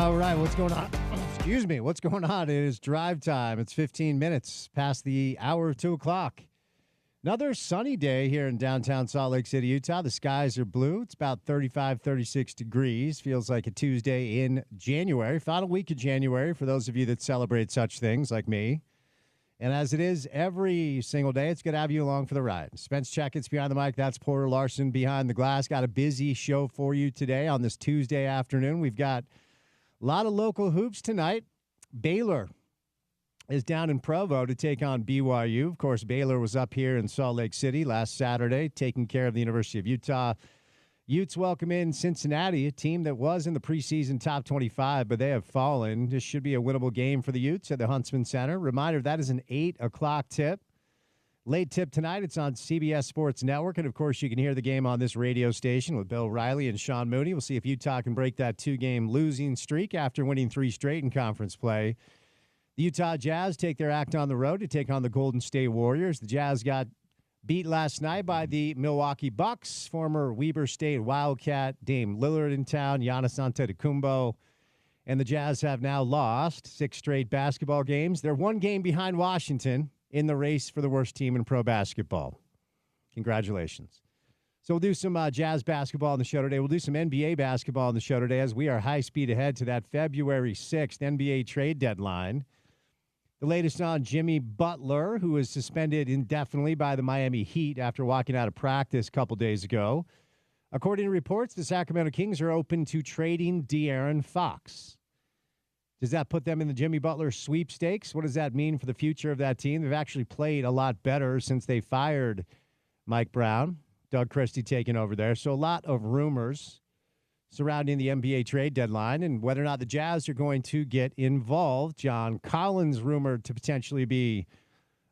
All right, what's going on? Excuse me, what's going on? It is drive time. It's 15 minutes past the hour of 2 o'clock. Another sunny day here in downtown Salt Lake City, Utah. The skies are blue. It's about 35, 36 degrees. Feels like a Tuesday in January, final week of January for those of you that celebrate such things like me. And as it is every single day, it's good to have you along for the ride. Spence Checketts behind the mic. That's Porter Larson behind the glass. Got a busy show for you today on this Tuesday afternoon. We've got a lot of local hoops tonight. Baylor is down in Provo to take on BYU. Of course, Baylor was up here in Salt Lake City last Saturday, taking care of the University of Utah. Utes welcome in Cincinnati, a team that was in the preseason top 25, but they have fallen. This should be a winnable game for the Utes at the Huntsman Center. Reminder, that is an 8 o'clock tip. Late tip tonight, it's on CBS Sports Network. And, of course, you can hear the game on this radio station with Bill Riley and Sean Mooney. We'll see if Utah can break that 2-game losing streak after winning 3 straight in conference play. The Utah Jazz take their act on the road to take on the Golden State Warriors. The Jazz got beat last night by the Milwaukee Bucks. Former Weber State Wildcat Dame Lillard in town, Giannis Antetokounmpo. And the Jazz have now lost 6 straight basketball games. They're 1 game behind Washington in the race for the worst team in pro basketball. Congratulations. So we'll do some Jazz basketball on the show today. We'll do some NBA basketball on the show today as we are high speed ahead to that February 6th NBA trade deadline. The latest on Jimmy Butler, who was suspended indefinitely by the Miami Heat after walking out of practice a couple days ago. According to reports, the Sacramento Kings are open to trading De'Aaron Fox. Does that put them in the Jimmy Butler sweepstakes? What does that mean for the future of that team? They've actually played a lot better since they fired Mike Brown. Doug Christie taking over there. So a lot of rumors surrounding the NBA trade deadline and whether or not the Jazz are going to get involved. John Collins rumored to potentially be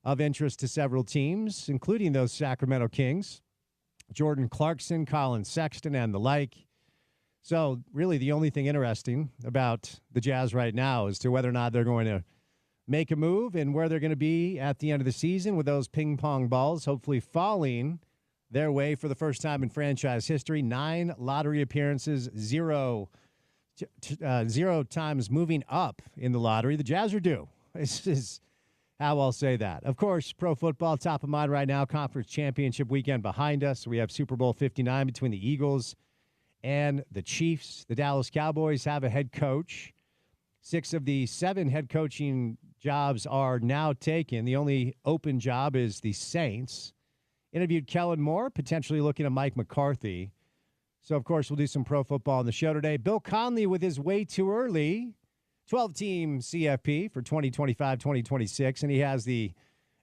of interest to several teams, including those Sacramento Kings. Jordan Clarkson, Colin Sexton, and the like. So really the only thing interesting about the Jazz right now is to whether or not they're going to make a move and where they're going to be at the end of the season with those ping pong balls hopefully falling their way for the first time in franchise history. 9 lottery appearances, 0 times moving up in the lottery. The Jazz are due. This is how I'll say that. Of course, pro football top of mind right now. Conference championship weekend behind us. We have Super Bowl 59 between the Eagles and the Chiefs. The Dallas Cowboys have a head coach. 6 of the 7 head coaching jobs are now taken. The only open job is the Saints. Interviewed Kellen Moore, potentially looking at Mike McCarthy. So, of course, we'll do some pro football on the show today. Bill Conley with his way too early 12-team CFP for 2025-2026, and he has the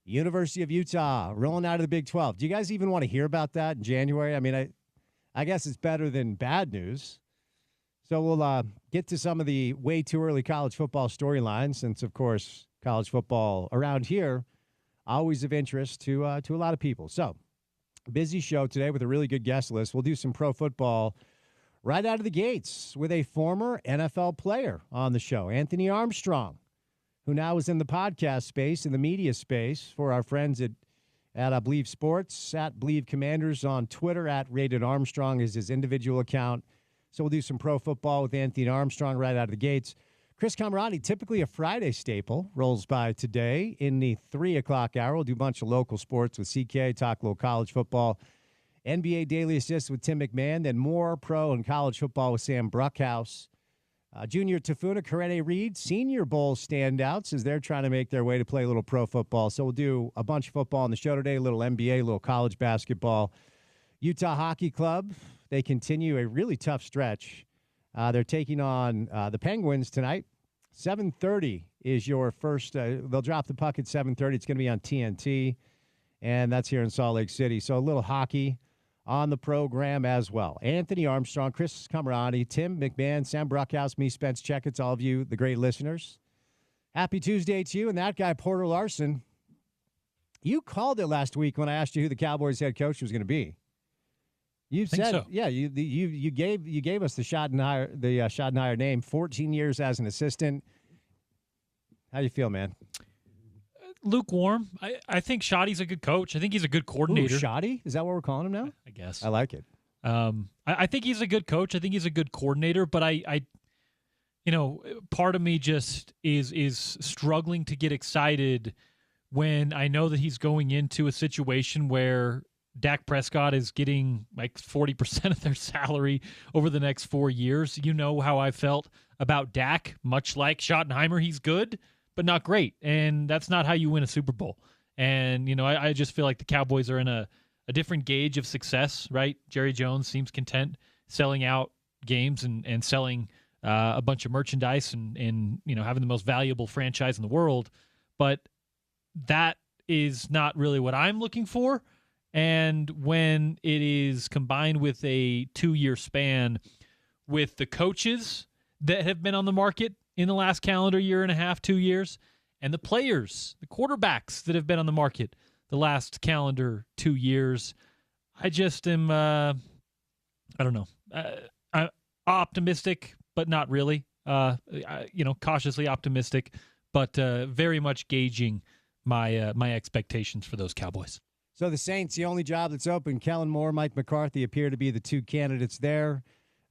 University of Utah rolling out of the Big 12. Do you guys even want to hear about that in January? I mean, I guess it's better than bad news. So we'll get to some of the way too early college football storylines since, of course, college football around here always of interest to a lot of people. So, busy show today with a really good guest list. We'll do some pro football right out of the gates with a former NFL player on the show, Anthony Armstrong, who now is in the podcast space, in the media space for our friends at Believe Sports, at Believe Commanders on Twitter, at Rated Armstrong is his individual account. So we'll do some pro football with Anthony Armstrong right out of the gates. Chris Camerani, typically a Friday staple, rolls by today in the 3 o'clock hour. We'll do a bunch of local sports with CK, talk a little college football, NBA Daily Assist with Tim McMahon, then more pro and college football with Sam Bruckhouse. Junior Tafuna, Karene Reed, Senior Bowl standouts as they're trying to make their way to play a little pro football. So we'll do a bunch of football on the show today, a little NBA, a little college basketball. Utah Hockey Club, they continue a really tough stretch. They're taking on the Penguins tonight. 7:30 is your first. They'll drop the puck at 7:30. It's going to be on TNT, and that's here in Salt Lake City. So a little hockey on the program as well. Anthony Armstrong, Chris Camerani, Tim McMahon, Sam Bruckhouse, me, Spence Checketts, all of you, the great listeners. Happy Tuesday to you. And that guy, Porter Larson, you called it last week when I asked you who the Cowboys head coach was going to be. You said, so. Yeah, you gave us the Schottenheimer name. 14 years as an assistant. How do you feel, man? Lukewarm. I think Shoddy's a good coach. I think he's a good coordinator. Ooh, Shoddy? Is that what we're calling him now? I guess. I like it. I think he's a good coach. I think he's a good coordinator. But part of me just is struggling to get excited when I know that he's going into a situation where Dak Prescott is getting like 40% of their salary over the next 4 years. You know how I felt about Dak, much like Schottenheimer. He's good, but not great. And that's not how you win a Super Bowl. And, I just feel like the Cowboys are in a different gauge of success, right? Jerry Jones seems content selling out games and selling a bunch of merchandise and having the most valuable franchise in the world. But that is not really what I'm looking for. And when it is combined with a 2-year span with the coaches that have been on the market in the last calendar year and a half, 2 years, and the players, the quarterbacks that have been on the market the last calendar 2 years, I just am, I don't know, I'm optimistic, but not really, cautiously optimistic, but very much gauging my expectations for those Cowboys. So the Saints, the only job that's open. Kellen Moore, Mike McCarthy appear to be the two candidates there.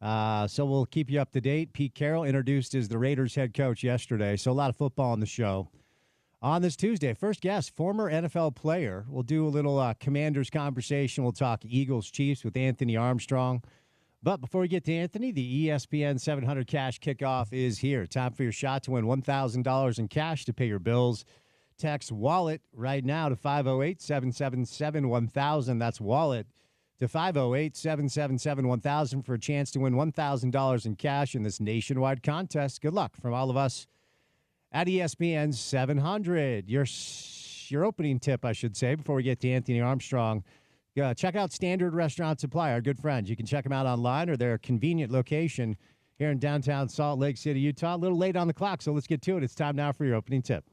So we'll keep you up to date. Pete Carroll introduced as the Raiders head coach yesterday. So a lot of football on the show. On this Tuesday, first guest, former NFL player. We'll do a little Commanders conversation. We'll talk Eagles Chiefs with Anthony Armstrong. But before we get to Anthony, the ESPN 700 cash kickoff is here. Time for your shot to win $1,000 in cash to pay your bills. Text WALLET right now to 508-777-1000. That's WALLET to 508-777-1000 for a chance to win $1,000 in cash in this nationwide contest. Good luck from all of us at ESPN 700. Your opening tip, I should say, before we get to Anthony Armstrong. Check out Standard Restaurant Supply, our good friends. You can check them out online or their convenient location here in downtown Salt Lake City, Utah. A little late on the clock, so let's get to it. It's time now for your opening tip.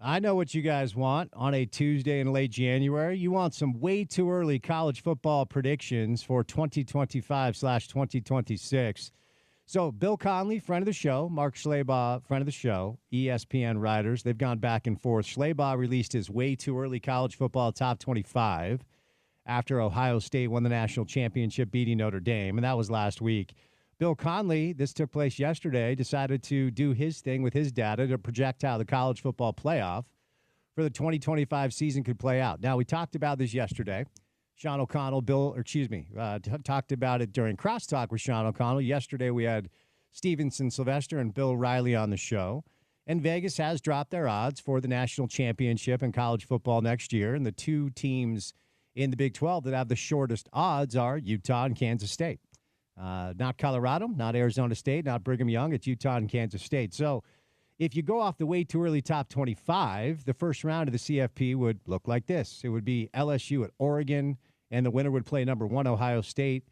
I know what you guys want on a Tuesday in late January. You want some way too early college football predictions for 2025/2026. So Bill Conley, friend of the show, Mark Schleybaugh, friend of the show, ESPN writers, they've gone back and forth. Schleybaugh released his way too early college football top 25 after Ohio State won the national championship, beating Notre Dame, and that was last week. Bill Conley, this took place yesterday, decided to do his thing with his data to project how the college football playoff for the 2025 season could play out. Now, we talked about this yesterday. Sean O'Connell, talked about it during Crosstalk with Sean O'Connell. Yesterday, we had Stevenson Sylvester and Bill Riley on the show. And Vegas has dropped their odds for the national championship in college football next year. And the two teams in the Big 12 that have the shortest odds are Utah and Kansas State. Not Colorado, not Arizona State, not Brigham Young. It's Utah and Kansas State. So if you go off the way too early top 25, the first round of the CFP would look like this. It would be LSU at Oregon, and the winner would play number 1, Ohio State.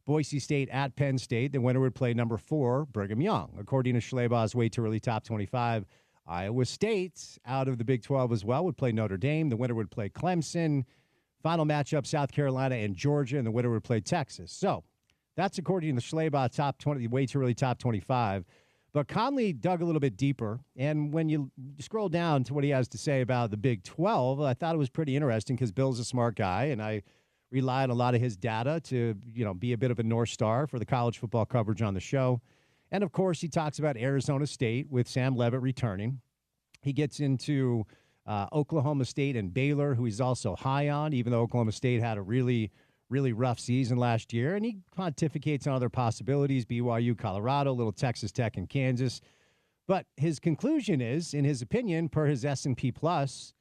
Boise State at Penn State. The winner would play number 4, Brigham Young. According to Schleybaug's way too early top 25, Iowa State out of the Big 12 as well would play Notre Dame. The winner would play Clemson. Final matchup, South Carolina and Georgia, and the winner would play Texas. So that's according to the Schleybaugh top 20, way too early top 25. But Conley dug a little bit deeper, and when you scroll down to what he has to say about the Big 12, I thought it was pretty interesting because Bill's a smart guy, and I rely on a lot of his data to, be a bit of a North Star for the college football coverage on the show. And, of course, he talks about Arizona State with Sam Leavitt returning. He gets into Oklahoma State and Baylor, who he's also high on, even though Oklahoma State had a really rough season last year. And he pontificates on other possibilities, BYU, Colorado, little Texas Tech and Kansas. But his conclusion is, in his opinion, per his S&P Plus,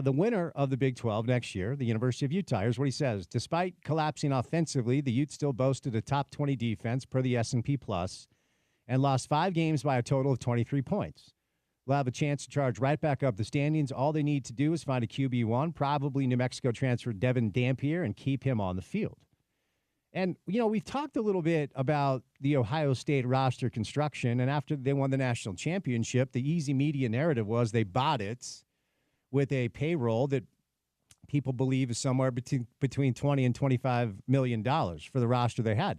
the winner of the Big 12 next year, the University of Utah. Here's what he says. Despite collapsing offensively, the Utes still boasted a top 20 defense per the S&P Plus and lost 5 games by a total of 23 points. They'll have a chance to charge right back up the standings. All they need to do is find a QB1, probably New Mexico transfer Devin Dampier, and keep him on the field. And, we've talked a little bit about the Ohio State roster construction, and after they won the national championship, the easy media narrative was they bought it with a payroll that people believe is somewhere between 20 and $25 million for the roster they had.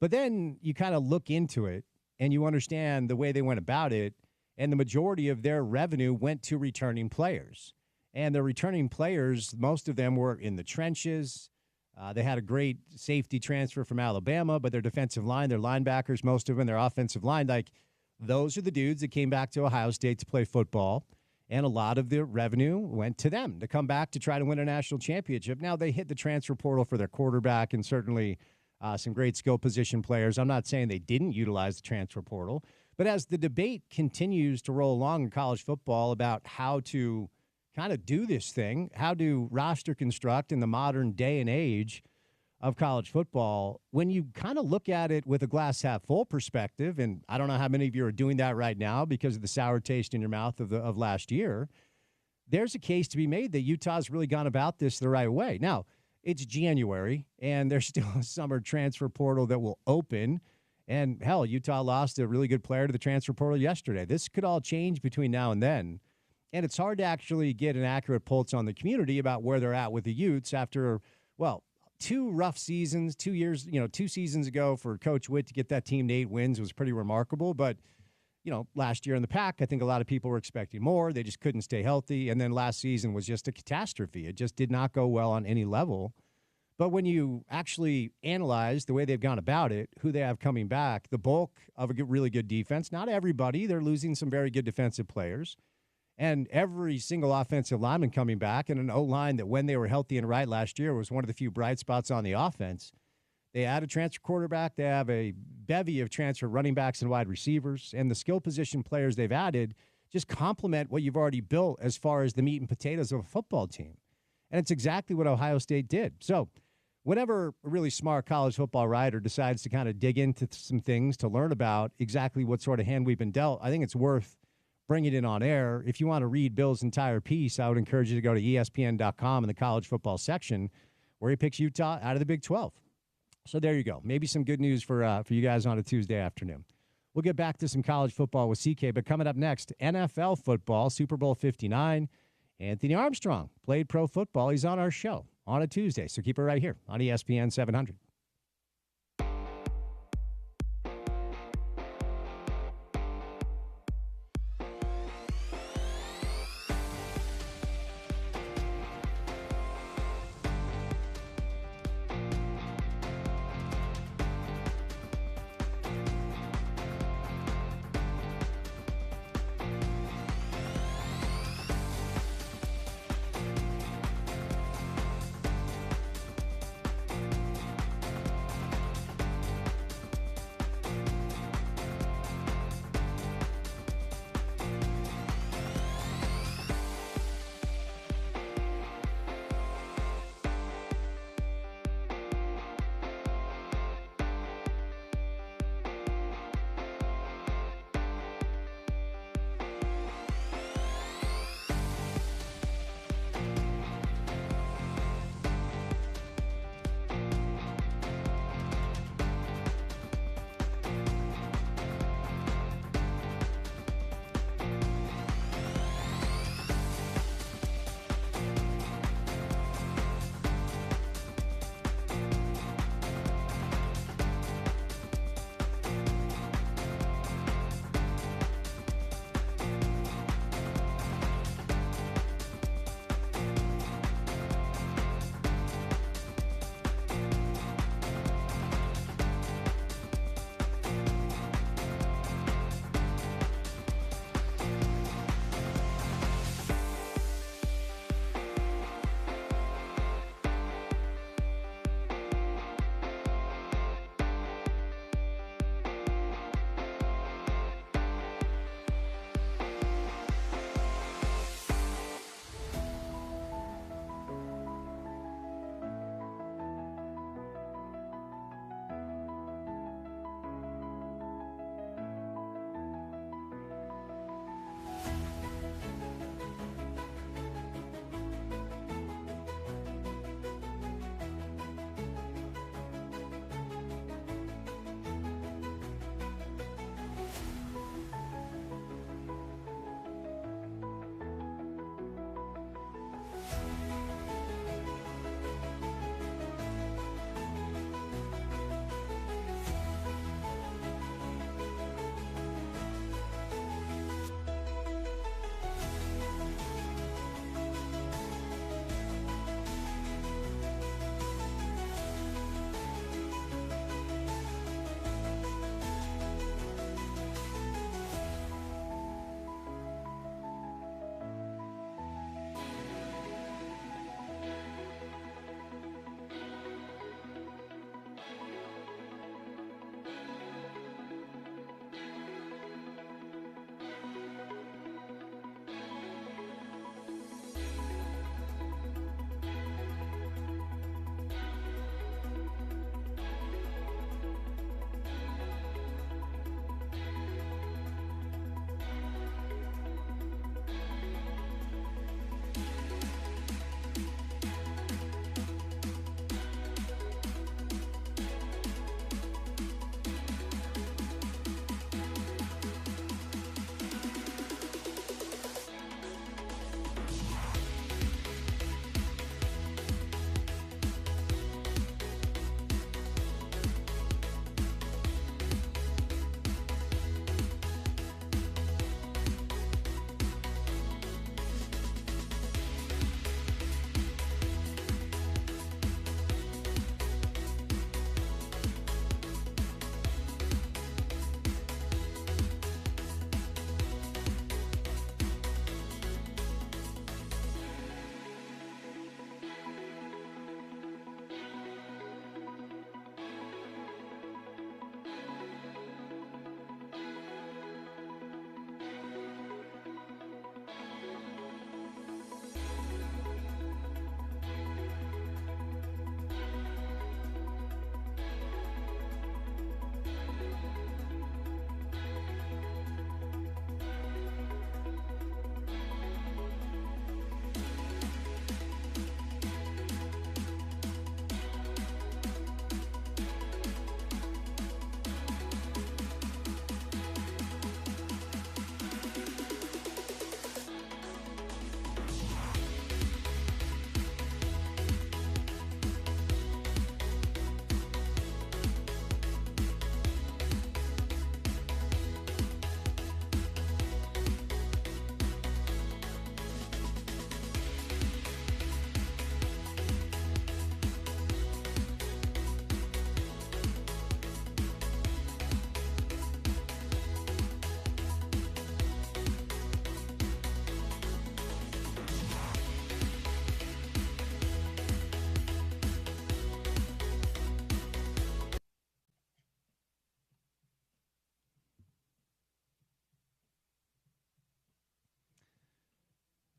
But then you kind of look into it and you understand the way they went about it, and the majority of their revenue went to returning players. And the returning players, most of them were in the trenches. They had a great safety transfer from Alabama, but their defensive line, their linebackers, most of them, their offensive line, like those are the dudes that came back to Ohio State to play football. And a lot of the revenue went to them to come back to try to win a national championship. Now, they hit the transfer portal for their quarterback and certainly some great skill position players. I'm not saying they didn't utilize the transfer portal. But as the debate continues to roll along in college football about how to kind of do this thing, how to roster construct in the modern day and age of college football, when you kind of look at it with a glass half full perspective, and I don't know how many of you are doing that right now because of the sour taste in your mouth of last year, there's a case to be made that Utah's really gone about this the right way. Now, it's January, and there's still a summer transfer portal that will open. And, hell, Utah lost a really good player to the transfer portal yesterday. This could all change between now and then. And it's hard to actually get an accurate pulse on the community about where they're at with the Utes after, well, 2 rough seasons, 2 years, 2 seasons ago for Coach Witt to get that team to 8 wins was pretty remarkable. But, last year in the Pac, I think a lot of people were expecting more. They just couldn't stay healthy. And then last season was just a catastrophe. It just did not go well on any level. But when you actually analyze the way they've gone about it, who they have coming back, the bulk of a really good defense, not everybody, they're losing some very good defensive players. And every single offensive lineman coming back, and an O-line that when they were healthy and right last year was one of the few bright spots on the offense. They add a transfer quarterback. They have a bevy of transfer running backs and wide receivers. And the skill position players they've added just complement what you've already built as far as the meat and potatoes of a football team. And it's exactly what Ohio State did. So whenever a really smart college football writer decides to kind of dig into some things to learn about exactly what sort of hand we've been dealt, I think it's worth bring it in on air. If you want to read Bill's entire piece, I would encourage you to go to ESPN.com in the college football section where he picks Utah out of the Big 12. So there you go. Maybe some good news for you guys on a Tuesday afternoon. We'll get back to some college football with CK, but coming up next, NFL football, Super Bowl 59. Anthony Armstrong played pro football. He's on our show on a Tuesday, so keep it right here on ESPN 700.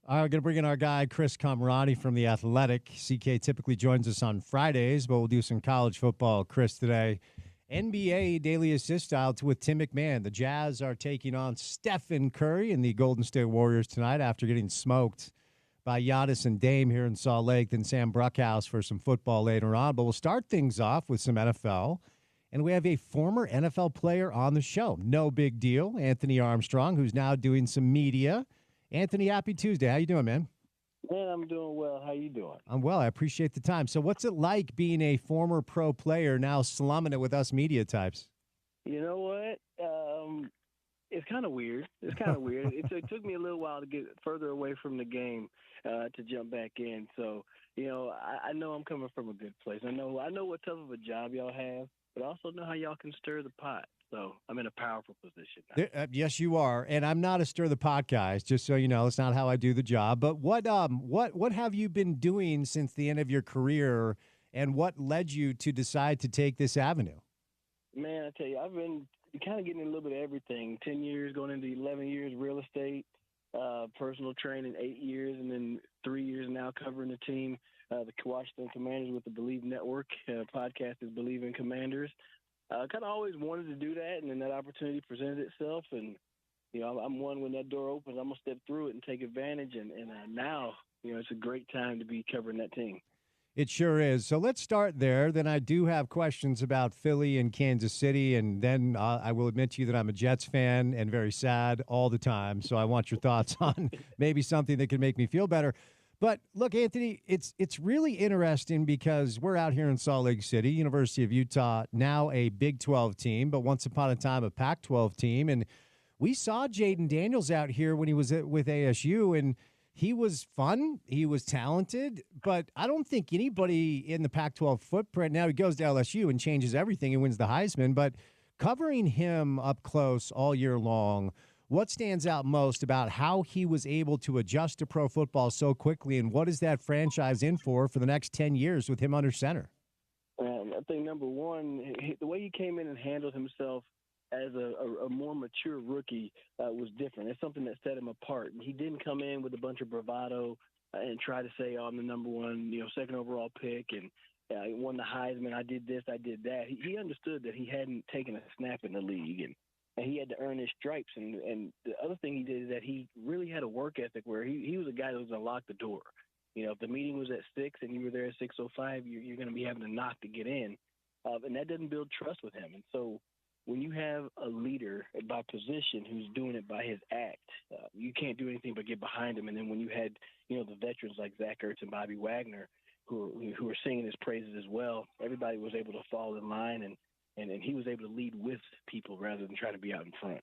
All right, we're going to bring in our guy, Chris Camerati from The Athletic. CK typically joins us on Fridays, but we'll do some college football, Chris, today. NBA Daily Assist out with Tim McMahon. The Jazz are taking on Stephen Curry and the Golden State Warriors tonight after getting smoked by Giannis and Dame here in Salt Lake, then Sam Bruckhouse for some football later on. But we'll start things off with some NFL. And we have a former NFL player on the show. No big deal. Anthony Armstrong, who's now doing some media. Anthony, happy Tuesday. How you doing, man? Man, I'm doing well. How you doing? I'm well. I appreciate the time. So what's it like being a former pro player now slumming it with us media types? You know what? It's kind of weird. It took me a little while to get further away from the game to jump back in. So, I know I'm coming from a good place. I know what type of a job y'all have, but I also know how y'all can stir the pot. So I'm in a powerful position now. Yes, you are. And I'm not a stir the pot guy, just so you know. It's not how I do the job. But what have you been doing since the end of your career, and what led you to decide to take this avenue? Man, I tell you, I've been kind of getting a little bit of everything. 10 years, going into 11 years, real estate, personal training, 8 years, and then 3 years now covering the team, the Washington Commanders with the Believe Network. Podcast is Believe in Commanders. Kind of always wanted to do that, and then that opportunity presented itself. And, I'm one when that door opens, I'm going to step through it and take advantage. And now, it's a great time to be covering that team. It sure is. So let's start there. Then I do have questions about Philly and Kansas City, and then I will admit to you that I'm a Jets fan and very sad all the time. So I want your thoughts on maybe something that can make me feel better. But look, Anthony, it's really interesting because we're out here in Salt Lake City, University of Utah, now a Big 12 team, but once upon a time a Pac-12 team. And we saw Jaden Daniels out here when he was with ASU, and he was fun. He was talented, but I don't think anybody in the Pac-12 footprint, now he goes to LSU and changes everything and wins the Heisman, but covering him up close all year long, what stands out most about how he was able to adjust to pro football so quickly, and what is that franchise in for the next 10 years with him under center? I think number one, the way he came in and handled himself as a more mature rookie was different. It's something that set him apart. He didn't come in with a bunch of bravado and try to say, "Oh, I'm the number one, second overall pick, and I won the Heisman. I did this, I did that." He understood that he hadn't taken a snap in the league, and he had to earn his stripes. And the other thing he did is that he really had a work ethic where he was a guy that was going to lock the door. If the meeting was at 6 and you were there at 6:05, you're going to be having to knock to get in. And that doesn't build trust with him. And so when you have a leader by position who's doing it by his act, you can't do anything but get behind him. And then when you had, the veterans like Zach Ertz and Bobby Wagner who were singing his praises as well, everybody was able to fall in line, and he was able to lead with people rather than try to be out in front.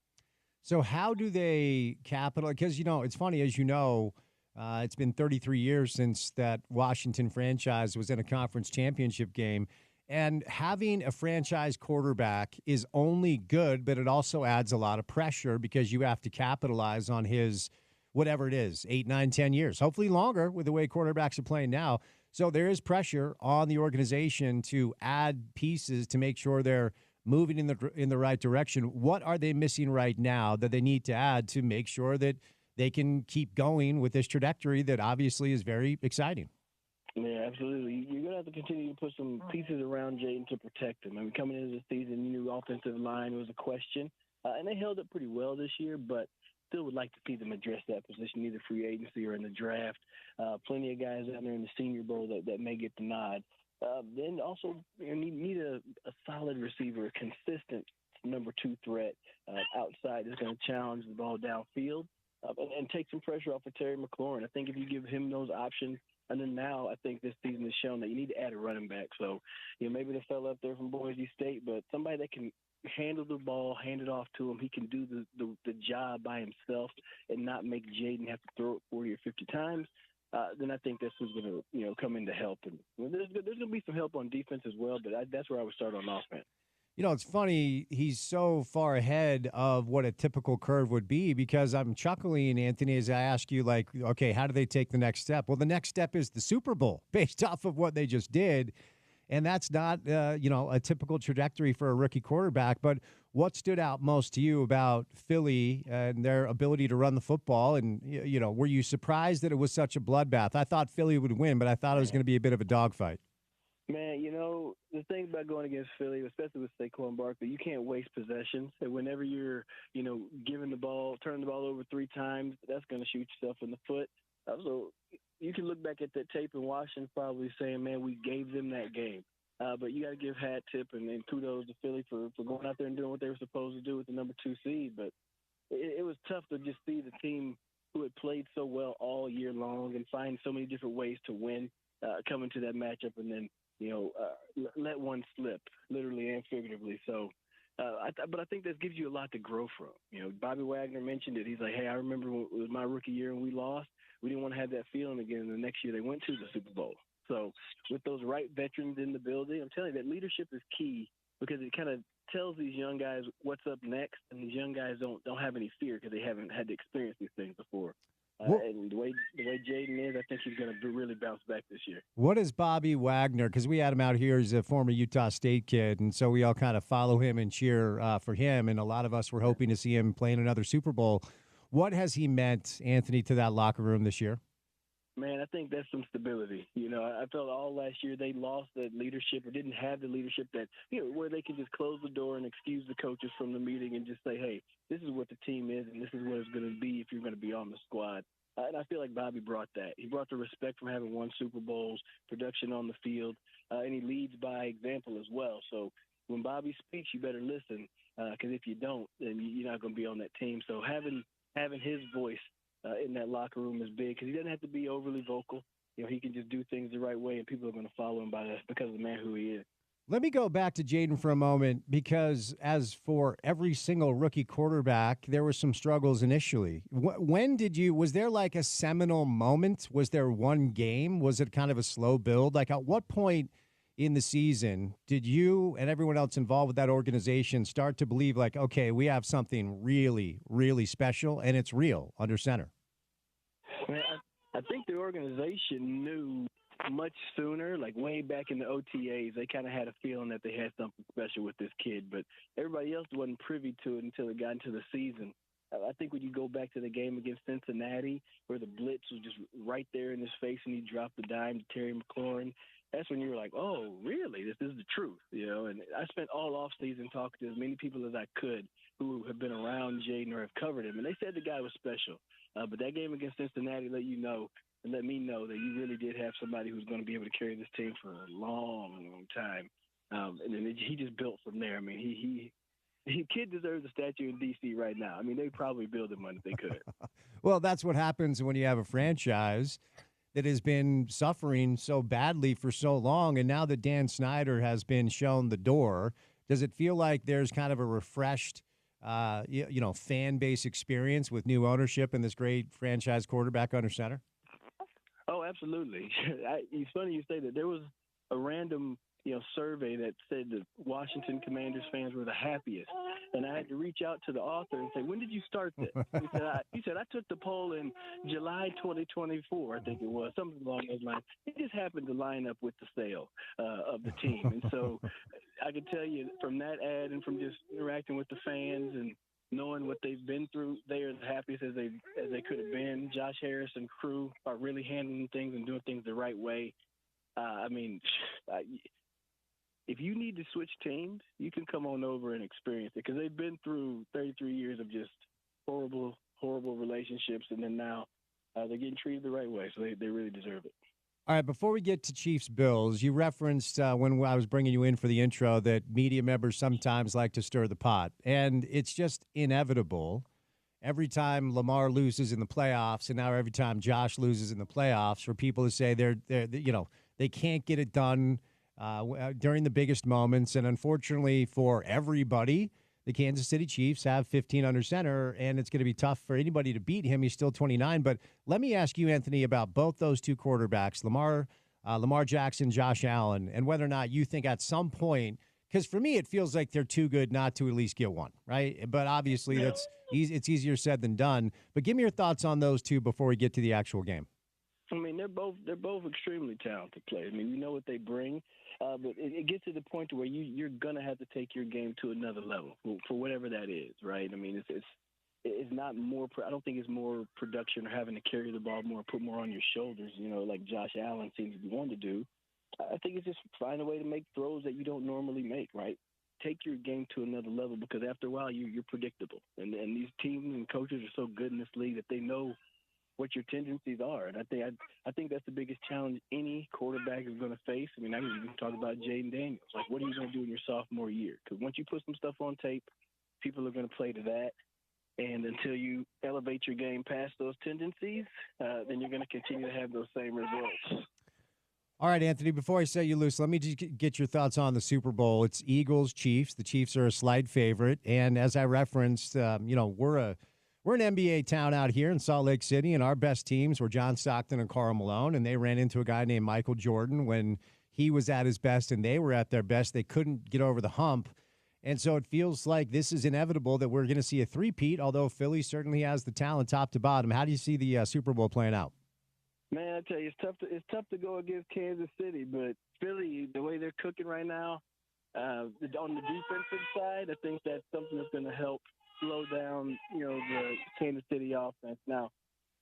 So how do they capitalize? Because, it's funny, as you know, it's been 33 years since that Washington franchise was in a conference championship game. And having a franchise quarterback is only good, but it also adds a lot of pressure because you have to capitalize on his, whatever it is, 8, 9, 10 years, hopefully longer with the way quarterbacks are playing now. So there is pressure on the organization to add pieces to make sure they're moving in the right direction. What are they missing right now that they need to add to make sure that they can keep going with this trajectory that obviously is very exciting? Yeah, absolutely. You're going to have to continue to put some pieces around Jaden to protect him. I mean, coming into the season, you knew offensive line was a question, and they held it pretty well this year, but still would like to see them address that position, either free agency or in the draft. Plenty of guys out there in the Senior Bowl that may get the nod. Then also need a solid receiver, a consistent number 2 threat outside that's going to challenge the ball downfield and take some pressure off of Terry McLaurin. I think if you give him those options, and then now I think this season has shown that you need to add a running back. So, maybe the fella up there from Boise State, but somebody that can handle the ball, hand it off to him. He can do the job by himself and not make Jaden have to throw it 40 or 50 times. Then I think this was going to, come in to help. And there's going to be some help on defense as well, but that's where I would start on offense. It's funny. He's so far ahead of what a typical curve would be because I'm chuckling, Anthony, as I ask you, like, okay, how do they take the next step? Well, the next step is the Super Bowl based off of what they just did. And that's not, a typical trajectory for a rookie quarterback. But what stood out most to you about Philly and their ability to run the football? And, were you surprised that it was such a bloodbath? I thought Philly would win, but I thought it was going to be a bit of a dogfight. Man, the thing about going against Philly, especially with Saquon Barkley, you can't waste possessions. And whenever you're, turning the ball over 3 times, that's going to shoot yourself in the foot. So you can look back at that tape and Washington probably saying, man, we gave them that game. But you got to give hat tip and kudos to Philly for going out there and doing what they were supposed to do with the number 2 seed. But it was tough to just see the team who had played so well all year long and find so many different ways to win come into that matchup and then, let one slip, literally and figuratively. So, but I think that gives you a lot to grow from. Bobby Wagner mentioned it. He's like, hey, I remember when it was my rookie year and we lost. We didn't want to have that feeling again. And the next year they went to the Super Bowl. So with those right veterans in the building, I'm telling you that leadership is key because it kind of tells these young guys what's up next, and these young guys don't have any fear because they haven't had to experience these things before. And the way Jaden is, I think he's going to really bounce back this year. What is Bobby Wagner? Because we had him out here as a former Utah State kid, and so we all kind of follow him and cheer for him, and a lot of us were hoping to see him playing another Super Bowl. What has he meant, Anthony, to that locker room this year? Man, I think that's some stability. I felt all last year they lost that leadership or didn't have the leadership that, where they can just close the door and excuse the coaches from the meeting and just say, hey, this is what the team is and this is what it's going to be if you're going to be on the squad. And I feel like Bobby brought that. He brought the respect from having won Super Bowls, production on the field, and he leads by example as well. So when Bobby speaks, you better listen because if you don't, then you're not going to be on that team. So having his voice in that locker room is big because he doesn't have to be overly vocal. He can just do things the right way, and people are going to follow him because of the man who he is. Let me go back to Jaden for a moment because as for every single rookie quarterback, there were some struggles initially. Was there like a seminal moment? Was there one game? Was it kind of a slow build? Like at what point in the season did you and everyone else involved with that organization start to believe like, okay, we have something really, really special and it's real under center? Man, I think the organization knew much sooner, like way back in the OTAs, they kind of had a feeling that they had something special with this kid, but everybody else wasn't privy to it until it got into the season. I think when you go back to the game against Cincinnati, where the blitz was just right there in his face and he dropped the dime to Terry McLaurin, that's when you were like, oh, really? This is the truth, And I spent all offseason talking to as many people as I could who have been around Jaden or have covered him, and they said the guy was special. But that game against Cincinnati let me know that you really did have somebody who's going to be able to carry this team for a long, long time. And then he just built from there. I mean, he kid deserves a statue in D.C. right now. I mean, they'd probably build him one if they could. Well, that's what happens when you have a franchise that has been suffering so badly for so long, and now that Dan Snyder has been shown the door, does it feel like there's kind of a refreshed fan base experience with new ownership and this great franchise quarterback under center? Oh, absolutely. It's funny you say that. There was a random survey that said the Washington Commanders fans were the happiest. And I had to reach out to the author and say, when did you start this? He said, I took the poll in July 2024, I think it was, something along those lines. It just happened to line up with the sale of the team. And so I can tell you from that ad and from just interacting with the fans and knowing what they've been through, they are the happiest as they could have been. Josh Harris and crew are really handling things and doing things the right way. If you need to switch teams, you can come on over and experience it because they've been through 33 years of just horrible, horrible relationships, and then now they're getting treated the right way, so they really deserve it. All right, before we get to Chiefs-Bills, you referenced when I was bringing you in for the intro that media members sometimes like to stir the pot, and it's just inevitable. Every time Lamar loses in the playoffs, and now every time Josh loses in the playoffs, for people to say they can't get it done during the biggest moments. And unfortunately for everybody, the Kansas City Chiefs have 15 under center, and it's going to be tough for anybody to beat him. He's still 29. But let me ask you, Anthony, about both those two quarterbacks, Lamar Jackson, Josh Allen, and whether or not you think at some point, because for me it feels like they're too good not to at least get one, right? But obviously it's easier said than done. But give me your thoughts on those two before we get to the actual game. I mean, they're both extremely talented players. I mean, we know what they bring, but it gets to the point to where you're gonna have to take your game to another level for whatever that is, right? I mean, it's not more. I don't think it's more production or having to carry the ball more, put more on your shoulders. Like Josh Allen seems to be wanting to do. I think it's just find a way to make throws that you don't normally make, right? Take your game to another level, because after a while you're predictable, and these teams and coaches are so good in this league that they know what your tendencies are. And I think that's the biggest challenge any quarterback is going to face. I mean, I can even talk about Jaden Daniels. Like, what are you going to do in your sophomore year? Because once you put some stuff on tape, people are going to play to that. And until you elevate your game past those tendencies, then you're going to continue to have those same results. All right, Anthony, before I set you loose, let me just get your thoughts on the Super Bowl. It's Eagles-Chiefs. The Chiefs are a slight favorite. And as I referenced, we're an NBA town out here in Salt Lake City, and our best teams were John Stockton and Karl Malone, and they ran into a guy named Michael Jordan when he was at his best and they were at their best. They couldn't get over the hump. And so it feels like this is inevitable that we're going to see a three-peat, although Philly certainly has the talent top to bottom. How do you see the Super Bowl playing out? Man, I tell you, it's tough to go against Kansas City, but Philly, the way they're cooking right now, on the defensive side, I think that's something that's going to help slow down, the Kansas City offense. Now,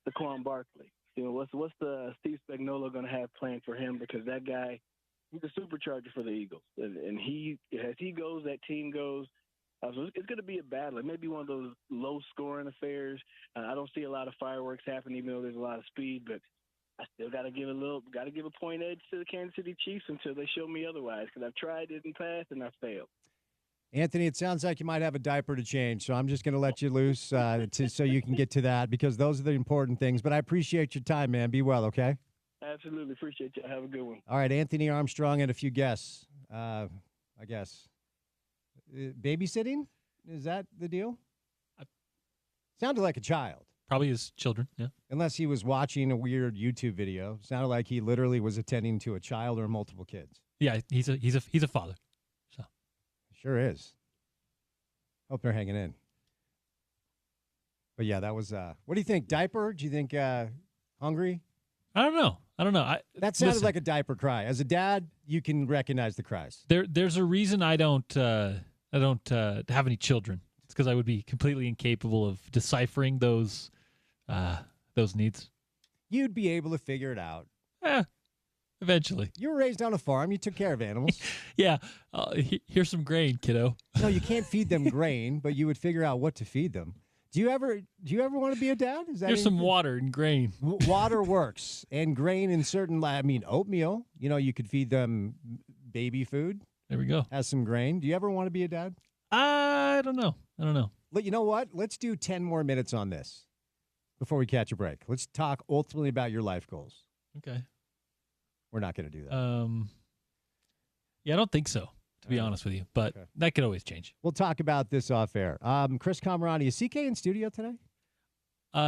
Saquon Barkley, what's the Steve Spagnuolo going to have planned for him? Because that guy, he's a supercharger for the Eagles, and as he goes, that team goes. So it's going to be a battle. It may be one of those low-scoring affairs. I don't see a lot of fireworks happening, even though there's a lot of speed, but I still got to give a point edge to the Kansas City Chiefs until they show me otherwise, because I've tried it in the past and I've failed. Anthony, it sounds like you might have a diaper to change, so I'm just going to let you loose so you can get to that, because those are the important things. But I appreciate your time, man. Be well, okay? Absolutely. Appreciate you. Have a good one. All right, Anthony Armstrong and a few guests, I guess. Babysitting? Is that the deal? Sounded like a child. Probably his children, yeah. Unless he was watching a weird YouTube video. Sounded like he literally was attending to a child or multiple kids. Yeah, he's a father. So sure is. Hope they're hanging in. But yeah, that was what do you think? Diaper? Do you think hungry? I don't know. That sounded like a diaper cry. As a dad, you can recognize the cries. There's a reason I don't have any children. It's because I would be completely incapable of deciphering those needs. You'd be able to figure it out. Eventually. You were raised on a farm. You took care of animals. Yeah. Here's some grain, kiddo. No, you can't feed them grain, but you would figure out what to feed them. Do you ever want to be a dad? Here's some water and grain. Water works, and grain in certain. Oatmeal. You could feed them baby food. There we go. Has some grain. Do you ever want to be a dad? I don't know. But you know what? Let's do 10 more minutes on this before we catch a break. Let's talk ultimately about your life goals. Okay. We're not going to do that. Yeah, I don't think so, to be honest with you. But that could always change. We'll talk about this off air. Chris Camerani, is CK in studio today?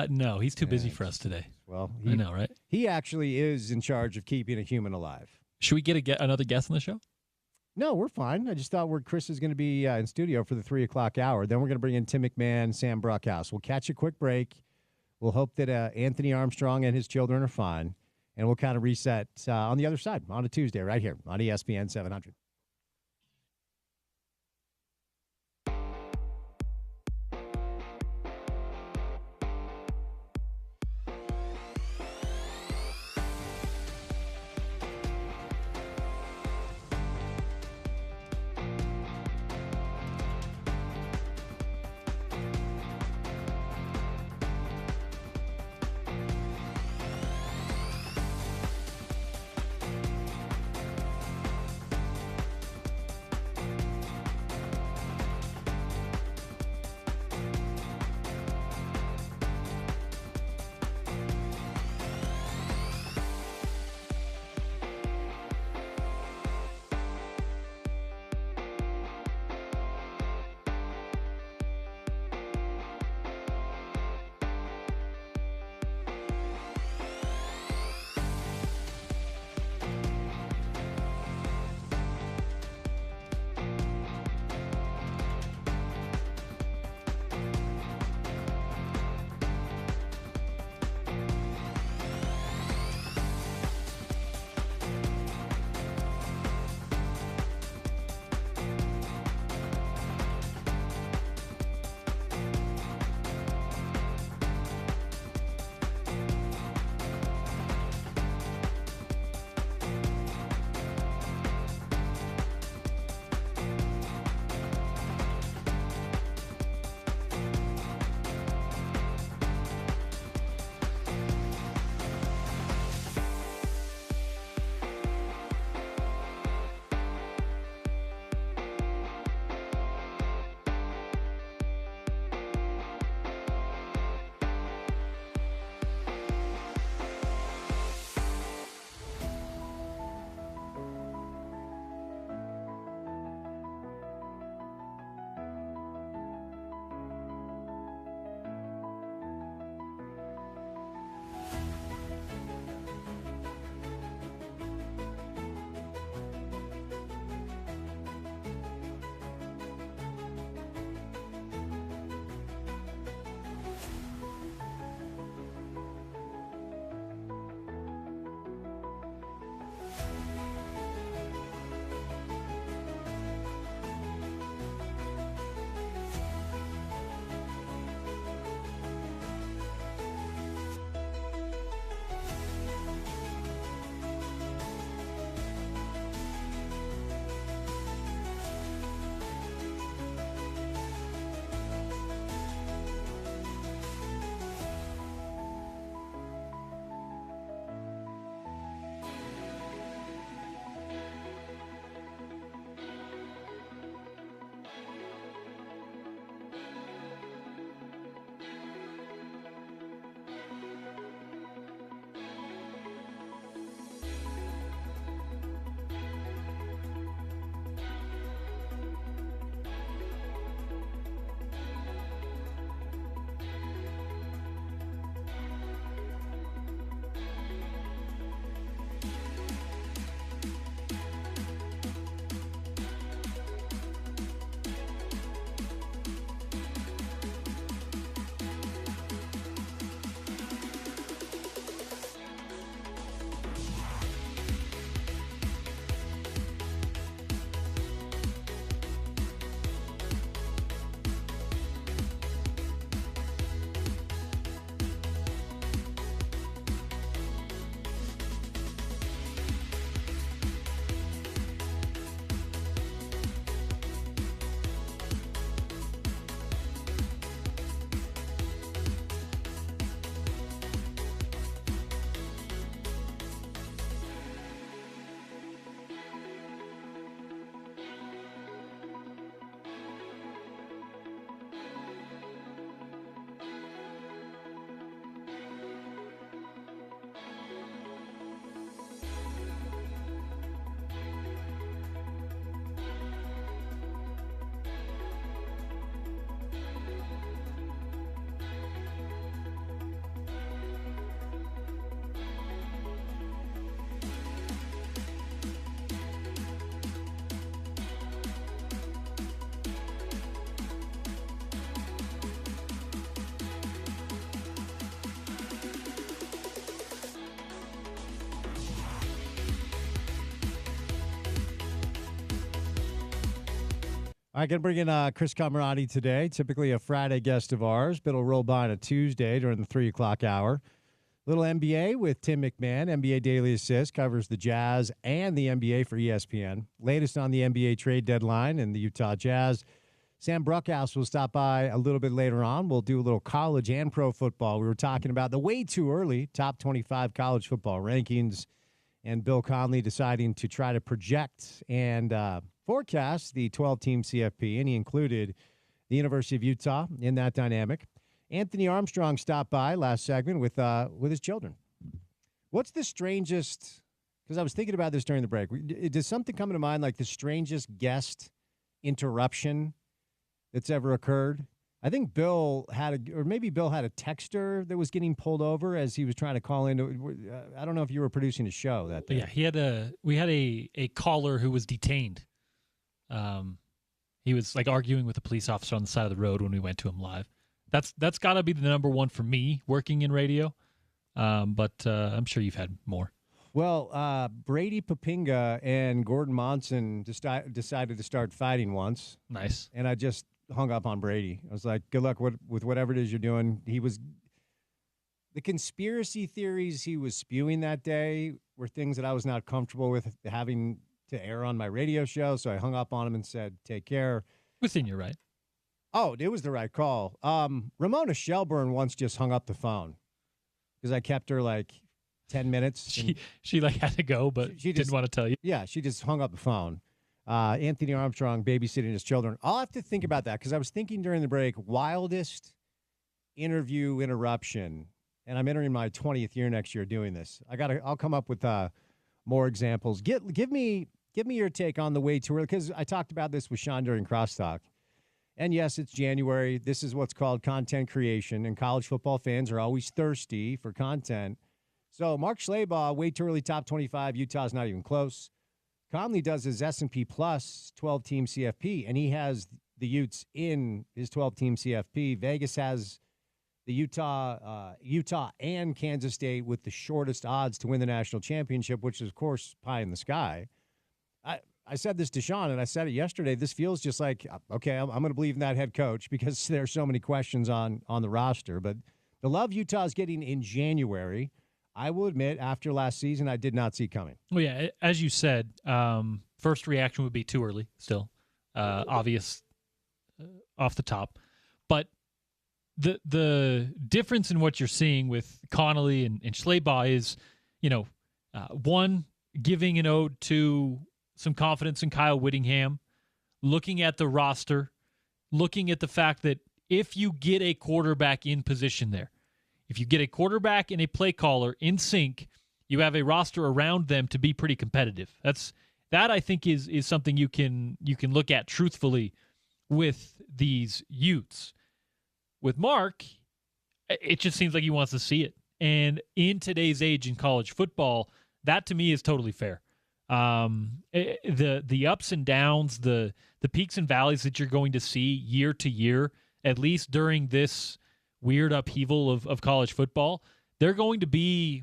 No, he's too busy for us today. Well, I know, right? He actually is in charge of keeping a human alive. Should we get another guest on the show? No, we're fine. I just thought Chris is going to be in studio for the 3 o'clock hour. Then we're going to bring in Tim McMahon, Sam Brockhouse. We'll catch a quick break. We'll hope that Anthony Armstrong and his children are fine. And we'll kind of reset on the other side on a Tuesday right here on ESPN 700. All right, going to bring in Chris Camerati today, typically a Friday guest of ours, but it'll roll by on a Tuesday during the 3 o'clock hour. Little NBA with Tim McMahon, NBA Daily Assist, covers the Jazz and the NBA for ESPN. Latest on the NBA trade deadline and the Utah Jazz. Sam Bruckhouse will stop by a little bit later on. We'll do a little college and pro football. We were talking about the way too early top 25 college football rankings, and Bill Conley deciding to try to project and forecast the 12-team CFP, and he included the University of Utah in that dynamic. Anthony Armstrong stopped by last segment with his children. What's the strangest, because I was thinking about this during the break, does something come to mind like the strangest guest interruption that's ever occurred? I think Bill had a texter that was getting pulled over as he was trying to call in. I don't know if you were producing a show that day. Yeah, we had a caller who was detained. He was like arguing with a police officer on the side of the road when we went to him live. That's got to be the number one for me working in radio. But I'm sure you've had more. Well, Brady Papinga and Gordon Monson decided to start fighting once. Nice. And I just hung up on Brady. I was like, good luck with whatever it is you're doing. The conspiracy theories he was spewing that day were things that I was not comfortable with having to air on my radio show. So I hung up on him and said, take care. Within your right. Oh, it was the right call. Ramona Shelburne once just hung up the phone because I kept her like 10 minutes. She like had to go, but she didn't want to tell you. Yeah, she just hung up the phone. Anthony Armstrong babysitting his children. I'll have to think about that because I was thinking during the break, wildest interview interruption, and I'm entering my 20th year next year doing this. I'll come up with more examples. Give me your take on the way too early, because I talked about this with Sean during Crosstalk. And yes, it's January. This is what's called content creation, and college football fans are always thirsty for content. So Mark Schlabach, way too early top 25. Utah's not even close. Conley does his S&P Plus 12-team CFP, and he has the Utes in his 12-team CFP. Vegas has the Utah and Kansas State with the shortest odds to win the national championship, which is, of course, pie in the sky. I said this to Sean, and I said it yesterday. This feels just like, okay, I'm going to believe in that head coach because there's so many questions on the roster. But the love Utah's getting in January, I will admit, after last season, I did not see coming. Well, yeah, as you said, first reaction would be too early still. Obvious off the top. But the difference in what you're seeing with Connolly and Schlabach is, one, giving an ode to some confidence in Kyle Whittingham, looking at the roster, looking at the fact that if you get a quarterback in position there, if you get a quarterback and a play caller in sync, you have a roster around them to be pretty competitive. That I think is something you can look at truthfully with these Utes. With Mark, it just seems like he wants to see it. And in today's age in college football, that to me is totally fair. The ups and downs, the peaks and valleys that you're going to see year to year, at least during this weird upheaval of college football, they're going to be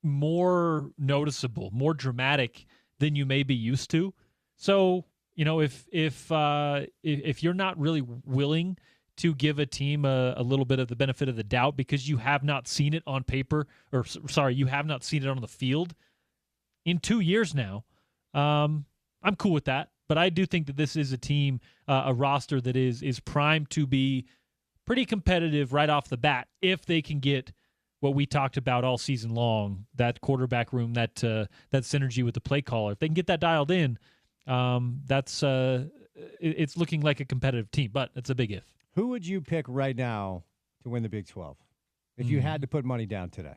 more noticeable, more dramatic than you may be used to. So, if you're not really willing to give a team a little bit of the benefit of the doubt because you have not seen it on paper, you have not seen it on the field in 2 years now, I'm cool with that. But I do think that this is a team, a roster that is primed to be pretty competitive right off the bat if they can get what we talked about all season long, that quarterback room, that synergy with the play caller. If they can get that dialed in, it's looking like a competitive team, but it's a big if. Who would you pick right now to win the Big 12 if you had to put money down today?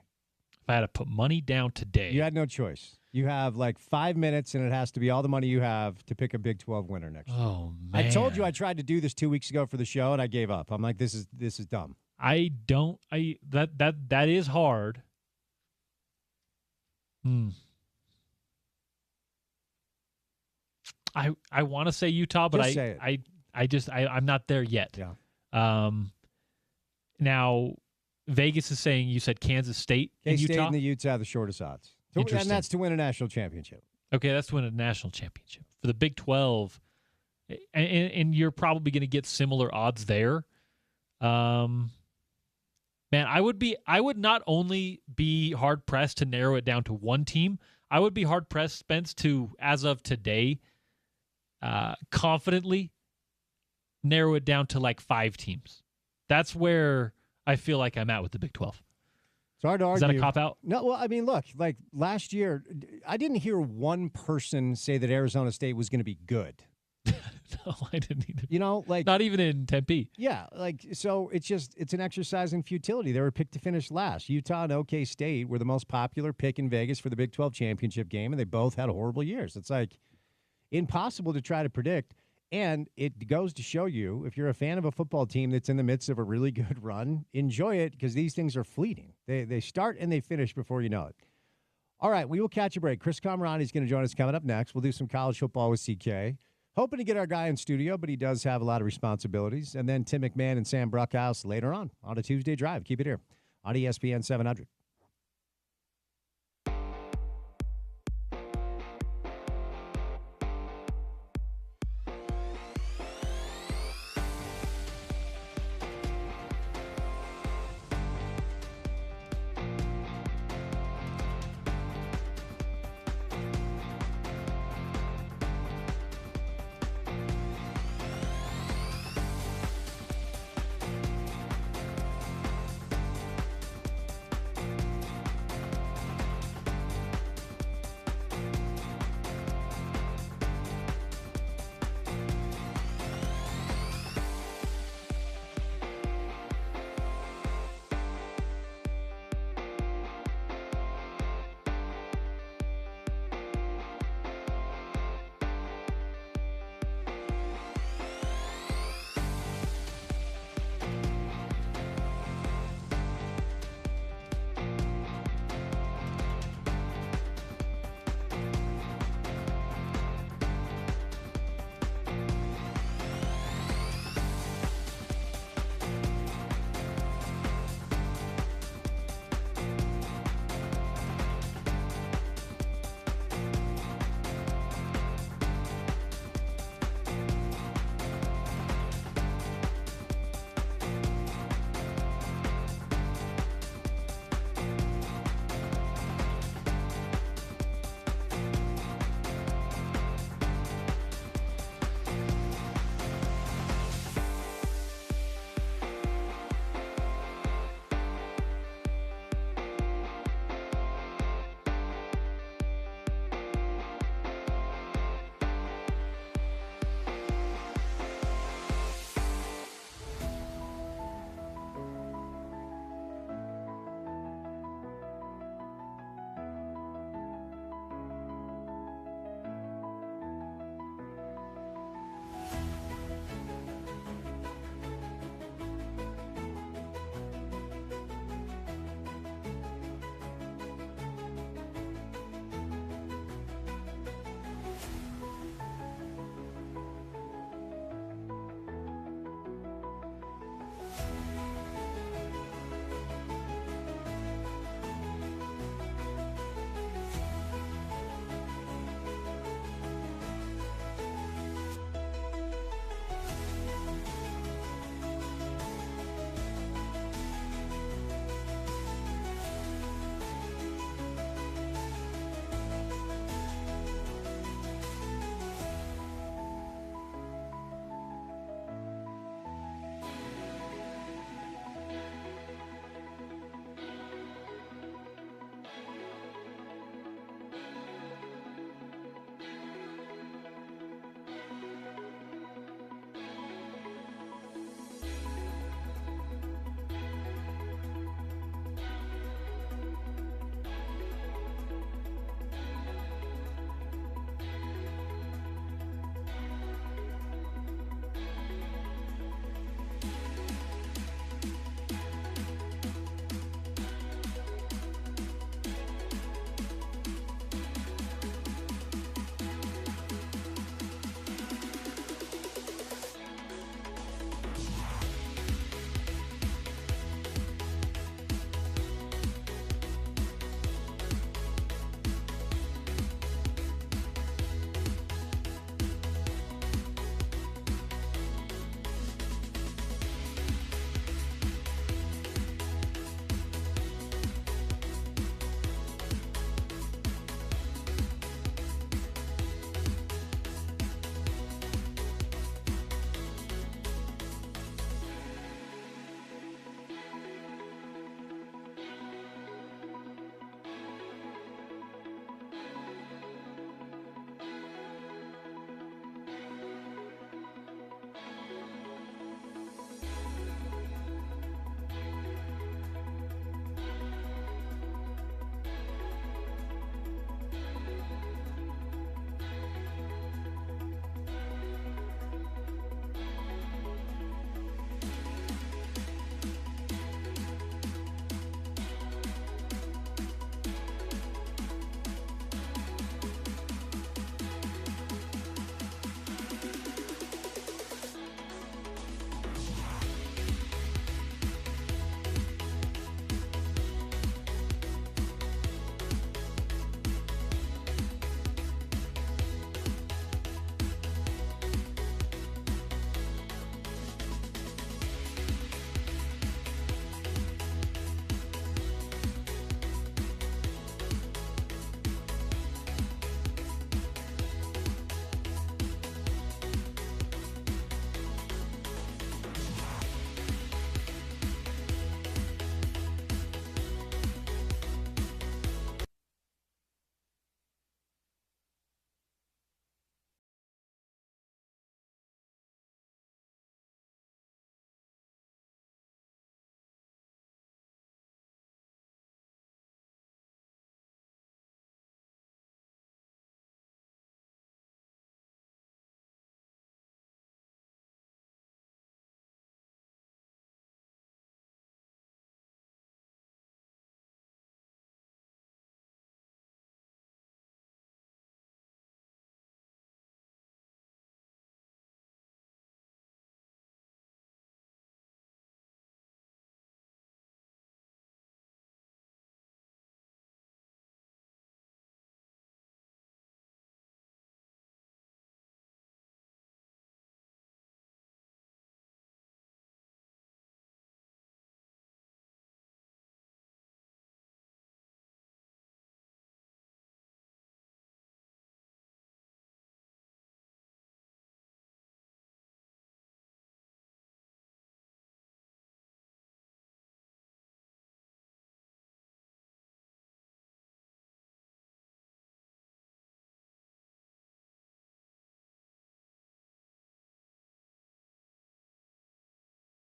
If I had to put money down today. You had no choice. You have like 5 minutes, and it has to be all the money you have to pick a Big 12 winner next year. Oh, man. I told you I tried to do this 2 weeks ago for the show, and I gave up. I'm like, this is dumb. That is hard. I want to say Utah, but I'm not there yet. Yeah. Now Vegas is saying you said Kansas State and Utah. K-State and the Utes have the shortest odds. And that's to win a national championship. Okay, that's to win a national championship. for the Big 12, and you're probably going to get similar odds there. Man, I would not only be hard pressed to narrow it down to one team. I would be hard pressed, Spence, to, as of today, confidently narrow it down to like 5 teams. That's where I feel like I'm at with the Big 12. It's hard to argue. Is that a cop-out? No, well, I mean, look, like last year, I didn't hear one person say that Arizona State was going to be good. No, I didn't either. You know, like not even in Tempe. Yeah, like so it's an exercise in futility. They were picked to finish last. Utah and OK State were the most popular pick in Vegas for the Big 12 championship game, and they both had horrible years. It's like impossible to try to predict, and it goes to show you, if you're a fan of a football team that's in the midst of a really good run, enjoy it because these things are fleeting. They start and they finish before you know it. All right, we will catch a break. Chris Camerani is going to join us coming up next. We'll do some college football with CK. Hoping to get our guy in studio, but he does have a lot of responsibilities. And then Tim McMahon and Sam Bruckhouse later on a Tuesday Drive. Keep it here on ESPN 700.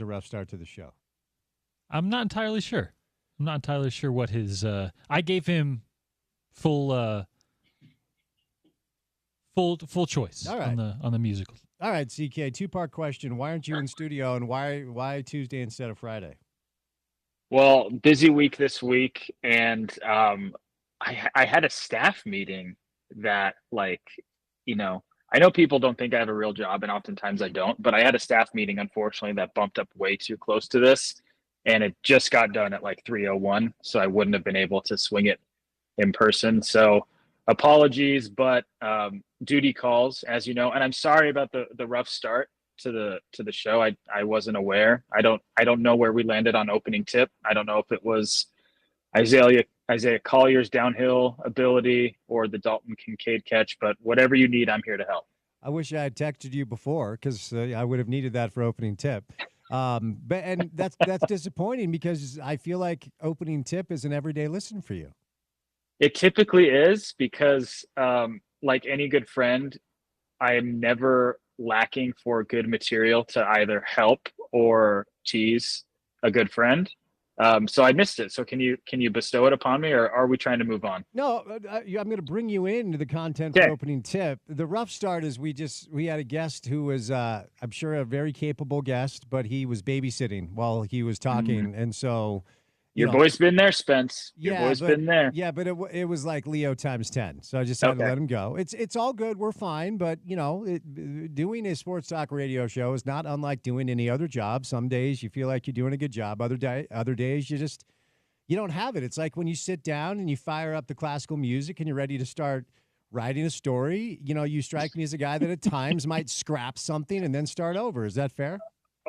a rough start to the show. I'm not entirely sure. I'm not entirely sure what his. I gave him full choice All right. on the musical. All right, CK, two-part question. Why aren't you in studio, and why Tuesday instead of Friday? Well, busy week this week, and I had a staff meeting that, like, I know people don't think I have a real job, and oftentimes I don't, but I had a staff meeting, unfortunately, that bumped up way too close to this, and it just got done at like 3:01, so I wouldn't have been able to swing it in person. So apologies, but duty calls, as you know, and I'm sorry about the rough start to the show. I wasn't aware. I don't know where we landed on opening tip. I don't know if it was Isaiah Collier's downhill ability or the Dalton Kincaid catch, but whatever you need, I'm here to help. I wish I had texted you before because I would have needed that for opening tip. But that's disappointing because I feel like opening tip is an everyday listen for you. It typically is because, like any good friend, I am never lacking for good material to either help or tease a good friend. So I missed it. So can you bestow it upon me, or are we trying to move on? No, I'm going to bring you into the content Okay. for opening tip. The rough start is we had a guest who was, I'm sure, a very capable guest, but he was babysitting while he was talking, and so. Your boy's been there, Spence. Your boy's been there. Yeah, but it was like Leo times 10. So I just had to let him go. It's all good. We're fine. But, doing a sports talk radio show is not unlike doing any other job. Some days you feel like you're doing a good job. Other days you don't have it. It's like when you sit down and you fire up the classical music and you're ready to start writing a story. You strike me as a guy that at times might scrap something and then start over. Is that fair?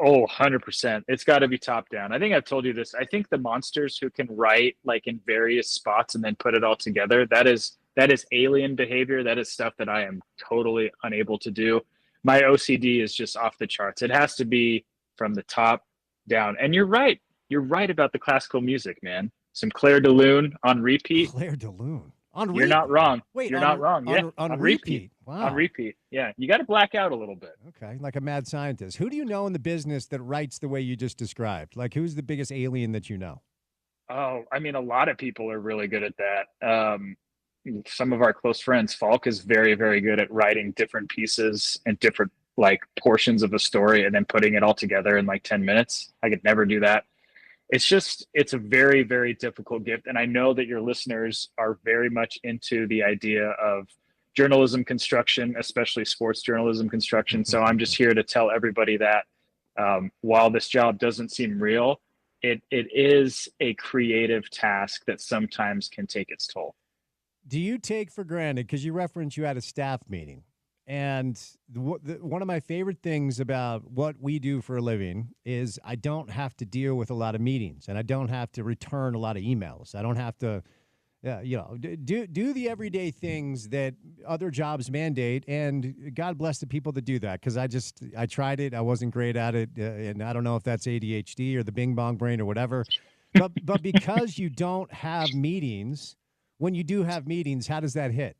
Oh, 100%. It's got to be top down. I think I've told you this. I think the monsters who can write like in various spots and then put it all together, that is alien behavior. That is stuff that I am totally unable to do. My OCD is just off the charts. It has to be from the top down. And you're right. You're right about the classical music, man. Some Claire de Lune on repeat. Claire de Lune. On You're not wrong. Wait, you're not wrong. Yeah, on repeat. Wow. On repeat. Yeah, you got to black out a little bit. Okay, like a mad scientist. Who do you know in the business that writes the way you just described? Like, who's the biggest alien that you know? Oh, I mean, a lot of people are really good at that. Some of our close friends, Falk is very, very good at writing different pieces and different like portions of a story and then putting it all together in like 10 minutes. I could never do that. It's a very, very difficult gift. And I know that your listeners are very much into the idea of journalism construction, especially sports journalism construction. So I'm just here to tell everybody that while this job doesn't seem real, it is a creative task that sometimes can take its toll. Do you take for granted, because you referenced you had a staff meeting, and one of my favorite things about what we do for a living is I don't have to deal with a lot of meetings, and I don't have to return a lot of emails. I don't have to, do the everyday things that other jobs mandate. And God bless the people that do that, because I tried it. I wasn't great at it, and I don't know if that's ADHD or the Bing Bong brain or whatever. But because you don't have meetings, when you do have meetings, how does that hit?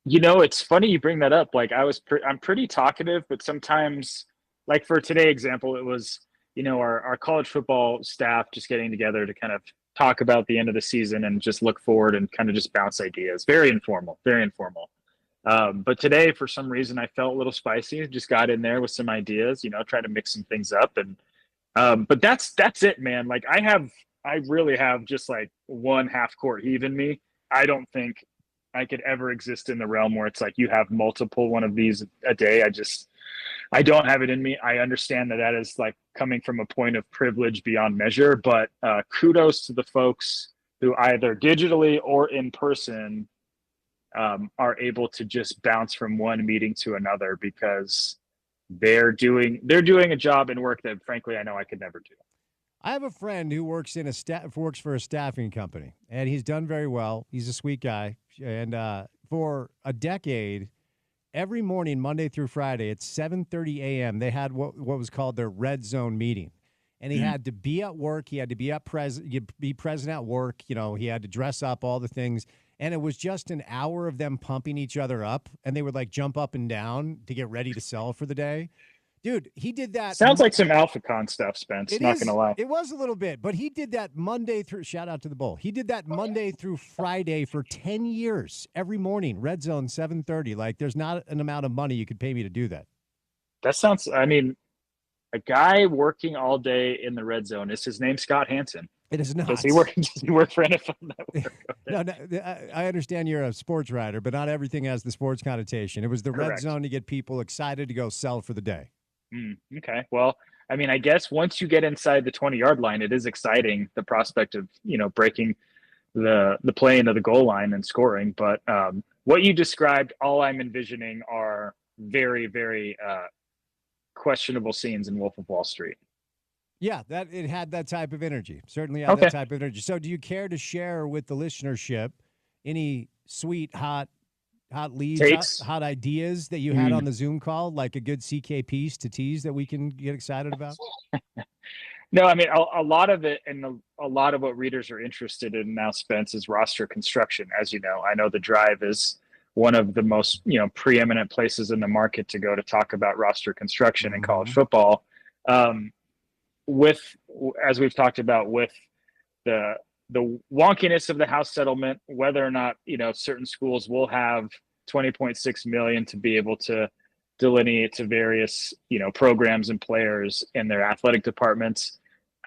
It's funny you bring that up. Like I'm pretty talkative, but sometimes, like for today example, it was, our college football staff just getting together to kind of talk about the end of the season and just look forward and kind of just bounce ideas. Very informal, very informal. But today, for some reason, I felt a little spicy. Just got in there with some ideas, try to mix some things up. And but that's it, man. Like I really have just like one half court heave in me. I don't think I could ever exist in the realm where it's like you have multiple one of these a day. I don't have it in me. I understand that is like coming from a point of privilege beyond measure, but kudos to the folks who either digitally or in person are able to just bounce from one meeting to another, because they're doing a job and work that frankly I know I could never do. I have a friend who works works for a staffing company, and he's done very well. He's a sweet guy, and for a decade, every morning, Monday through Friday, at 7:30 a.m., they had what was called their red zone meeting, and he had to be at work. He had to be present at work. He had to dress up, all the things, and it was just an hour of them pumping each other up, and they would like jump up and down to get ready to sell for the day. Dude, he did that. Sounds like some AlphaCon stuff, Spence. Not going to lie. It was a little bit, but he did that Monday through. Shout out to the Bull. He did that Monday through Friday for 10 years, every morning. Red Zone 7:30. Like, there's not an amount of money you could pay me to do that. That sounds. I mean, a guy working all day in the red zone. Is his name Scott Hansen? It is not. Does he work for NFL Network? No, I understand you're a sports writer, but not everything has the sports connotation. It was the Correct. red zone to get people excited to go sell for the day. Okay. Well, I mean, I guess once you get inside the 20-yard line, it is exciting, the prospect of, breaking the play into the goal line and scoring. But what you described, all I'm envisioning are very, very questionable scenes in Wolf of Wall Street. Yeah, that it had that type of energy. Certainly had that type of energy. So do you care to share with the listenership any sweet, hot leads, hot ideas that you had on the Zoom call, like a good CK piece to tease that we can get excited about? No, I mean, a lot of it, and a lot of what readers are interested in now, Spence, is roster construction. As you know, I know the Drive is one of the most, preeminent places in the market to go to talk about roster construction in college football. As we've talked about, with the wonkiness of the House settlement, whether or not, certain schools will have $20.6 million to be able to delineate to various, programs and players in their athletic departments.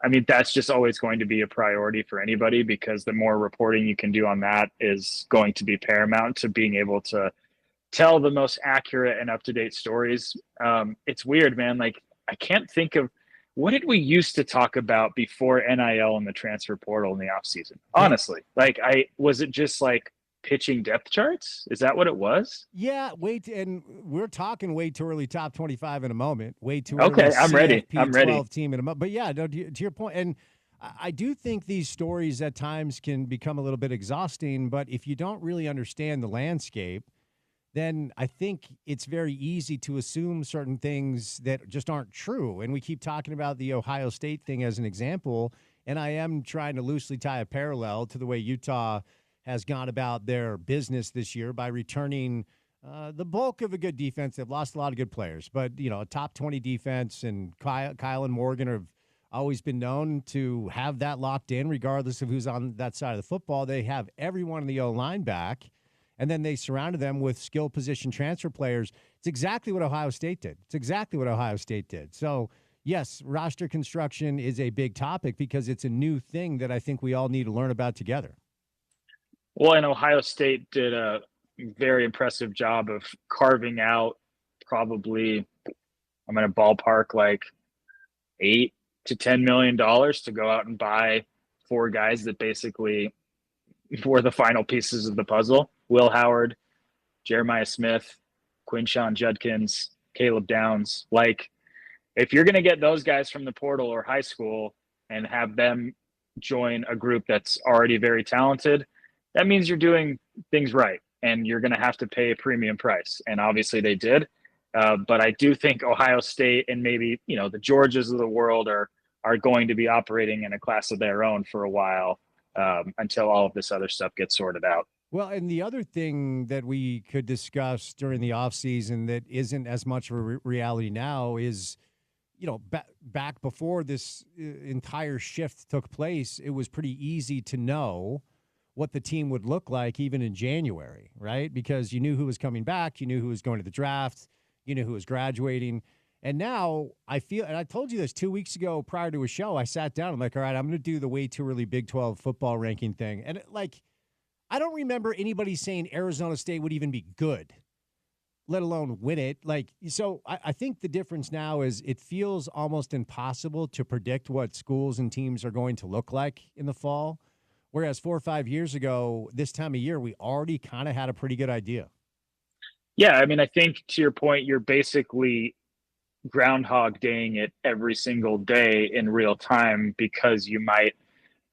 I mean, that's just always going to be a priority for anybody, because the more reporting you can do on that is going to be paramount to being able to tell the most accurate and up-to-date stories. It's weird, man. Like, I can't think of, what did we used to talk about before NIL and the transfer portal in the offseason? Honestly, was it just like pitching depth charts? Is that what it was? Yeah, and we're talking way too early top 25 in a moment. Way too early. Okay, I'm ready. I'm ready. 12 team in a moment. But yeah, no, to your point, and I do think these stories at times can become a little bit exhausting, but if you don't really understand the landscape, then I think it's very easy to assume certain things that just aren't true. And we keep talking about the Ohio State thing as an example, and I am trying to loosely tie a parallel to the way Utah has gone about their business this year by returning the bulk of a good defense. They've lost a lot of good players, but, a top 20 defense, and Kyle and Morgan have always been known to have that locked in regardless of who's on that side of the football. They have everyone in the O-line back, and then they surrounded them with skill position transfer players. It's exactly what Ohio State did. So, yes, roster construction is a big topic because it's a new thing that I think we all need to learn about together. Well, and Ohio State did a very impressive job of carving out probably, I'm going to ballpark like $8 to $10 million to go out and buy 4 guys that basically were the final pieces of the puzzle. Will Howard, Jeremiah Smith, Quinshon Judkins, Caleb Downs. Like, if you're going to get those guys from the portal or high school and have them join a group that's already very talented, that means you're doing things right, and you're going to have to pay a premium price. And obviously they did. But I do think Ohio State and maybe, the Georgias of the world are going to be operating in a class of their own for a while, until all of this other stuff gets sorted out. Well, and the other thing that we could discuss during the offseason that isn't as much of a reality now is, back before this entire shift took place, it was pretty easy to know what the team would look like even in January, right? Because you knew who was coming back, you knew who was going to the draft, you knew who was graduating. And now I feel, and I told you this 2 weeks ago prior to a show, I sat down, I'm like, all right, I'm going to do the way too early Big 12 football ranking thing. And I don't remember anybody saying Arizona State would even be good, let alone win it. So I think the difference now is it feels almost impossible to predict what schools and teams are going to look like in the fall. Whereas 4 or 5 years ago, this time of year, we already kind of had a pretty good idea. Yeah, I mean, I think to your point, you're basically Groundhog Daying it every single day in real time, because you might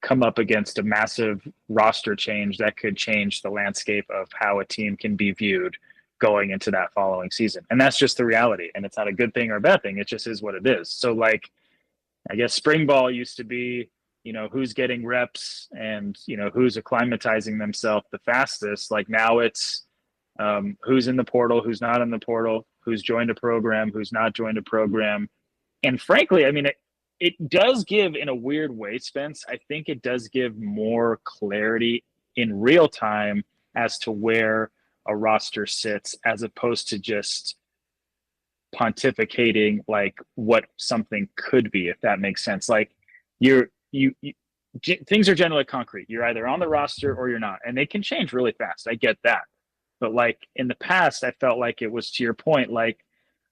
come up against a massive roster change that could change the landscape of how a team can be viewed going into that following season. And that's just the reality. And it's not a good thing or a bad thing. It just is what it is. So, I guess spring ball used to be, who's getting reps and, who's acclimatizing themselves the fastest. Now it's who's in the portal, who's not in the portal, who's joined a program, who's not joined a program. And frankly, I mean, it does give, in a weird way, Spence, I think it does give more clarity in real time as to where a roster sits, as opposed to just pontificating like what something could be, if that makes sense. Like you things are generally concrete. You're either on the roster or you're not, and they can change really fast. I get that. But like in the past, I felt like it was, to your point, like,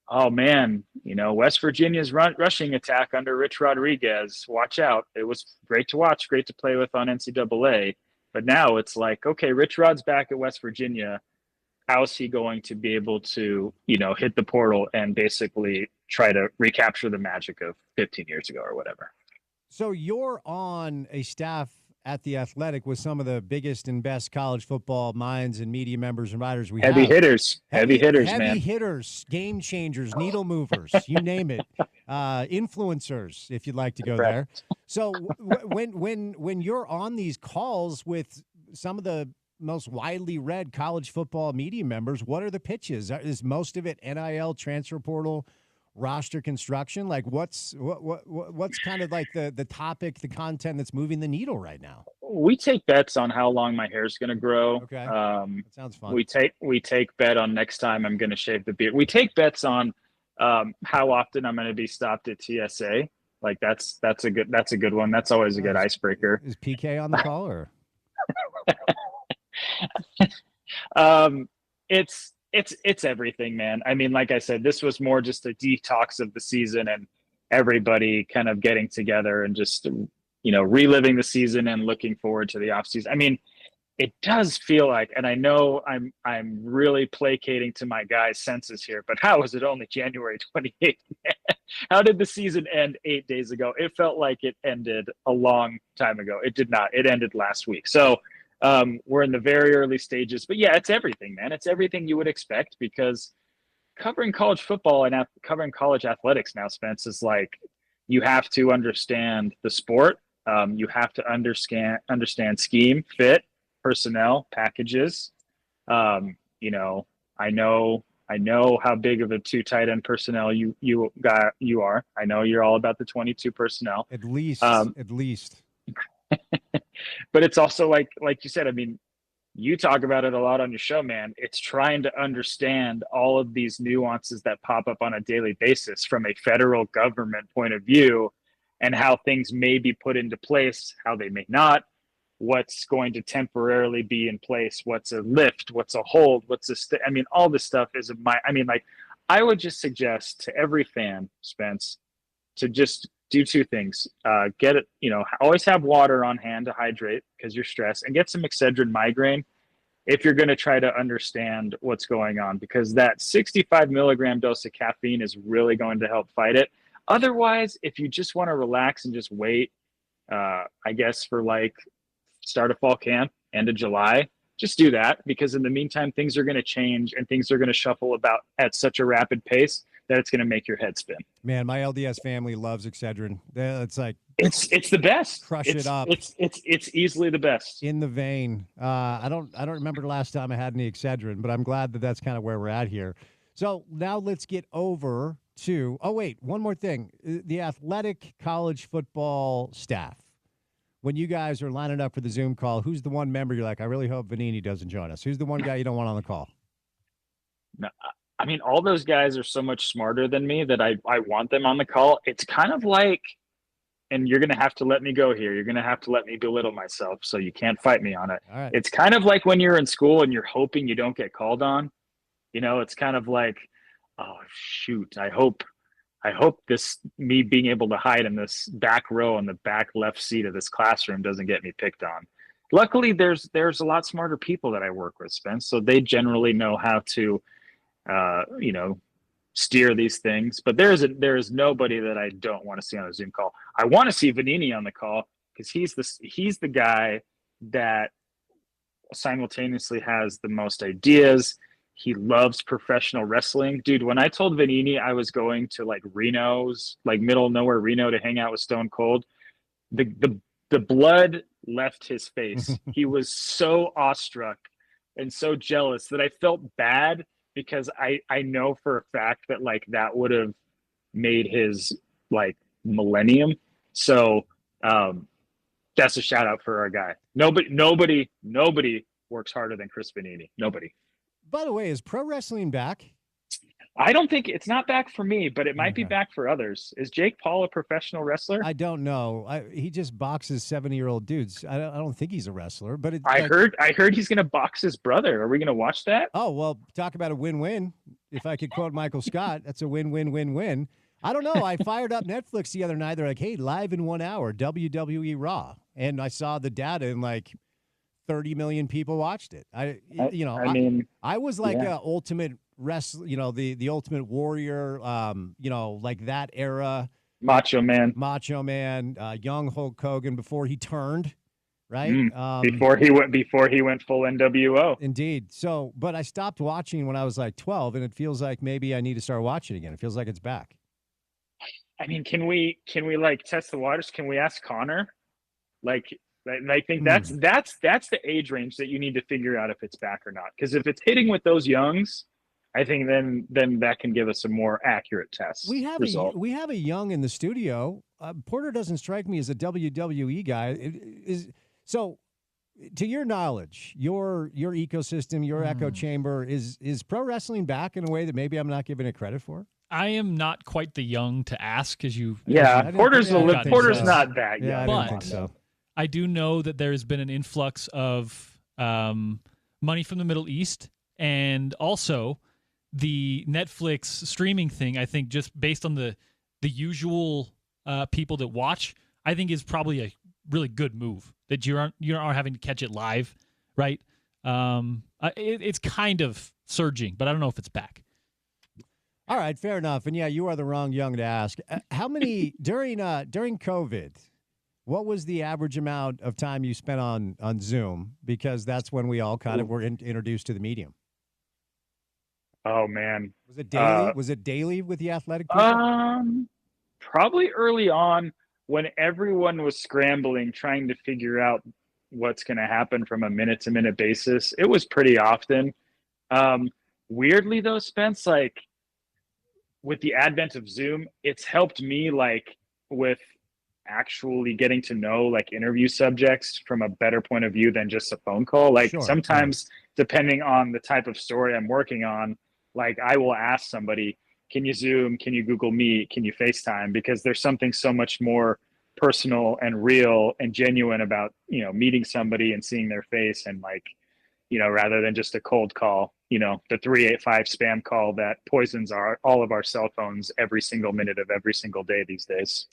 oh man, West Virginia's rushing attack under Rich Rodriguez, watch out. It was great to watch, great to play with on NCAA. But now it's like, okay, Rich Rod's back at West Virginia. How's he going to be able to, hit the portal and basically try to recapture the magic of 15 years ago or whatever? So you're on a staff at The Athletic with some of the biggest and best college football minds and media members and writers we have. Heavy hitters, man. Heavy hitters, game changers, needle movers, you name it. Influencers, if you'd like to go there. So when you're on these calls with some of the most widely read college football media members, what are the pitches? Is most of it NIL, transfer portal, roster construction? Like what's kind of like the topic, the content that's moving the needle right now? We take bets on how long my hair is going to grow. Okay. That sounds fun. We take bet on next time I'm going to shave the beard. We take bets on how often I'm going to be stopped at TSA. Like that's a good one. That's always a good icebreaker. Is PK on the call or? It's everything, man. I mean, like I said, this was more just a detox of the season and everybody kind of getting together and just, reliving the season and looking forward to the offseason. I mean, it does feel like, and I know I'm really placating to my guys' senses here, but how is it only January 28th? How did the season end 8 days ago? It felt like it ended a long time ago. It did not. It ended last week. So we're in the very early stages, but yeah, it's everything, man. It's everything you would expect, because covering college football and covering college athletics now, Spence, is like, you have to understand the sport. You have to understand scheme, fit, personnel, packages. I know how big of a 2 tight end personnel you are. I know you're all about the 22 personnel. At least. But it's also like you said, I mean, you talk about it a lot on your show, man. It's trying to understand all of these nuances that pop up on a daily basis from a federal government point of view, and how things may be put into place, how they may not, what's going to temporarily be in place, what's a lift, what's a hold, all this stuff is I would just suggest to every fan, Spence, to just do 2 things. Get it, always have water on hand to hydrate because you're stressed, and get some Excedrin migraine if you're going to try to understand what's going on, because that 65 milligram dose of caffeine is really going to help fight it. Otherwise, if you just want to relax and just wait, I guess for like start of fall camp, end of July, just do that, because in the meantime, things are going to change and things are going to shuffle about at such a rapid pace that it's going to make your head spin. Man, my LDS family loves Excedrin. It's like it's the best. Crush it up. It's easily the best. In the vein. I don't remember the last time I had any Excedrin, but I'm glad that that's kind of where we're at here. So now let's get over to. Oh wait, one more thing. The Athletic college football staff. When you guys are lining up for the Zoom call, who's the one member you're like, I really hope Vanini doesn't join us? Who's the one guy you don't want on the call? No, I mean, all those guys are so much smarter than me that I want them on the call. It's kind of like, and you're going to have to let me go here. You're going to have to let me belittle myself, so you can't fight me on it. All right. It's kind of like when you're in school and you're hoping you don't get called on. It's kind of like, oh, shoot, I hope this, me being able to hide in this back row in the back left seat of this classroom doesn't get me picked on. Luckily, there's a lot smarter people that I work with, Spence, so they generally know how to, steer these things. But there is nobody that I don't want to see on a Zoom call. I want to see Vanini on the call because he's the guy that simultaneously has the most ideas. He loves professional wrestling. Dude, when I told Vanini I was going to like Reno's, like middle of nowhere Reno, to hang out with Stone Cold, the blood left his face. He was so awestruck and so jealous that I felt bad because I know for a fact that like that would have made his like millennium. So that's a shout out for our guy. Nobody works harder than Chris Vanini. Nobody. By the way, is pro wrestling back? I don't think it's not back for me, but it might be Okay. back for others. Is Jake Paul a professional wrestler? I don't know. He just boxes 70-year-old dudes. I don't think he's a wrestler, but I heard he's going to box his brother. Are we going to watch that? Oh, well, talk about a win-win. If I could quote Michael Scott, that's a win-win-win-win. I don't know. I fired up Netflix the other night. They're like, hey, live in 1 hour, WWE Raw. And I saw the data and like 30 million people watched it. I was like a ultimate wrestler, the Ultimate Warrior, like that era. Macho Man, young Hulk Hogan before he turned, right? Before he went full NWO. Indeed. So, but I stopped watching when I was like 12, and it feels like maybe I need to start watching again. It feels like it's back. I mean, can we like test the waters? Can we ask Connor? Like I think that's the age range that you need to figure out if it's back or not. Because if it's hitting with those youngs, I think then that can give us a more accurate test. We have a young in the studio. Porter doesn't strike me as a WWE guy. So, to your knowledge, your ecosystem, your echo chamber is pro wrestling back in a way that maybe I'm not giving it credit for. I am not quite the young to ask, as you. Yeah, Porter's not that young. Yeah, I but think so. I do know that there has been an influx of money from the Middle East, and also the Netflix streaming thing. I think just based on the usual people that watch, I think is probably a really good move that you aren't having to catch it live, right? It's kind of surging, but I don't know if it's back. All right, fair enough. And yeah, you are the wrong young to ask. How many during COVID? What was the average amount of time you spent on Zoom? Because that's when we all kind of were introduced to the medium. Oh man, was it daily? Was it daily with the athletic people? Probably early on when everyone was scrambling, trying to figure out what's going to happen from a minute-to-minute basis. It was pretty often. Weirdly though, Spence, like with the advent of Zoom, it's helped me like with actually getting to know like interview subjects from a better point of view than just a phone call. Like sometimes depending on the type of story I'm working on, like I will ask somebody, can you Zoom? Can you Google Meet? Can you FaceTime? Because there's something so much more personal and real and genuine about, meeting somebody and seeing their face and like, rather than just a cold call, the 385 spam call that poisons all of our cell phones every single minute of every single day these days.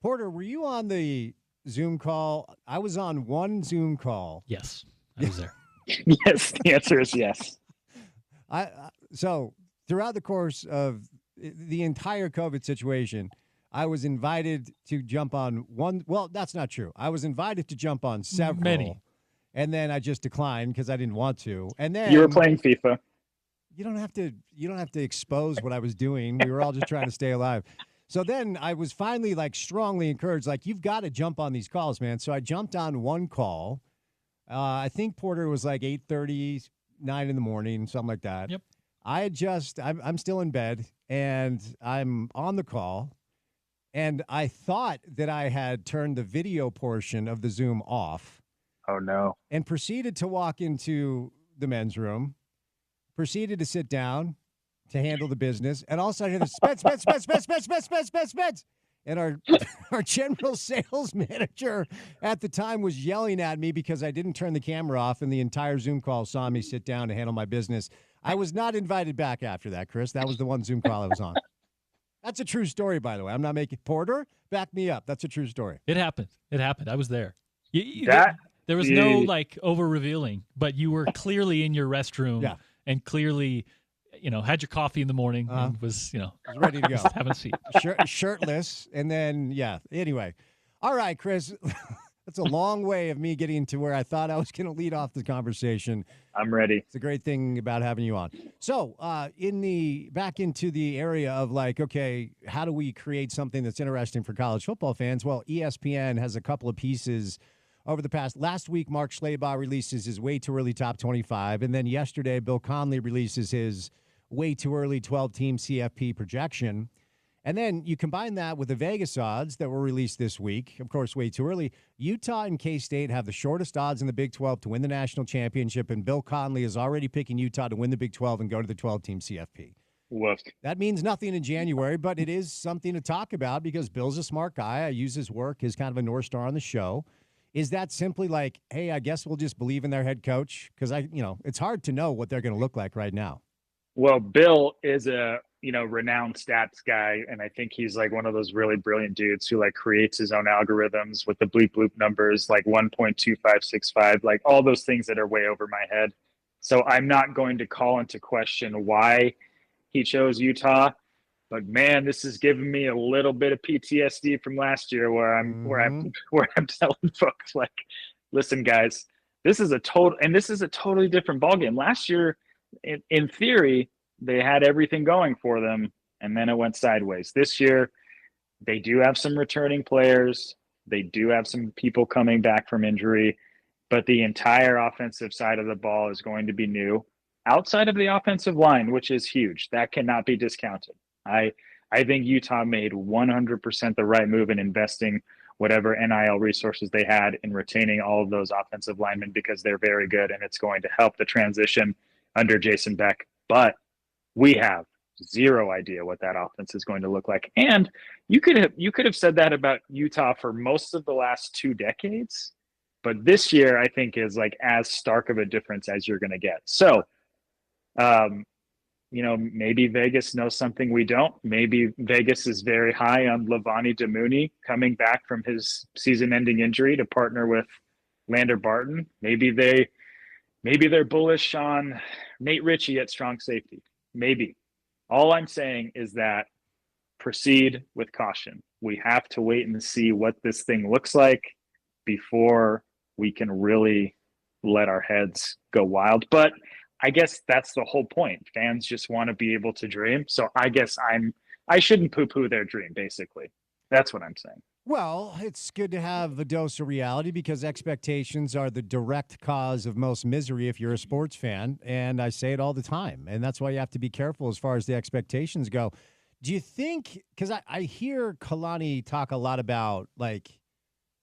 Porter, were you on the Zoom call? I was on one Zoom call. Yes, I was there. Yes, the answer is yes. So throughout the course of the entire COVID situation, I was invited to jump on one. Well, that's not true. I was invited to jump on several. Many. And then I just declined because I didn't want to. And then you were playing FIFA. You don't have to expose what I was doing. We were all just trying to stay alive. So then I was finally like strongly encouraged, like, you've got to jump on these calls, man. So I jumped on one call. I think Porter was like 8:30, 9 in the morning, something like that. Yep. I'm still in bed and I'm on the call. And I thought that I had turned the video portion of the Zoom off. Oh, no. And proceeded to walk into the men's room, proceeded to sit down to handle the business. And all of a sudden, I hear Spence. And our general sales manager at the time was yelling at me because I didn't turn the camera off, and the entire Zoom call saw me sit down to handle my business. I was not invited back after that, Chris. That was the one Zoom call I was on. That's a true story, by the way. I'm not making Porter. Back me up. That's a true story. It happened. I was there. There was no like over revealing, but you were clearly in your restroom and clearly, had your coffee in the morning and was ready to go. Have a seat. Shirtless. And then, anyway. All right, Chris, that's a long way of me getting to where I thought I was going to lead off the conversation. I'm ready. It's a great thing about having you on. So back into the area of like, okay, how do we create something that's interesting for college football fans? Well, ESPN has a couple of pieces over the last week, Mark Schlabach releases his way too early top 25. And then yesterday, Bill Conley releases his way too early 12-team CFP projection. And then you combine that with the Vegas odds that were released this week, of course, way too early. Utah and K-State have the shortest odds in the Big 12 to win the national championship, and Bill Conley is already picking Utah to win the Big 12 and go to the 12-team CFP. Woof. That means nothing in January, but it is something to talk about because Bill's a smart guy. I use his work as kind of a North Star on the show. Is that simply like, hey, I guess we'll just believe in their head coach? Because it's hard to know what they're going to look like right now. Well, Bill is a renowned stats guy, and I think he's like one of those really brilliant dudes who like creates his own algorithms with the bleep bloop numbers, like 1.2565, like all those things that are way over my head. So I'm not going to call into question why he chose Utah, but man, this is giving me a little bit of PTSD from last year, where I'm telling folks like, listen, guys, this is a totally different ballgame. Last year, in theory, they had everything going for them, and then it went sideways. This year, they do have some returning players. They do have some people coming back from injury, but the entire offensive side of the ball is going to be new, outside of the offensive line, which is huge. That cannot be discounted. I think Utah made 100% the right move in investing whatever NIL resources they had in retaining all of those offensive linemen because they're very good, and it's going to help the transition under Jason Beck. But we have zero idea what that offense is going to look like. And you could have said that about Utah for most of the last 2 decades, but this year I think is like as stark of a difference as you're going to get. So, maybe Vegas knows something we don't. Maybe Vegas is very high on Lavani Damuni coming back from his season-ending injury to partner with Lander Barton. Maybe they're bullish on Nate Ritchie at strong safety. Maybe. All I'm saying is that proceed with caution. We have to wait and see what this thing looks like before we can really let our heads go wild. But I guess that's the whole point. Fans just want to be able to dream. So I guess I shouldn't poo-poo their dream, basically. That's what I'm saying. Well, it's good to have a dose of reality because expectations are the direct cause of most misery if you're a sports fan. And I say it all the time. And that's why you have to be careful as far as the expectations go. Do you think, because I hear Kalani talk a lot about like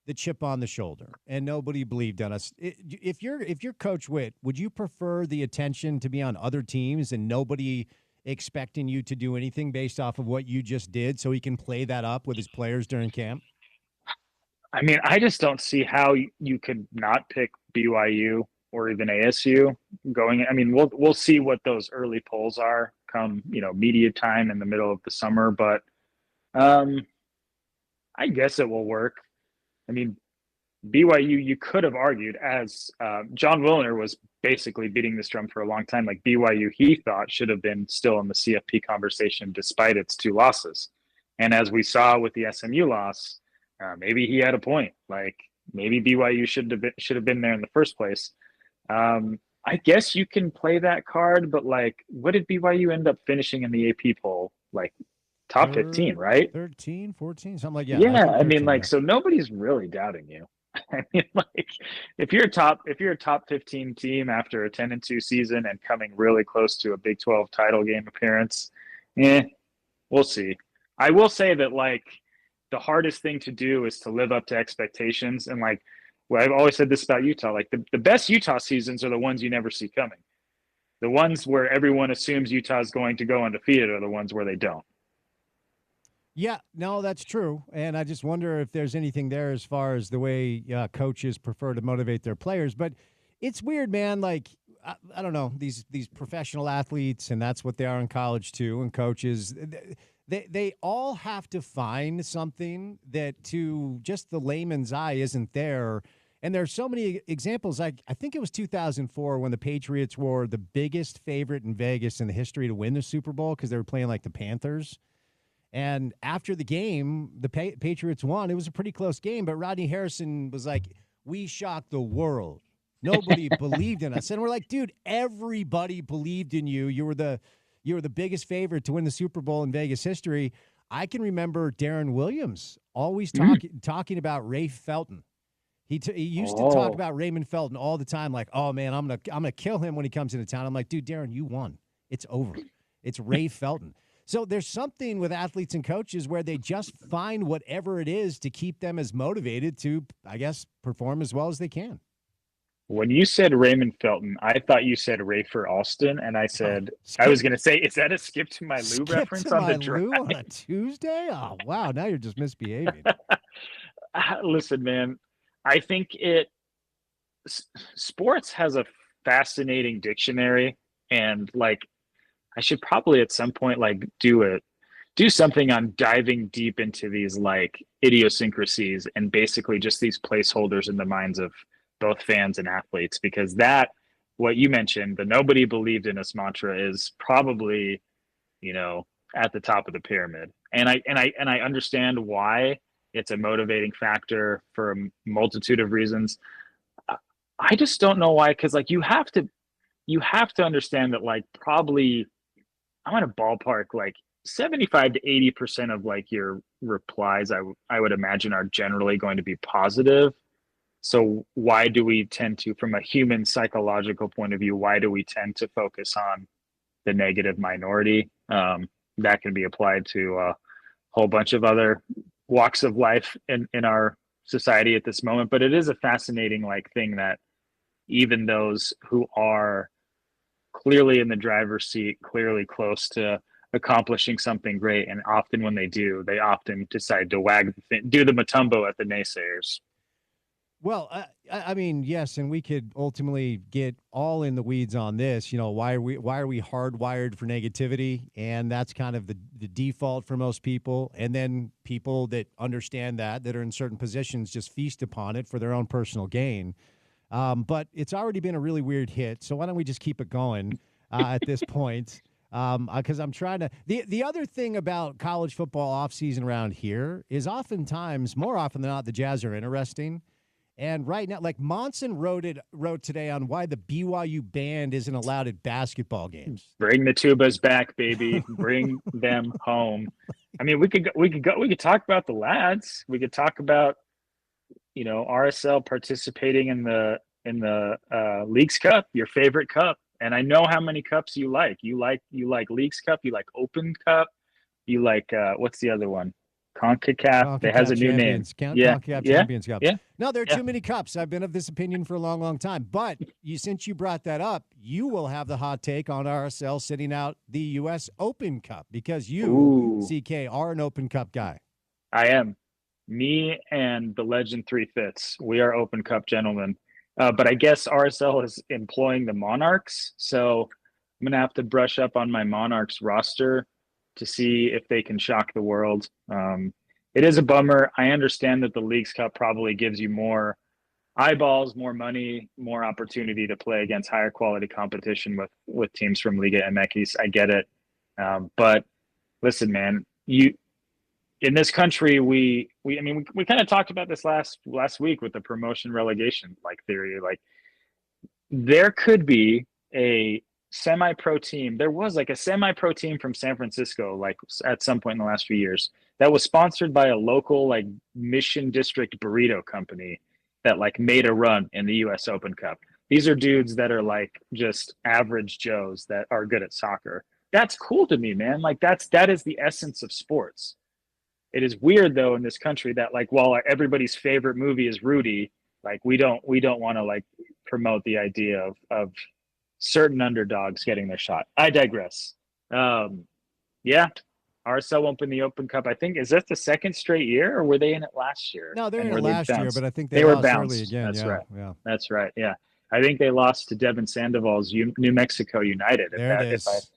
the chip on the shoulder and nobody believed in us. If you're Coach Witt, would you prefer the attention to be on other teams and nobody expecting you to do anything based off of what you just did so he can play that up with his players during camp? I mean, I just don't see how you could not pick BYU or even ASU going. I mean, we'll see what those early polls are come, media time in the middle of the summer, but I guess it will work. I mean, BYU, you could have argued, as John Wilner was basically beating this drum for a long time, like BYU, he thought should have been still in the CFP conversation despite its 2 losses. And as we saw with the SMU loss, maybe he had a point. Like maybe BYU should have been there in the first place. I guess you can play that card, but like, what did BYU end up finishing in the AP poll? Like top 15, right? 13, 14, something like that. Yeah, I mean, like, so nobody's really doubting you. I mean, like, if you're a top 15 team after a 10-2 season and coming really close to a Big 12 title game appearance, we'll see. I will say that like the hardest thing to do is to live up to expectations. And like, well, I've always said this about Utah, like the best Utah seasons are the ones you never see coming. The ones where everyone assumes Utah is going to go undefeated are the ones where they don't. Yeah, no, that's true. And I just wonder if there's anything there as far as the way coaches prefer to motivate their players. But it's weird, man. Like, I don't know, these professional athletes, and that's what they are in college too, and coaches, they all have to find something that to just the layman's eye isn't there. And there's so many examples. I think it was 2004 when the Patriots were the biggest favorite in Vegas in the history to win the Super Bowl because they were playing like the Panthers. And after the game, the Patriots won. It was a pretty close game, but Rodney Harrison was like, we shocked the world. Nobody believed in us. And we're like, dude, everybody believed in you. You were the biggest favorite to win the Super Bowl in Vegas history. I can remember Darren Williams always talking about Ray Felton. He used to talk about Raymond Felton all the time, like, oh man, I'm gonna kill him when he comes into town. I'm like, dude, Darren, you won. It's over. It's Ray Felton. So there's something with athletes and coaches where they just find whatever it is to keep them as motivated to, I guess, perform as well as they can. When you said Raymond Felton, I thought you said Rafer Alston, and I said I was going to say, is that a skip to my Lou reference on the drive on a Tuesday? Oh wow, now you're just misbehaving. Listen, man, I think sports has a fascinating dictionary, and like I should probably at some point like do something on diving deep into these like idiosyncrasies and basically just these placeholders in the minds of both fans and athletes, because that, what you mentioned, the nobody believed in us mantra is probably, at the top of the pyramid. And I understand why it's a motivating factor for a multitude of reasons. I just don't know why, because like you have to understand that like probably I'm going to ballpark like 75 to 80% of like your replies I would imagine are generally going to be positive. So why do we tend to, from a human psychological point of view, why do we tend to focus on the negative minority? That can be applied to a whole bunch of other walks of life in our society at this moment. But it is a fascinating like thing that even those who are clearly in the driver's seat, clearly close to accomplishing something great, and often when they do, they often decide to do the Matumbo at the naysayers. Well, I mean, yes, and we could ultimately get all in the weeds on this. Why are we hardwired for negativity? And that's kind of the default for most people. And then people that understand that are in certain positions just feast upon it for their own personal gain. But it's already been a really weird hit. So why don't we just keep it going at this point? Because I'm trying to. The other thing about college football offseason around here is oftentimes, more often than not, the Jazz are interesting. And right now, like Monson wrote today on why the BYU band isn't allowed at basketball games. Bring the tubas back, baby. Bring them home. I mean, we could talk about the lads. We could talk about, RSL participating in the Leagues Cup, your favorite cup. And I know how many cups you like. You like Leagues Cup. You like Open Cup. You like what's the other one? CONCACAF. It has a new name. CONCACAF Champions Cup. Yeah. No, there are too many cups. I've been of this opinion for a long, long time. But since you brought that up, you will have the hot take on RSL sitting out the U.S. Open Cup because you, CK, are an Open Cup guy. I am. Me and the legend 3 Fitz. We are Open Cup gentlemen. But I guess RSL is employing the Monarchs. So I'm going to have to brush up on my Monarchs roster to see if they can shock the world. It is a bummer. I understand that the Leagues Cup probably gives you more eyeballs, more money, more opportunity to play against higher quality competition with teams from Liga MX. I get it. But listen, man, in this country, we kind of talked about this last week with the promotion relegation like theory. Like there could be a semi-pro team. There was like a semi-pro team from San Francisco, like at some point in the last few years, that was sponsored by a local like Mission District burrito company that like made a run in the US Open Cup. These are dudes that are like just average Joes that are good at soccer. That's cool to me, man. Like that is the essence of sports. It is weird though in this country that like while everybody's favorite movie is Rudy, like we don't want to like promote the idea of certain underdogs getting their shot. I digress. Yeah, RSL won't win the Open Cup. I think, is that the second straight year, or were they in it last year? No, they're in it last year, but I think they were lost bounced early again. That's yeah, right. Yeah, that's right. Yeah, I think they lost to Devin Sandoval's New Mexico United. There it is.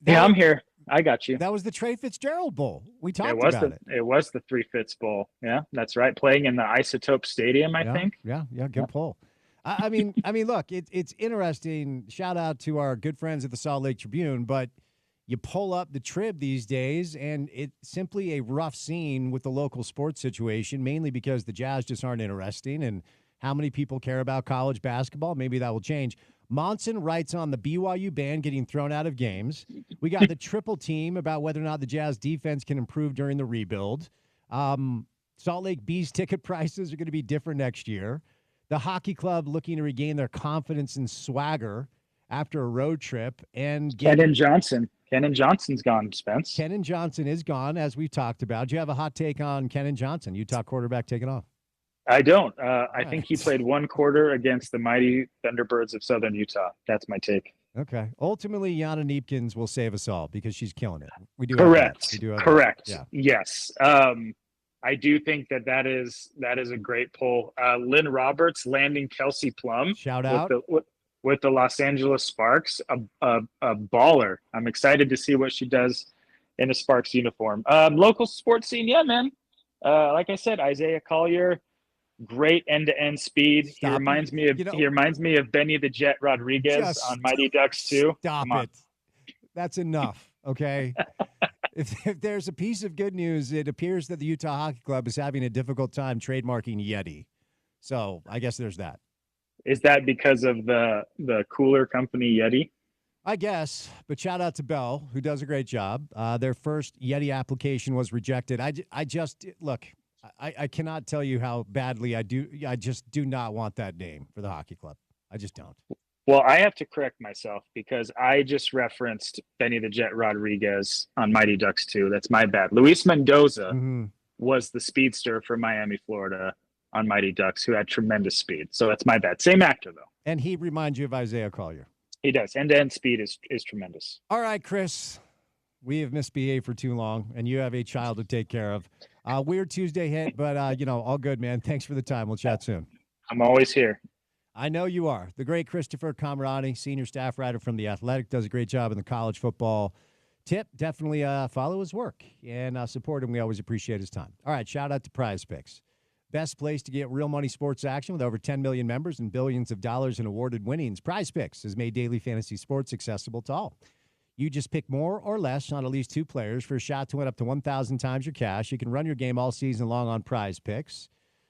I'm here. I got you. That was the Trey Fitzgerald Bowl. We talked about it. It was the 3 Fitz Bowl. Yeah, that's right. Playing in the Isotope Stadium, I think. Yeah. Good pull. I mean, look, it's interesting. Shout out to our good friends at the Salt Lake Tribune, but you pull up the Trib these days, and it's simply a rough scene with the local sports situation, mainly because the Jazz just aren't interesting, and how many people care about college basketball? Maybe that will change. Monson writes on the BYU band getting thrown out of games. We got the triple team about whether or not the Jazz defense can improve during the rebuild. Salt Lake Bees ticket prices are going to be different next year. The hockey club looking to regain their confidence and swagger after a road trip. And Kenan Johnson's gone, Spence. Kenan Johnson is gone, as we've talked about. Do you have a hot take on Kenan Johnson, Utah quarterback taking off? I don't. I think he played one quarter against the mighty Thunderbirds of Southern Utah. That's my take. Okay. Ultimately, Yana Neepkins will save us all because she's killing it. We do. Correct. We do have Correct. Yeah. Yes. I do think that is a great pull. Lynn Roberts landing Kelsey Plum. Shout out. With the Los Angeles Sparks, a baller. I'm excited to see what she does in a Sparks uniform. Local sports scene, yeah, man. Like I said, Isaiah Collier, great end-to-end speed. He reminds me of Benny the Jet Rodriguez on Mighty Ducks 2. Stop it. That's enough. Okay. If there's a piece of good news, it appears that the Utah Hockey Club is having a difficult time trademarking Yeti. So I guess there's that. Is that because of the cooler company Yeti? I guess, but shout out to Bell, who does a great job. Their first Yeti application was rejected. I just look, I cannot tell you how badly I just do not want that name for the hockey club. I just don't. Well, I have to correct myself because I just referenced Benny the Jet Rodriguez on Mighty Ducks 2. That's my bad. Luis Mendoza was the speedster for Miami, Florida on Mighty Ducks who had tremendous speed. So that's my bad. Same actor, though. And he reminds you of Isaiah Collier. He does. End-to-end speed is tremendous. All right, Chris. We have misbehaved for too long, and you have a child to take care of. Weird Tuesday hit, but, all good, man. Thanks for the time. We'll chat soon. I'm always here. I know you are. The great Christopher Camerani, senior staff writer from The Athletic, does a great job in the college football tip. Definitely follow his work and support him. We always appreciate his time. All right, shout out to Prize Picks. Best place to get real money sports action with over 10 million members and billions of dollars in awarded winnings. Prize Picks has made daily fantasy sports accessible to all. You just pick more or less on at least two players for a shot to win up to 1,000 times your cash. You can run your game all season long on Prize Picks.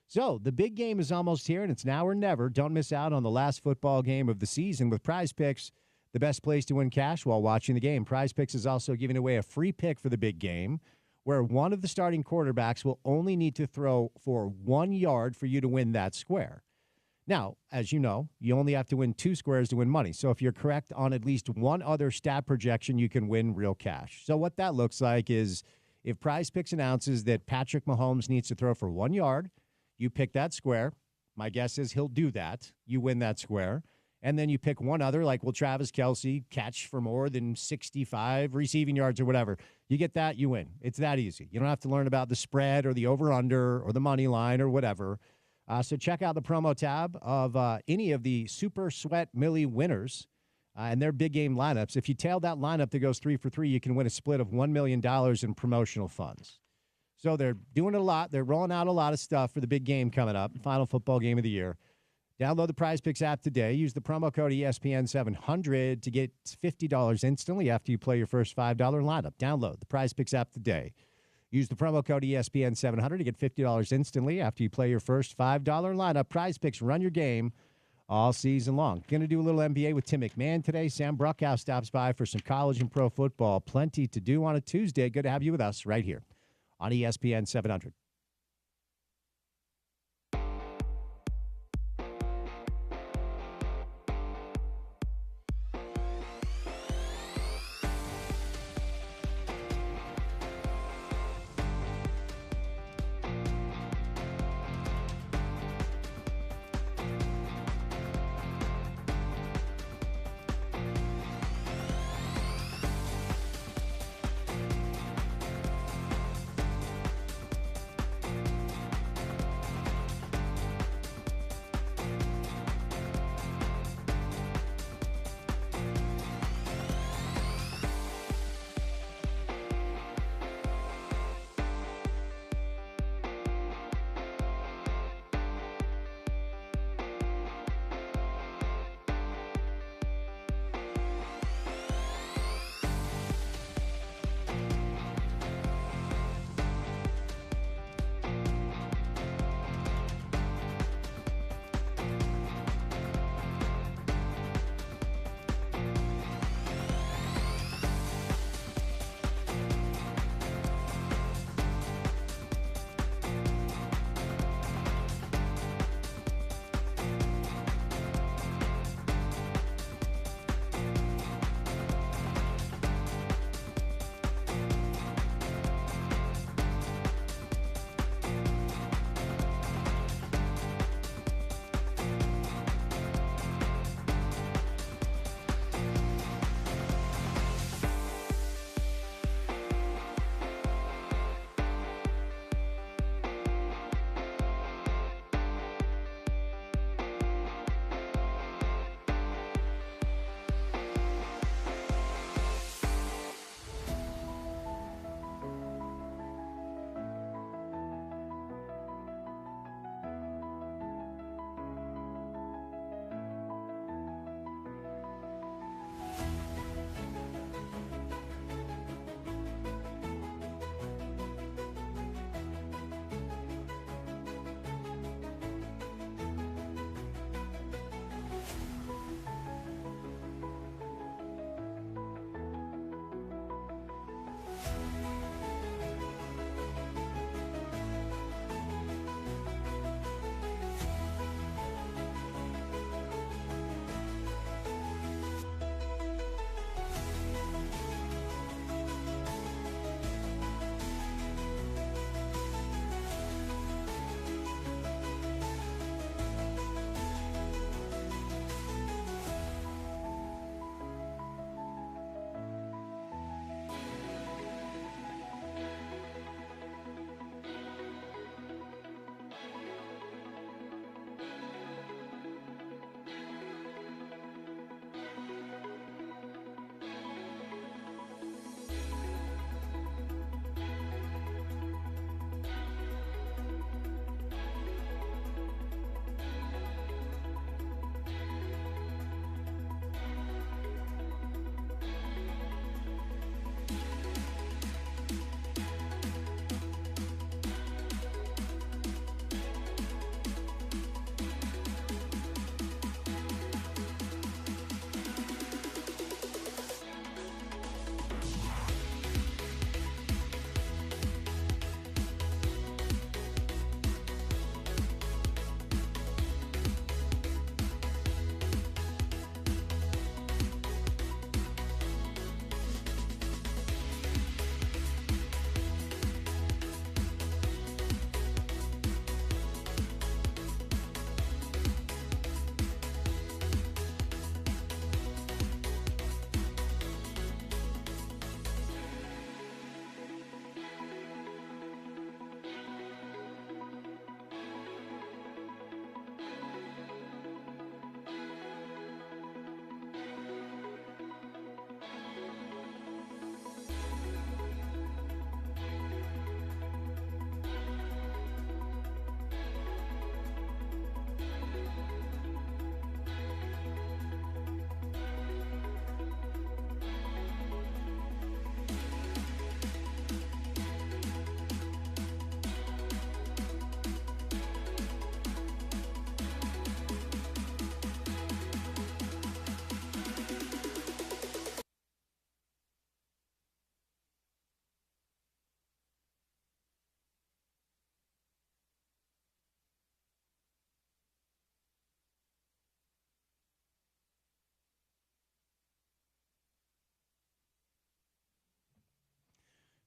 So the big game is almost here, and it's now or never. Don't miss out on the last football game of the season with Prize Picks, the best place to win cash while watching the game. Prize Picks is also giving away a free pick for the big game, where one of the starting quarterbacks will only need to throw for 1 yard for you to win that square. Now, as you know, you only have to win 2 squares to win money. So if you're correct on at least one other stat projection, you can win real cash. So what that looks like is if Prize Picks announces that Patrick Mahomes needs to throw for 1 yard, you pick that square. My guess is he'll do that. You win that square. And then you pick one other, like will Travis Kelce catch for more than 65 receiving yards or whatever. You get that, you win. It's that easy. You don't have to learn about the spread or the over-under or the money line or whatever. So check out the promo tab of any of the Super Sweat Millie winners and their big game lineups. If you tail that lineup that goes 3 for 3, you can win a split of $1 million in promotional funds. So they're doing a lot. They're rolling out a lot of stuff for the big game coming up, final football game of the year. Download the Prize Picks app today. Use the promo code ESPN700 to get $50 instantly after you play your first $5 lineup. Download the Prize Picks app today. Use the promo code ESPN700 to get $50 instantly after you play your first $5 lineup. Prize Picks, run your game all season long. Going to do a little NBA with Tim McMahon today. Sam Bruckhouse stops by for some college and pro football. Plenty to do on a Tuesday. Good to have you with us right here on ESPN 700.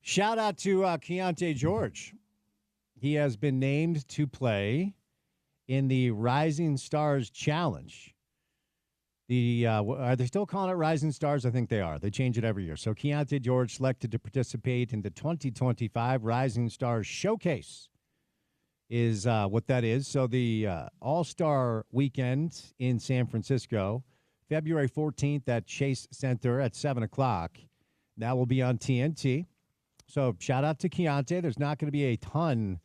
Shout out to Keontae George. He has been named to play in the Rising Stars Challenge. Are they still calling it Rising Stars? I think they are. They change it every year. So Keontae George selected to participate in the 2025 Rising Stars Showcase is what that is. So the All-Star Weekend in San Francisco, February 14th at Chase Center at 7 o'clock. That will be on TNT. So shout out to Keontae. There's not going to be a ton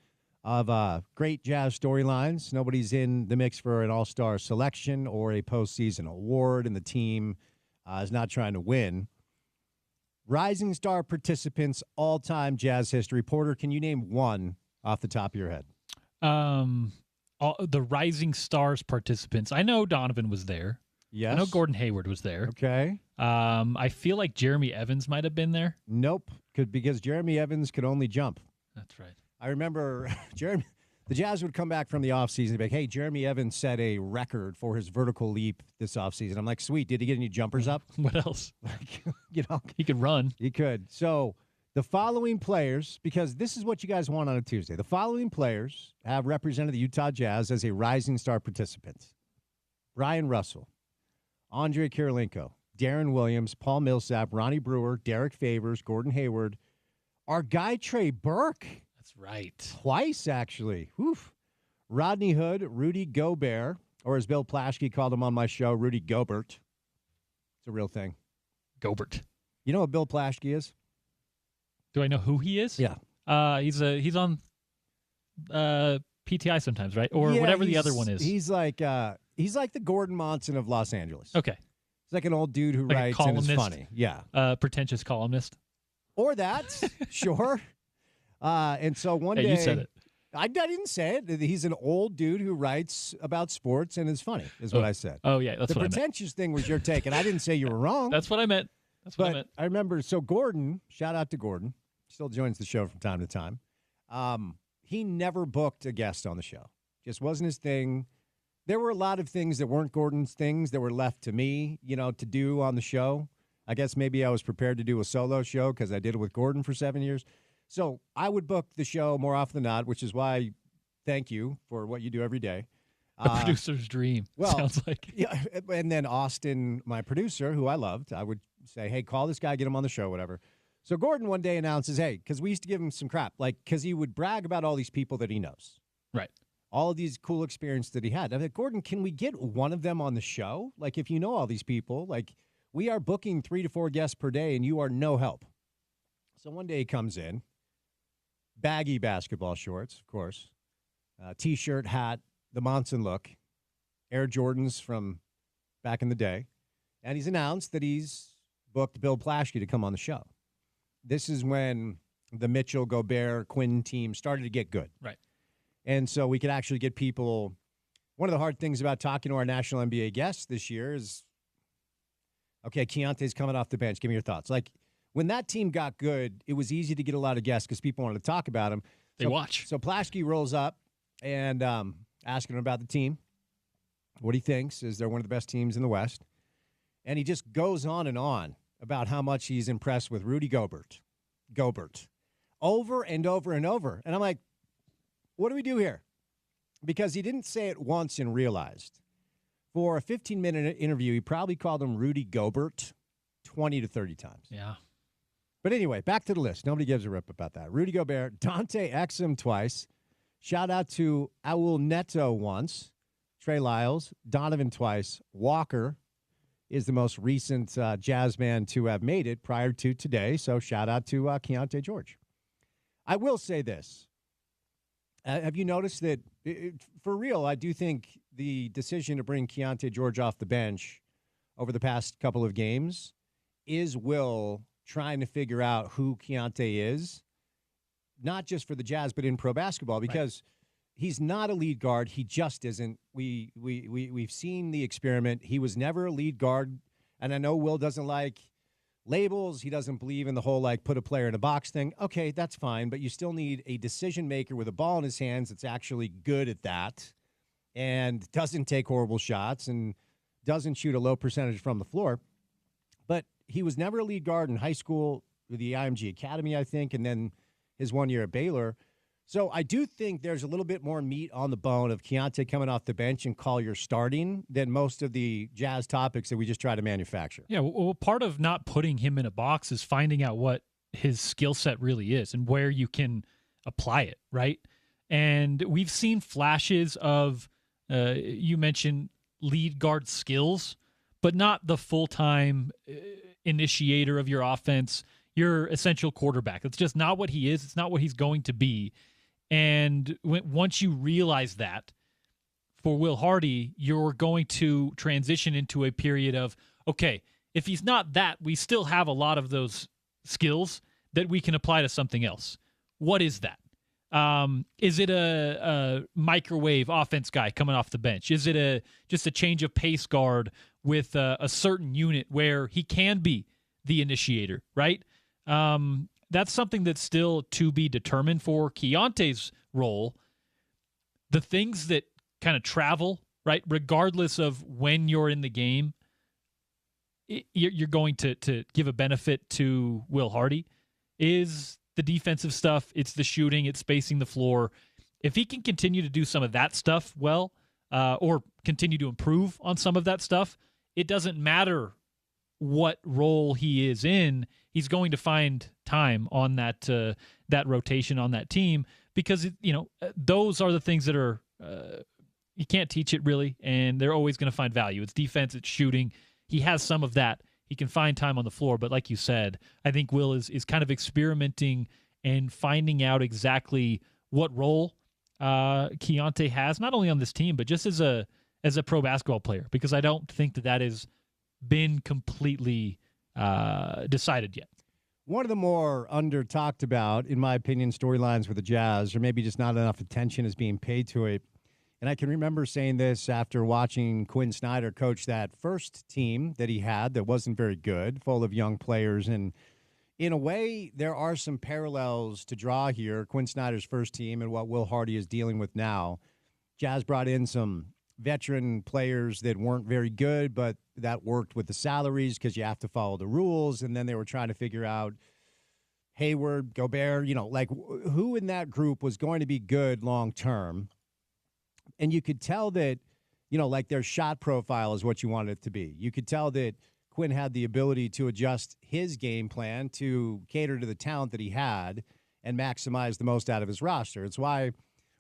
of great Jazz storylines. Nobody's in the mix for an all-star selection or a postseason award, and the team is not trying to win. Rising Star participants, all-time Jazz history. Porter, can you name one off the top of your head? The Rising Stars participants. I know Donovan was there. Yes. I know Gordon Hayward was there. Okay. I feel like Jeremy Evans might have been there. Nope, because Jeremy Evans could only jump. That's right. I remember the Jazz would come back from the offseason and be like, hey, Jeremy Evans set a record for his vertical leap this offseason. I'm like, sweet. Did he get any jumpers up? What else? Like, He could run. He could. So the following players, because this is what you guys want on a Tuesday, the following players have represented the Utah Jazz as a Rising Star participant. Brian Russell, Andre Kirilenko, Darren Williams, Paul Millsap, Ronnie Brewer, Derek Favors, Gordon Hayward, our guy Trey Burke. That's right. Twice, actually. Oof. Rodney Hood, Rudy Gobert, or as Bill Plaschke called him on my show, Rudy Gobert. It's a real thing. Gobert. You know what Bill Plaschke is? Do I know who he is? Yeah. He's on PTI sometimes, right? Or whatever the other one is. He's like the Gordon Monson of Los Angeles. Okay. He's like an old dude who Like writes and is funny. Yeah. Pretentious columnist. Or that, sure. And so one day. You said it. I didn't say it. He's an old dude who writes about sports and is funny, is what I said. Oh, yeah. That's the what I meant. pretentious thing was your take, and I didn't say you were wrong. That's what I meant. I remember, so Gordon, shout out to Gordon, still joins the show from time to time. He never booked a guest on the show. Just wasn't his thing. There were a lot of things that weren't Gordon's things that were left to me, to do on the show. I guess maybe I was prepared to do a solo show because I did it with Gordon for 7 years. So I would book the show more often than not, which is why thank you for what you do every day. A producer's dream, sounds like. Yeah, and then Austin, my producer, who I loved, I would say, hey, call this guy, get him on the show, whatever. So Gordon one day announces, hey, because we used to give him some crap, because he would brag about all these people that he knows. Right. All of these cool experiences that he had. I'm like, Gordon, can we get one of them on the show? If you know all these people, we are booking 3 to 4 guests per day, and you are no help. So one day he comes in, baggy basketball shorts, of course, T-shirt, hat, the Monson look, Air Jordans from back in the day, and he's announced that he's booked Bill Plaschke to come on the show. This is when the Mitchell, Gobert, Quinn team started to get good. Right. And so we could actually get people. One of the hard things about talking to our national NBA guests this year is, okay, Keontae's coming off the bench. Give me your thoughts. When that team got good, it was easy to get a lot of guests because people wanted to talk about them. They watch. So Plaschke rolls up and asking him about the team, what he thinks is they're one of the best teams in the West. And he just goes on and on about how much he's impressed with Rudy Gobert, over and over and over. And I'm like, what do we do here? Because he didn't say it once and realized. For a 15-minute interview, he probably called him Rudy Gobert 20 to 30 times. Yeah. But anyway, back to the list. Nobody gives a rip about that. Rudy Gobert, Dante Exum twice. Shout out to Awul Neto once. Trey Lyles, Donovan twice. Walker is the most recent Jazz man to have made it prior to today. So shout out to Keontae George. I will say this. Have you noticed that, for real, I do think the decision to bring Keontae George off the bench over the past couple of games is Will trying to figure out who Keontae is, not just for the Jazz, but in pro basketball, because he's not a lead guard. He just isn't. We've seen the experiment. He was never a lead guard, and I know Will doesn't like labels. He doesn't believe in the whole, put a player in a box thing. Okay, that's fine, but you still need a decision maker with a ball in his hands that's actually good at that and doesn't take horrible shots and doesn't shoot a low percentage from the floor. But he was never a lead guard in high school, the IMG Academy, I think, and then his 1 year at Baylor. So I do think there's a little bit more meat on the bone of Keontae coming off the bench and Collier starting than most of the Jazz topics that we just try to manufacture. Yeah, well, part of not putting him in a box is finding out what his skill set really is and where you can apply it, right? And we've seen flashes of, you mentioned lead guard skills, but not the full-time initiator of your offense, your essential quarterback. It's just not what he is. It's not what he's going to be. And once you realize that, for Will Hardy, you're going to transition into a period of, okay, if he's not that, we still have a lot of those skills that we can apply to something else. What is that? Is it a microwave offense guy coming off the bench? Is it just a change of pace guard with a certain unit where he can be the initiator, right? That's something that's still to be determined for Keontae's role. The things that kind of travel, right, regardless of when you're in the game, you're going to give a benefit to Will Hardy, is the defensive stuff. It's the shooting. It's spacing the floor. If he can continue to do some of that stuff well, or continue to improve on some of that stuff, it doesn't matter what role he is in. He's going to find time on that rotation on that team because those are the things that are you can't teach it really, and they're always going to find value. It's defense, it's shooting. He has some of that. He can find time on the floor, but like you said, I think Will is kind of experimenting and finding out exactly what role Keontae has, not only on this team, but just as a pro basketball player, because I don't think that has been completely decided yet. One of the more under-talked about, in my opinion, storylines with the Jazz, or maybe just not enough attention is being paid to it. And I can remember saying this after watching Quinn Snyder coach that first team that he had that wasn't very good, full of young players. And in a way, there are some parallels to draw here. Quinn Snyder's first team and what Will Hardy is dealing with now. Jazz brought in some veteran players that weren't very good, but that worked with the salaries because you have to follow the rules. And then they were trying to figure out Hayward, Gobert, who in that group was going to be good long term. And you could tell that, their shot profile is what you wanted it to be. You could tell that Quinn had the ability to adjust his game plan to cater to the talent that he had and maximize the most out of his roster. It's why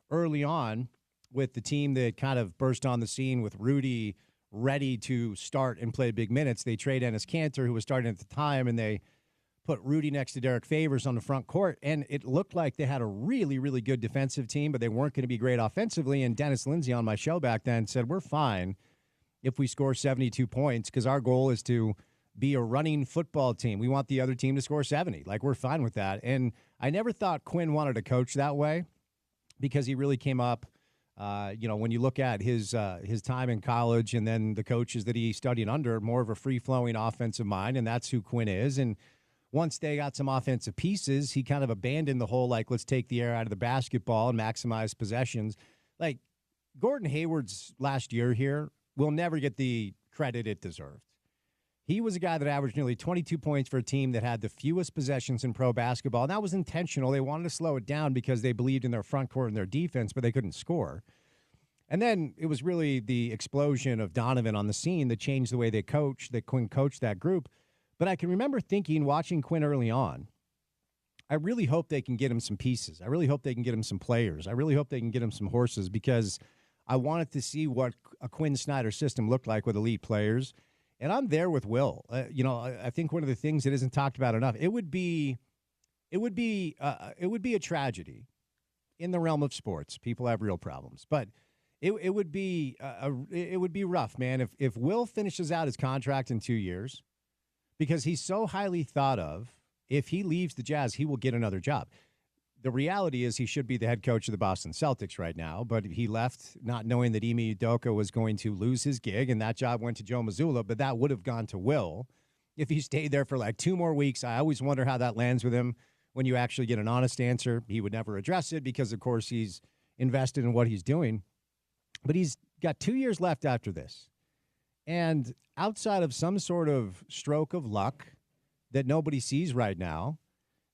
early on, with the team that kind of burst on the scene with Rudy ready to start and play big minutes, they trade Enes Kanter, who was starting at the time, and they put Rudy next to Derek Favors on the front court, and it looked like they had a really, really good defensive team, but they weren't going to be great offensively. And Dennis Lindsay on my show back then said, we're fine if we score 72 points because our goal is to be a running football team. We want the other team to score 70. We're fine with that. And I never thought Quinn wanted to coach that way because he really came up, when you look at his time in college and then the coaches that he studied under, more of a free-flowing offensive mind, and that's who Quinn is. And once they got some offensive pieces, he kind of abandoned the whole, let's take the air out of the basketball and maximize possessions. Gordon Hayward's last year here will never get the credit it deserved. He was a guy that averaged nearly 22 points for a team that had the fewest possessions in pro basketball. And that was intentional. They wanted to slow it down because they believed in their front court and their defense, but they couldn't score. And then it was really the explosion of Donovan on the scene that changed the way that Quinn coached that group. But I can remember thinking, watching Quinn early on, I really hope they can get him some pieces. I really hope they can get him some players. I really hope they can get him some horses because I wanted to see what a Quinn Snyder system looked like with elite players. And I'm there with Will. I think one of the things that isn't talked about enough, it would be a tragedy in the realm of sports. People have real problems, but it would be rough, man. If Will finishes out his contract in 2 years, because he's so highly thought of, if he leaves the Jazz, he will get another job. The reality is he should be the head coach of the Boston Celtics right now, but he left not knowing that Ime Udoka was going to lose his gig, and that job went to Joe Mazzulla, but that would have gone to Will if he stayed there for 2 more weeks. I always wonder how that lands with him when you actually get an honest answer. He would never address it because, of course, he's invested in what he's doing. But he's got 2 years left after this. And outside of some sort of stroke of luck, that nobody sees right now.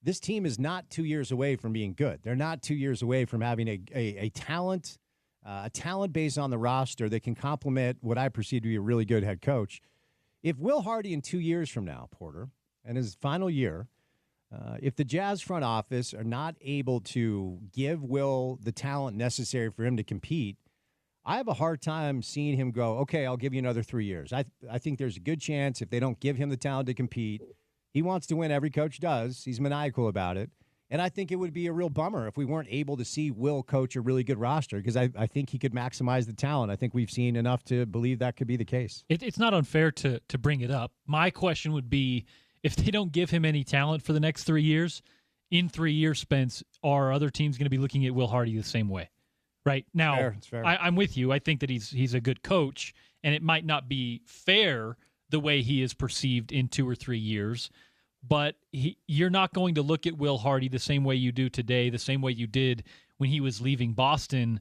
This team is not 2 years away from being good. They're not 2 years away from having a talent base on the roster that can complement what I perceive to be a really good head coach. If Will Hardy in 2 years from now, Porter, and his final year, if the Jazz front office are not able to give Will the talent necessary for him to compete, I have a hard time seeing him go, okay, I'll give you another 3 years. I think there's a good chance if they don't give him the talent to compete, he wants to win. Every coach does. He's maniacal about it. And I think it would be a real bummer if we weren't able to see Will coach a really good roster, because I think he could maximize the talent. I think we've seen enough to believe that could be the case. It's not unfair to bring it up. My question would be, if they don't give him any talent for the next 3 years, in 3 years, Spence, are other teams going to be looking at Will Hardy the same way? Right now, it's fair. I'm with you. I think that he's a good coach, and it might not be fair the way he is perceived in 2 or 3 years, but you're not going to look at Will Hardy the same way you do today, the same way you did when he was leaving Boston,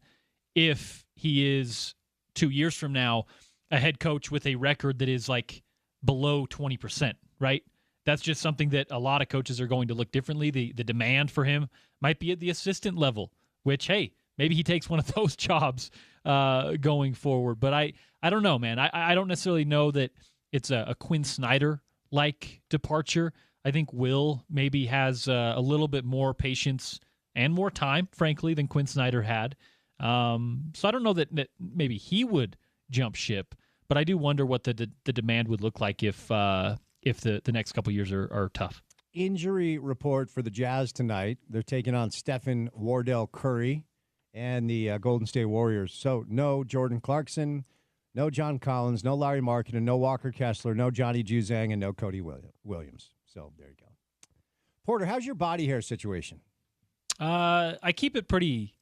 if he is 2 years from now a head coach with a record that is like below 20%, right? That's just something that a lot of coaches are going to look differently. The demand for him might be at the assistant level, which, hey, maybe he takes one of those jobs going forward. But I don't know, man. I don't necessarily know that it's a Quinn Snyder-like departure. I think Will maybe has a little bit more patience and more time, frankly, than Quinn Snyder had. So I don't know that maybe he would jump ship, but I do wonder what the demand would look like if the next couple years are tough. Injury report for the Jazz tonight. They're taking on Stephen Wardell Curry and the Golden State Warriors. So no Jordan Clarkson, no John Collins, no Larry Markkinen, no Walker Kessler, no Johnny Juzang, and no Cody Williams. So there you go. Porter, how's your body hair situation? I keep it pretty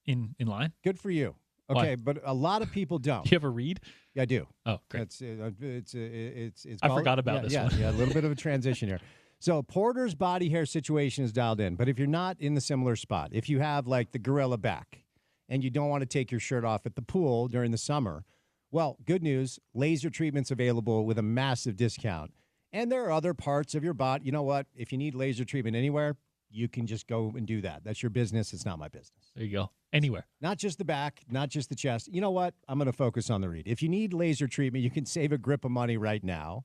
in line. Good for you. Okay, Why? but a lot of people don't. Do you ever read? Yeah, I do. Oh, great. It's I forgot about this one. Yeah, a little bit of a transition here. So Porter's body hair situation is dialed in, but if you're not in the similar spot, if you have like the gorilla back and you don't want to take your shirt off at the pool during the summer, well, good news, laser treatment's available with a massive discount. And there are other parts of your body. You know what? If you need laser treatment anywhere, you can just go and do that. That's your business. It's not my business. There you go. Anywhere. Not just the back, not just the chest. You know what? I'm going to focus on the read. If you need laser treatment, you can save a grip of money right now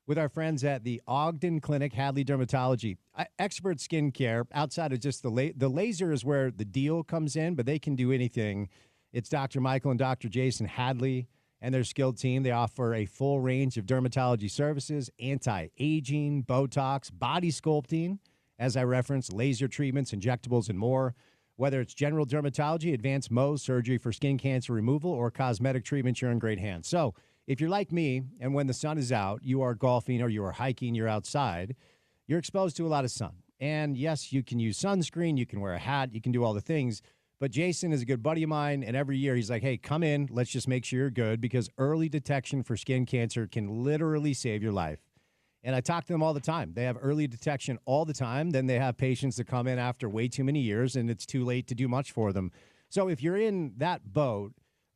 with our friends at the Ogden Clinic, Hadley Dermatology. Expert skincare, outside of just the laser is where the deal comes in, but they can do anything. It's Dr. Michael and Dr. Jason Hadley and their skilled team. They offer a full range of dermatology services, anti-aging, Botox, body sculpting, as I referenced, laser treatments, injectables, and more. Whether it's general dermatology, advanced Mohs, surgery for skin cancer removal, or cosmetic treatments, you're in great hands. So if you're like me, and when the sun is out, you are golfing or you are hiking, you're outside, you're exposed to a lot of sun. And yes, you can use sunscreen, you can wear a hat, you can do all the things. But Jason is a good buddy of mine, and every year he's like, hey, come in, let's just make sure you're good, because early detection for skin cancer can literally save your life. And I talk to them all the time. They have early detection all the time. Then they have patients that come in after way too many years, and it's too late to do much for them. So if you're in that boat,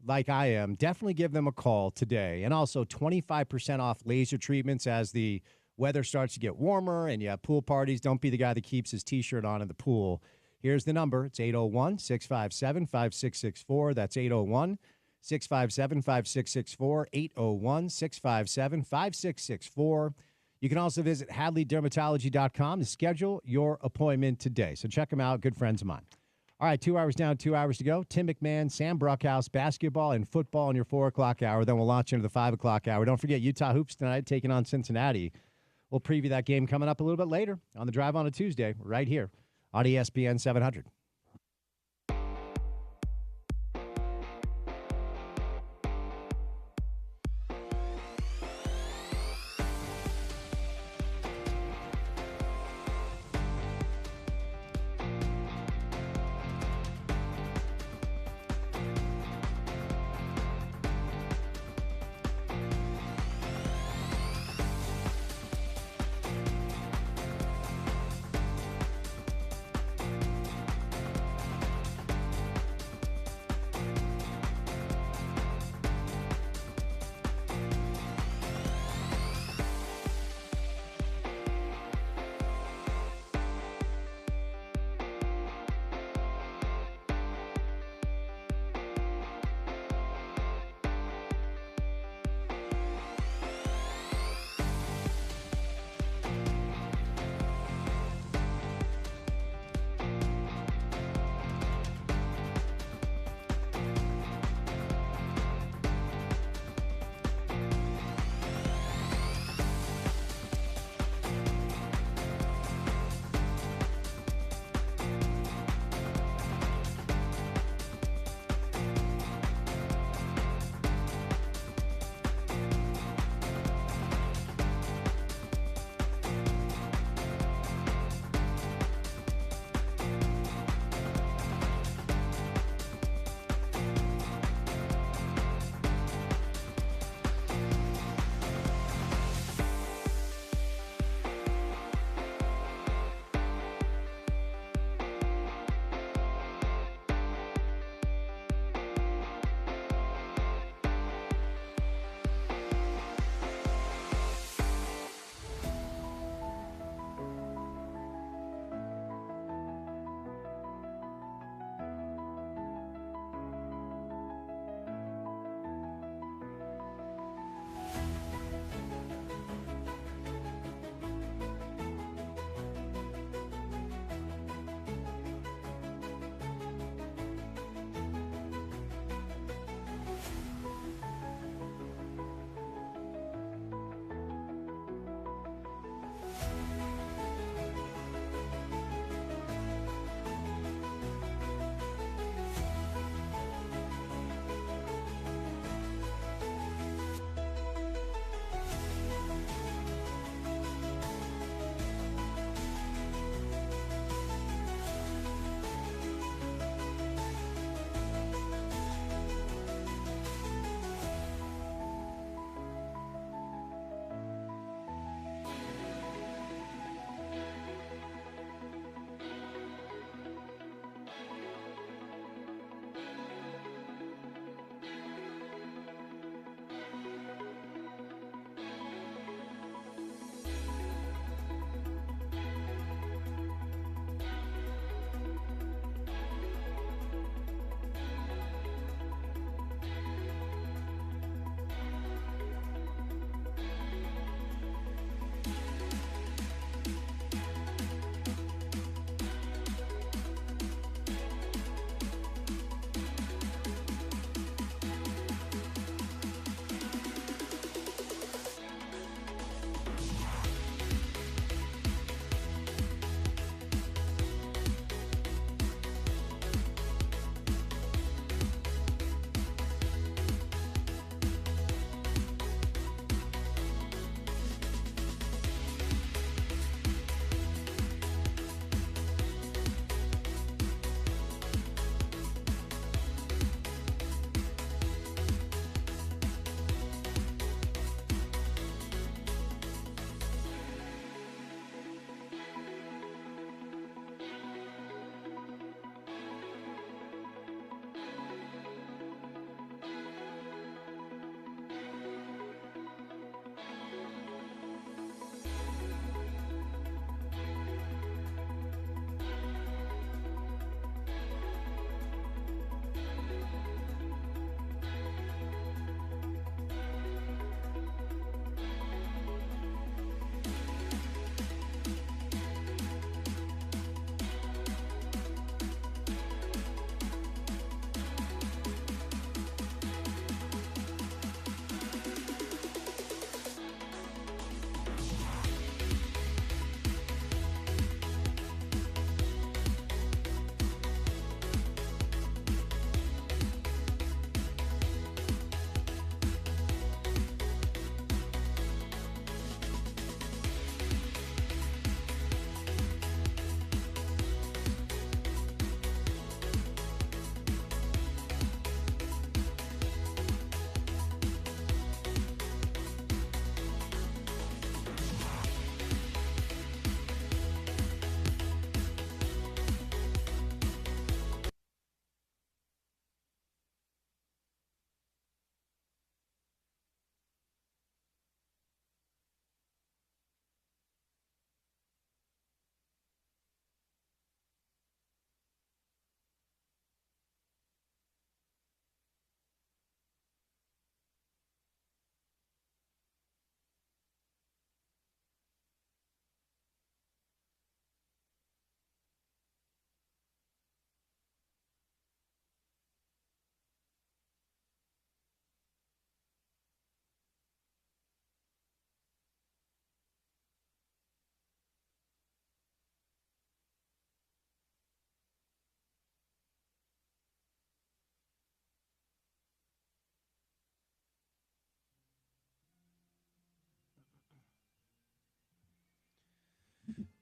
like I am, definitely give them a call today. And also 25% off laser treatments as the weather starts to get warmer and you have pool parties. Don't be the guy that keeps his T-shirt on in the pool. Here's the number. It's 801-657-5664. That's 801-657-5664, 801-657-5664. You can also visit HadleyDermatology.com to schedule your appointment today. So check them out. Good friends of mine. All right, 2 hours down, 2 hours to go. Tim McMahon, Sam Bruckhouse, basketball and football in your 4 o'clock hour. Then we'll launch into the 5 o'clock hour. Don't forget Utah Hoops tonight taking on Cincinnati. We'll preview that game coming up a little bit later on the Drive on a Tuesday right here on ESPN 700.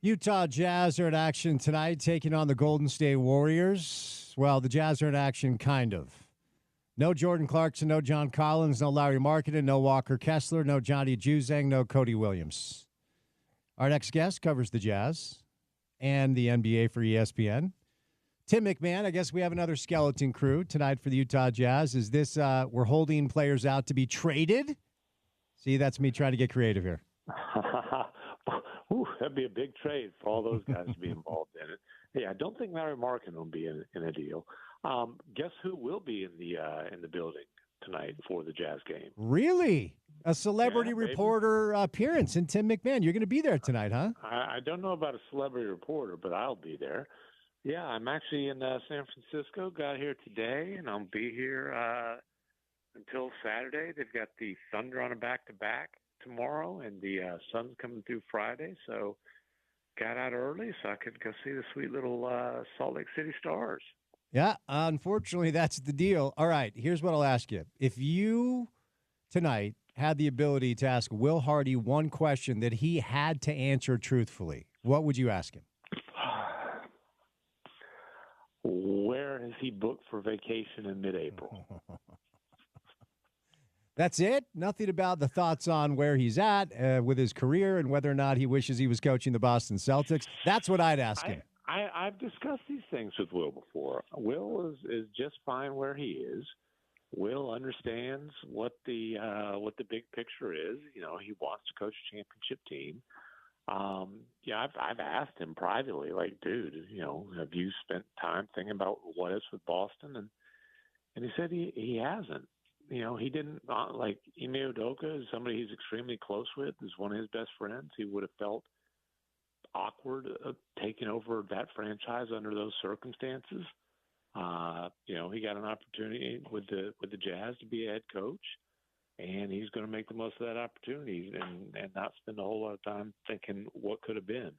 Utah Jazz are in action tonight, taking on the Golden State Warriors. Well, the Jazz are in action, kind of. No Jordan Clarkson, no John Collins, no Larry Markkinen, no Walker Kessler, no Johnny Juzang, no Cody Williams. Our next guest covers the Jazz and the NBA for ESPN. Tim McMahon, I guess we have another skeleton crew tonight for the Utah Jazz. Is this we're holding players out to be traded? See, that's me trying to get creative here. Ooh, that'd be a big trade for all those guys to be involved in it. Yeah, I don't think Larry Markkinen will be in a deal. Guess who will be in the building tonight for the Jazz game? Really? A celebrity reporter appearance in Tim McMahon. You're going to be there tonight, huh? I don't know about a celebrity reporter, but I'll be there. Yeah, I'm actually in San Francisco. Got here today, and I'll be here until Saturday. They've got the Thunder on a back-to-back tomorrow, and the sun's coming through Friday, so got out early so I could go see the sweet little Salt Lake City Stars. Yeah, unfortunately, that's the deal. All right, here's what I'll ask you. If you, tonight, had the ability to ask Will Hardy one question that he had to answer truthfully, what would you ask him? Where is he booked for vacation in mid-April? That's it? Nothing about the thoughts on where he's at with his career and whether or not he wishes he was coaching the Boston Celtics? That's what I'd ask him. I've discussed these things with Will before. Will is just fine where he is. Will understands what the big picture is. You know, he wants to coach a championship team. Yeah, I've asked him privately, like, dude, you know, have you spent time thinking about what is with Boston? And he said he hasn't. You know, he didn't like Ime Udoka is somebody he's extremely close with, is one of his best friends. He would have felt awkward taking over that franchise under those circumstances. You know, he got an opportunity with the Jazz to be a head coach, and he's going to make the most of that opportunity and not spend a whole lot of time thinking what could have been.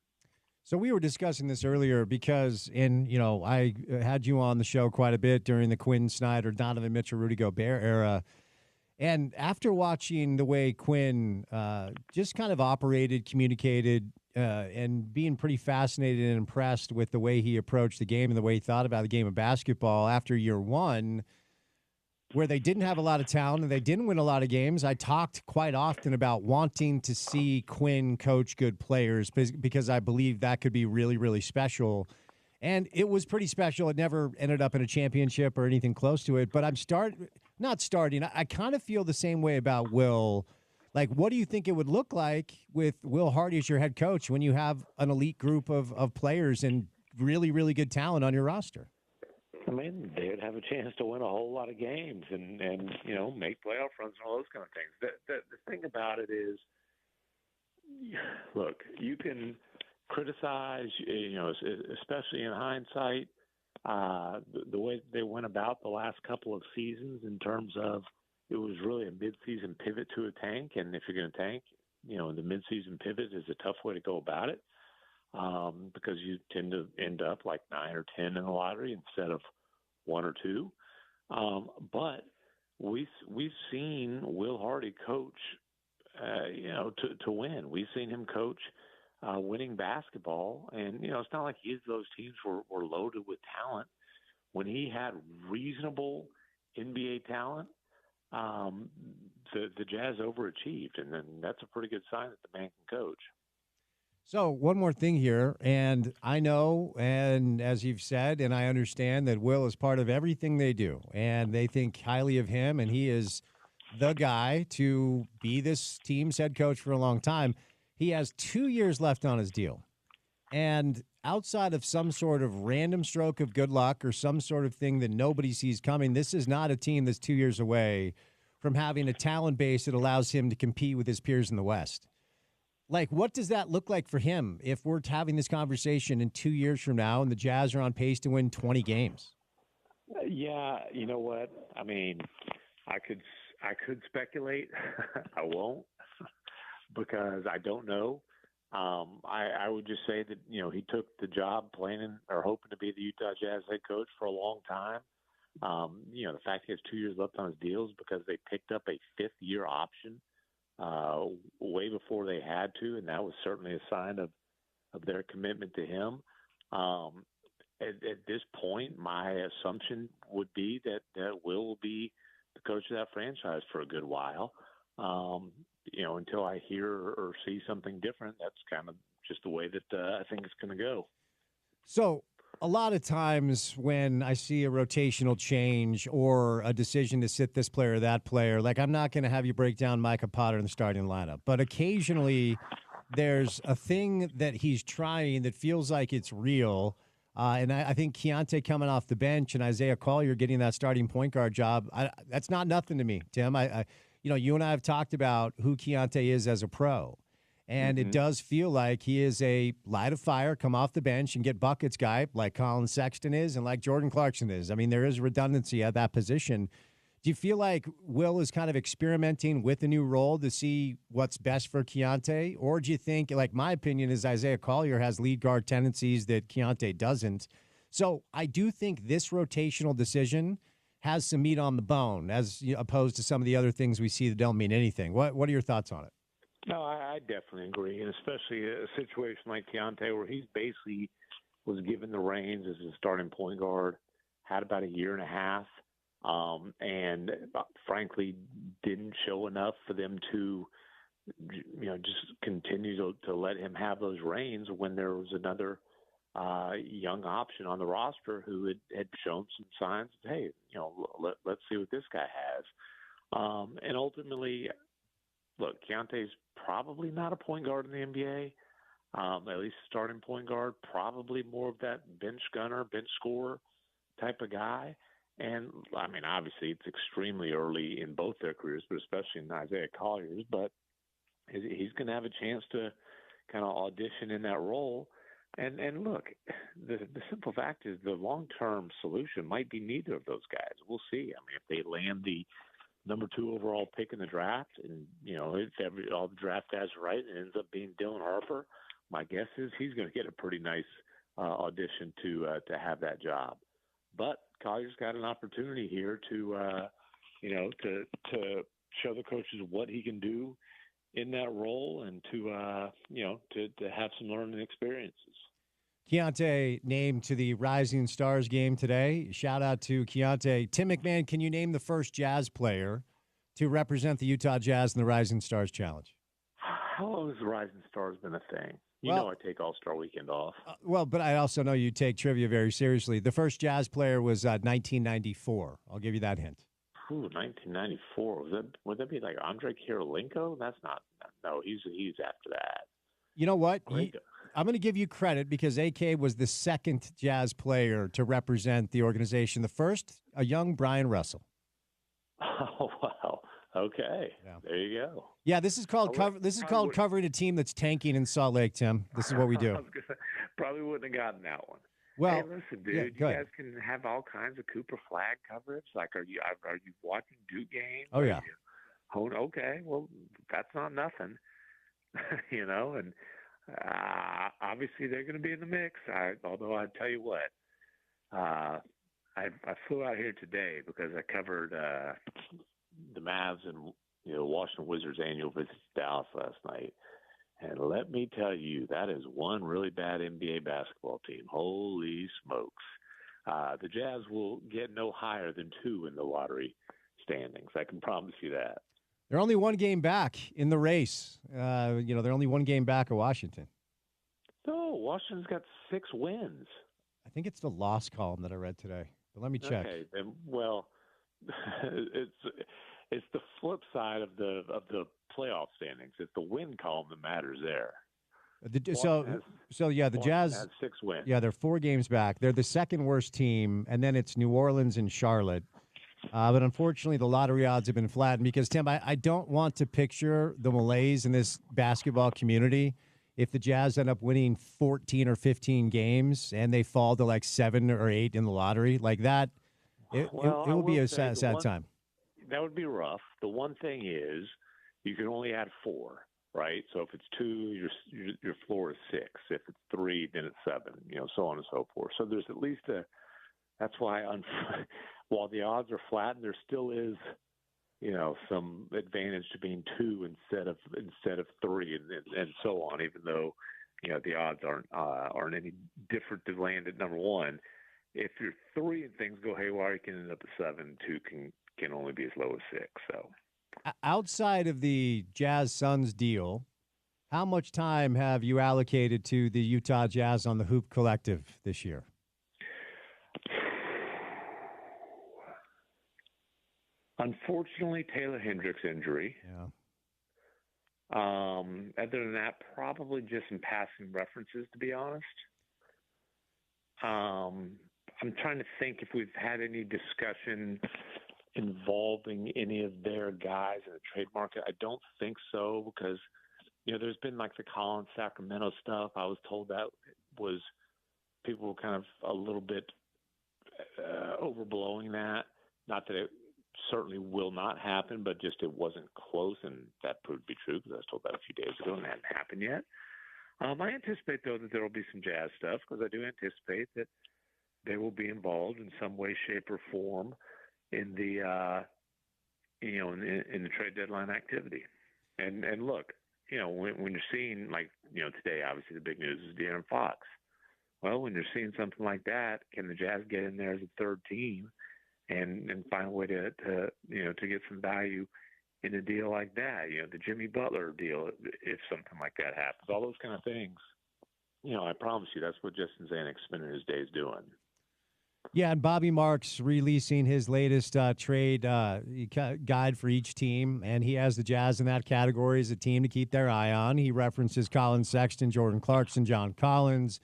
So we were discussing this earlier because I had you on the show quite a bit during the Quinn Snyder, Donovan Mitchell, Rudy Gobert era. And after watching the way Quinn just kind of operated, communicated, and being pretty fascinated and impressed with the way he approached the game and the way he thought about the game of basketball after year one, where they didn't have a lot of talent and they didn't win a lot of games, I talked quite often about wanting to see Quinn coach good players because I believe that could be really, really special. And it was pretty special. It never ended up in a championship or anything close to it. But I kind of feel the same way about Will. Like, what do you think it would look like with Will Hardy as your head coach when you have an elite group of players and really, really good talent on your roster? I mean, they would have a chance to win a whole lot of games and you know, make playoff runs and all those kind of things. The thing about it is, look, you can criticize, you know, especially in hindsight, the way they went about the last couple of seasons in terms of it was really a midseason pivot to a tank. And if you're going to tank, you know, the midseason pivot is a tough way to go about it because you tend to end up like 9 or 10 in the lottery instead of 1 or 2. But we've seen Will Hardy coach, you know, to win. We've seen him coach winning basketball. And, you know, it's not like those teams were loaded with talent. When he had reasonable NBA talent, the Jazz overachieved. And then that's a pretty good sign that the man can coach. So one more thing here, and I know, and as you've said, and I understand that Will is part of everything they do, and they think highly of him, and he is the guy to be this team's head coach for a long time. He has 2 years left on his deal, and outside of some sort of random stroke of good luck or some sort of thing that nobody sees coming, this is not a team that's 2 years away from having a talent base that allows him to compete with his peers in the West. Like, what does that look like for him if we're having this conversation in 2 years from now and the Jazz are on pace to win 20 games? Yeah, you know what? I mean, I could speculate. I won't because I don't know. I would just say that, you know, he took the job planning or hoping to be the Utah Jazz head coach for a long time. You know, the fact he has 2 years left on his deal is because they picked up a fifth-year option way before they had to, and that was certainly a sign of their commitment to him. At this point, my assumption would be that Will be the coach of that franchise for a good while. Until I hear or see something different, that's kind of just the way that I think it's going to go. So a lot of times when I see a rotational change or a decision to sit this player or that player, like I'm not going to have you break down Micah Potter in the starting lineup, but occasionally there's a thing that he's trying that feels like it's real. And I think Keontae coming off the bench and Isaiah Collier getting that starting point guard job, that's not nothing to me, Tim. You and I have talked about who Keontae is as a pro. And it does feel like he is a light of fire, come off the bench and get buckets guy like Colin Sexton is and like Jordan Clarkson is. I mean, there is redundancy at that position. Do you feel like Will is kind of experimenting with a new role to see what's best for Keontae? Or do you think, like my opinion is Isaiah Collier has lead guard tendencies that Keontae doesn't? So I do think this rotational decision has some meat on the bone as opposed to some of the other things we see that don't mean anything. What are your thoughts on it? No, I definitely agree, and especially a situation like Keontae where he's basically was given the reins as a starting point guard, had about a year and a half, and frankly didn't show enough for them to, just continue to let him have those reins when there was another young option on the roster who had shown some signs of, hey, let's see what this guy has. And ultimately, look, Keontae's probably not a point guard in the NBA, at least starting point guard, probably more of that bench gunner, bench scorer type of guy. And, I mean, obviously it's extremely early in both their careers, but especially in Isaiah Collier's. But he's going to have a chance to kind of audition in that role. And look, the simple fact is the long-term solution might be neither of those guys. We'll see. I mean, if they land the number 2 overall pick in the draft and, if all the draft guys are right and it ends up being Dylan Harper, my guess is he's going to get a pretty nice audition to have that job. But Collier's got an opportunity here to show the coaches what he can do in that role and to have some learning experiences. Keontae named to the Rising Stars game today. Shout out to Keontae. Tim McMahon, can you name the first Jazz player to represent the Utah Jazz in the Rising Stars Challenge? How long has the Rising Stars been a thing? I take All-Star Weekend off. But I also know you take trivia very seriously. The first Jazz player was 1994. I'll give you that hint. Ooh, 1994. Would that be like Andre Kirilenko? That's not. No, he's after that. You know what? I'm going to give you credit because AK was the second Jazz player to represent the organization. The first, a young Brian Russell. Oh, wow. Okay. Yeah. There you go. Yeah, this is called covering a team that's tanking in Salt Lake, Tim. This is what we do. Probably wouldn't have gotten that one. Well, hey, listen, dude, you guys can have all kinds of Cooper Flag coverage. Like, are you watching Duke games? Oh, yeah. Okay, well, that's not nothing, and obviously they're going to be in the mix. Although I tell you what, I flew out here today because I covered the Mavs and Washington Wizards annual visit to Dallas last night. And let me tell you, that is one really bad NBA basketball team. Holy smokes. The Jazz will get no higher than 2 in the lottery standings. I can promise you that. They're only one game back in the race. They're only one game back of Washington. No, Washington's got 6 wins. I think it's the loss column that I read today. But let me check. Okay, then, well, it's the flip side of the playoff standings. It's the win column that matters there. The Jazz has 6 wins. Yeah, they're 4 games back. They're the second worst team, and then it's New Orleans and Charlotte. But unfortunately, the lottery odds have been flattened because, Tim, I don't want to picture the malaise in this basketball community if the Jazz end up winning 14 or 15 games and they fall to like 7 or 8 in the lottery. Like that, it will be a sad time. That would be rough. The one thing is you can only add 4, right? So if it's 2, your floor is 6. If it's 3, then it's 7, so on and so forth. So there's at least that's why while the odds are flat, there still is, some advantage to being 2 instead of 3 and so on, even though, the odds aren't any different to land at number one. If you're 3 and things go haywire, you can end up at 7. 2 can only be as low as 6. So outside of the Jazz Suns deal, how much time have you allocated to the Utah Jazz on the Hoop Collective this year? Unfortunately, Taylor Hendricks' injury. Yeah. Other than that, probably just some passing references, to be honest. I'm trying to think if we've had any discussion involving any of their guys in the trade market. I don't think so, because there's been like the Collins Sacramento stuff. I was told that was people were kind of a little bit overblowing that. Not that it certainly will not happen, but just it wasn't close, and that proved to be true because I was told that a few days ago, and that hadn't happened yet. I anticipate, though, that there will be some Jazz stuff, because I do anticipate that they will be involved in some way, shape, or form in the in the trade deadline activity. And look, when you're seeing, like, today, obviously the big news is De'Aaron Fox. Well, when you're seeing something like that, can the Jazz get in there as a third team and find a way to get some value in a deal like that? The Jimmy Butler deal, if something like that happens, all those kind of things. I promise you, that's what Justin Zanuck's spending his days doing. Yeah, and Bobby Marks releasing his latest trade guide for each team, and he has the Jazz in that category as a team to keep their eye on. He references Colin Sexton, Jordan Clarkson, John Collins,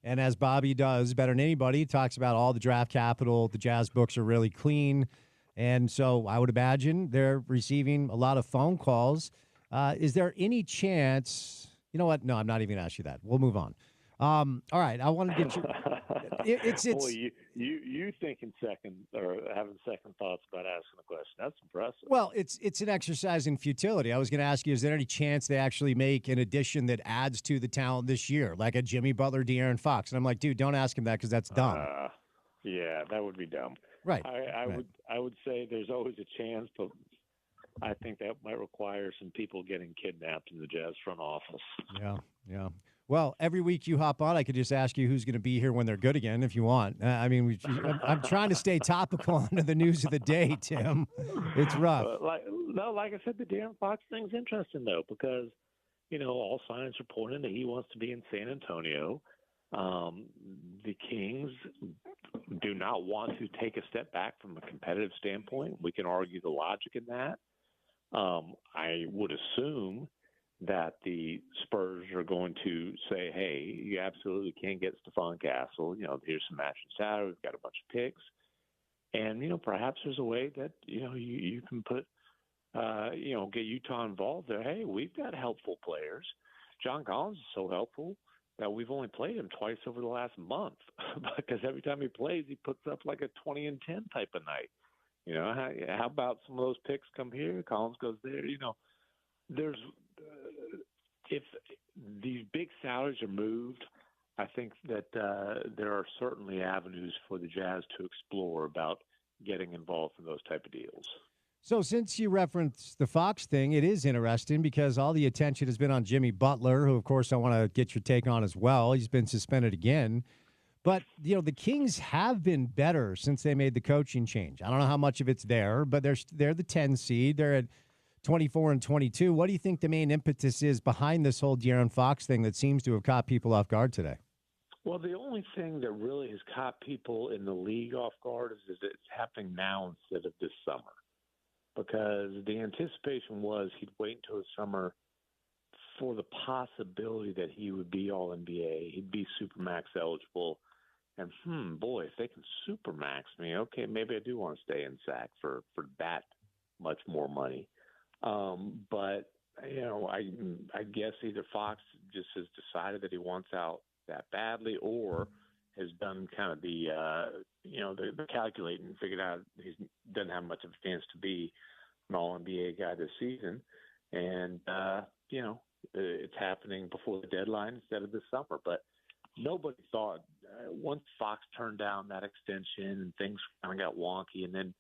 and as Bobby does better than anybody, he talks about all the draft capital. The Jazz books are really clean, and so I would imagine they're receiving a lot of phone calls. Is there any chance – you know what? No, I'm not even going to ask you that. We'll move on. All right, I want to get you – it's Boy, you thinking second or having second thoughts about asking a question. That's impressive. Well, it's an exercise in futility. I was going to ask you, is there any chance they actually make an addition that adds to the talent this year, like a Jimmy Butler, De'Aaron Fox? And I'm like, dude, don't ask him that because that's dumb. Yeah, that would be dumb. Right. I would say there's always a chance, but I think that might require some people getting kidnapped in the Jazz front office. Yeah. Well, every week you hop on, I could just ask you who's going to be here when they're good again if you want. I'm trying to stay topical onto the news of the day, Tim. It's rough. Like I said, the De'Aaron Fox thing's interesting, though, because, all signs are pointing that he wants to be in San Antonio. The Kings do not want to take a step back from a competitive standpoint. We can argue the logic in that. I would assume that the Spurs are going to say, hey, you absolutely can't get Stephon Castle. Here's some matching salary. We've got a bunch of picks. And, perhaps there's a way that, you can put, get Utah involved there. Hey, we've got helpful players. John Collins is so helpful that we've only played him twice over the last month because every time he plays, he puts up like a 20-10 type of night. How about some of those picks come here? Collins goes there. There's if these big salaries are moved, I think that there are certainly avenues for the Jazz to explore about getting involved in those type of deals. So since you referenced the Fox thing, it is interesting because all the attention has been on Jimmy Butler, who, of course, I want to get your take on as well. He's been suspended again. But, the Kings have been better since they made the coaching change. I don't know how much of it's there, but they're the 10 seed. They're at 24 and 22. What do you think the main impetus is behind this whole De'Aaron Fox thing that seems to have caught people off guard today? Well, the only thing that really has caught people in the league off guard is that it's happening now instead of this summer. Because the anticipation was he'd wait until the summer for the possibility that he would be All-NBA. He'd be Supermax eligible. And, boy, if they can Supermax me, okay, maybe I do want to stay in SAC for that much more money. But, I guess either Fox just has decided that he wants out that badly or has done kind of the calculating and figured out he doesn't have much of a chance to be an All-NBA guy this season. And, it's happening before the deadline instead of this summer. But nobody thought once Fox turned down that extension and things kind of got wonky, and then,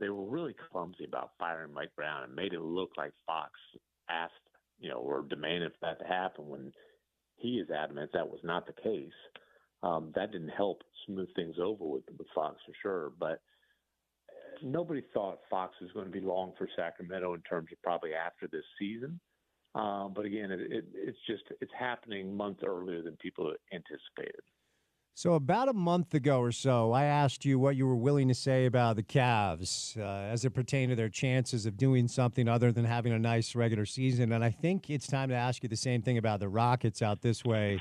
they were really clumsy about firing Mike Brown and made it look like Fox asked, or demanded for that to happen when he is adamant that was not the case. That didn't help smooth things over with Fox for sure, but nobody thought Fox was going to be long for Sacramento in terms of probably after this season. But again, it's happening months earlier than people anticipated. So about a month ago or so, I asked you what you were willing to say about the Cavs as it pertained to their chances of doing something other than having a nice regular season. And I think it's time to ask you the same thing about the Rockets out this way.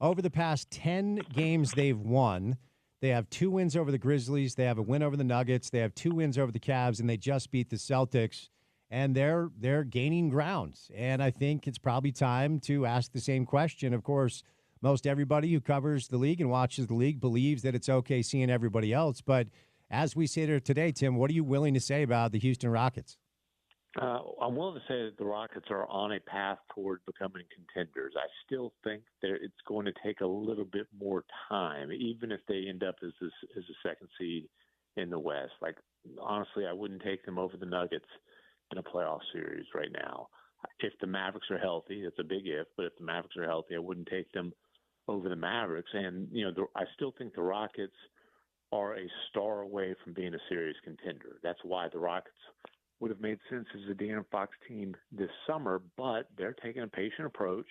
Over the past 10 games they've won, they have 2 wins over the Grizzlies, they have a win over the Nuggets, they have 2 wins over the Cavs, and they just beat the Celtics. And they're gaining ground. And I think it's probably time to ask the same question. Of course, most everybody who covers the league and watches the league believes that it's okay seeing everybody else. But as we sit here today, Tim, what are you willing to say about the Houston Rockets? I'm willing to say that the Rockets are on a path toward becoming contenders. I still think that it's going to take a little bit more time, even if they end up as a second seed in the West. Like, honestly, I wouldn't take them over the Nuggets in a playoff series right now. If the Mavericks are healthy, it's a big if, but if the Mavericks are healthy, I wouldn't take them over the Mavericks. And, I still think the Rockets are a star away from being a serious contender. That's why the Rockets would have made sense as a De'Aaron Fox team this summer, but they're taking a patient approach,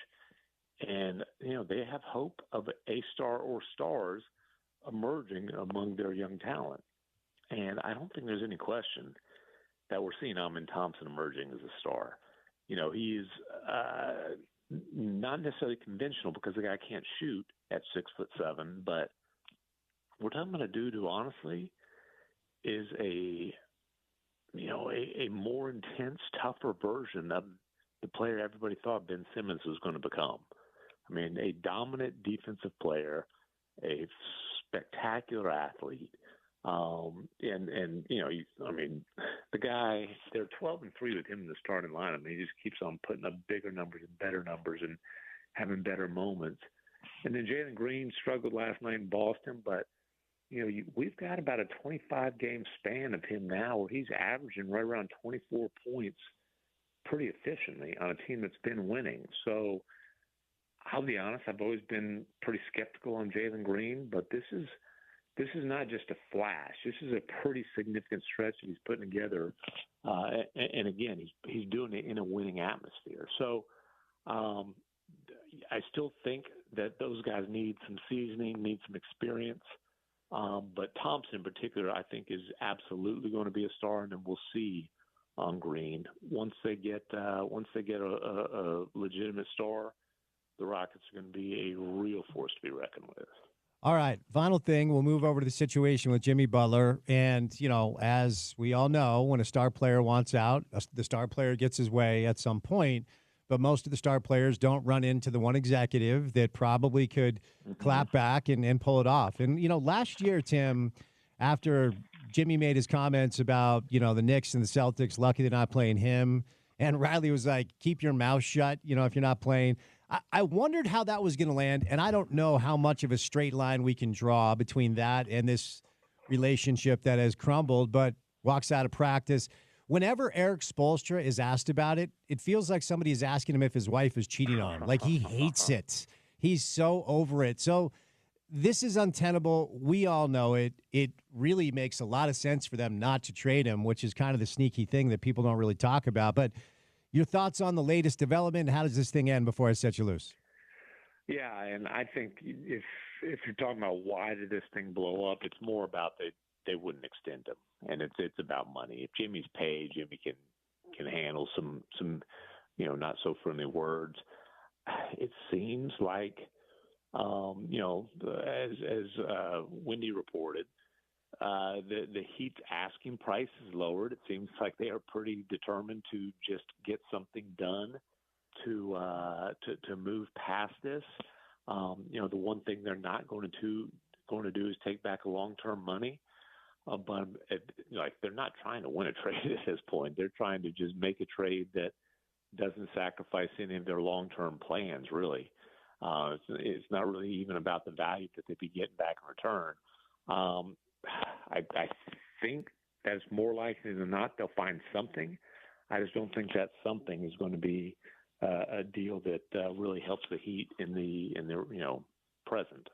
and, they have hope of a star or stars emerging among their young talent. And I don't think there's any question that we're seeing Amin Thompson emerging as a star. He's not necessarily conventional because the guy can't shoot at 6'7", but we're talking about a dude who honestly is a more intense, tougher version of the player everybody thought Ben Simmons was going to become. I mean, a dominant defensive player, a spectacular athlete. The guy, they're 12-3 with him in the starting lineup. He just keeps on putting up bigger numbers and better numbers and having better moments. And then Jalen Green struggled last night in Boston, but we've got about a 25-game span of him now where he's averaging right around 24 points pretty efficiently on a team that's been winning. So I'll be honest, I've always been pretty skeptical on Jalen Green, but this is not just a flash. This is a pretty significant stretch that he's putting together. And again, he's doing it in a winning atmosphere. So I still think that those guys need some seasoning, need some experience. But Thompson in particular, I think, is absolutely going to be a star, and then we'll see on Green once they get a legitimate star. The Rockets are going to be a real force to be reckoned with. All right, final thing, we'll move over to the situation with Jimmy Butler. And, as we all know, when a star player wants out, the star player gets his way at some point. But most of the star players don't run into the one executive that probably could clap back and pull it off. And, last year, Tim, after Jimmy made his comments about, the Knicks and the Celtics, lucky they're not playing him, and Riley was like, keep your mouth shut, if you're not playing. I wondered how that was going to land, and I don't know how much of a straight line we can draw between that and this relationship that has crumbled, but walks out of practice. Whenever Eric Spoelstra is asked about it, it feels like somebody is asking him if his wife is cheating on him. Like, he hates it. He's so over it. So this is untenable. We all know it. It really makes a lot of sense for them not to trade him, which is kind of the sneaky thing that people don't really talk about. But your thoughts on the latest development? How does this thing end before I set you loose? Yeah, and I think if you're talking about why did this thing blow up, it's more about they wouldn't extend him, and it's about money. If Jimmy's paid, Jimmy can handle some not so friendly words. It seems like as Wendy reported, the Heat's asking price is lowered. It seems like they are pretty determined to just get something done to move past this. The one thing they're not going to do is take back a long-term money. But they're not trying to win a trade at this point. They're trying to just make a trade that doesn't sacrifice any of their long-term plans, really. It's not really even about the value that they'd be getting back in return. I think that it's more likely than not they'll find something. I just don't think that something is going to be a deal that really helps the Heat in the present.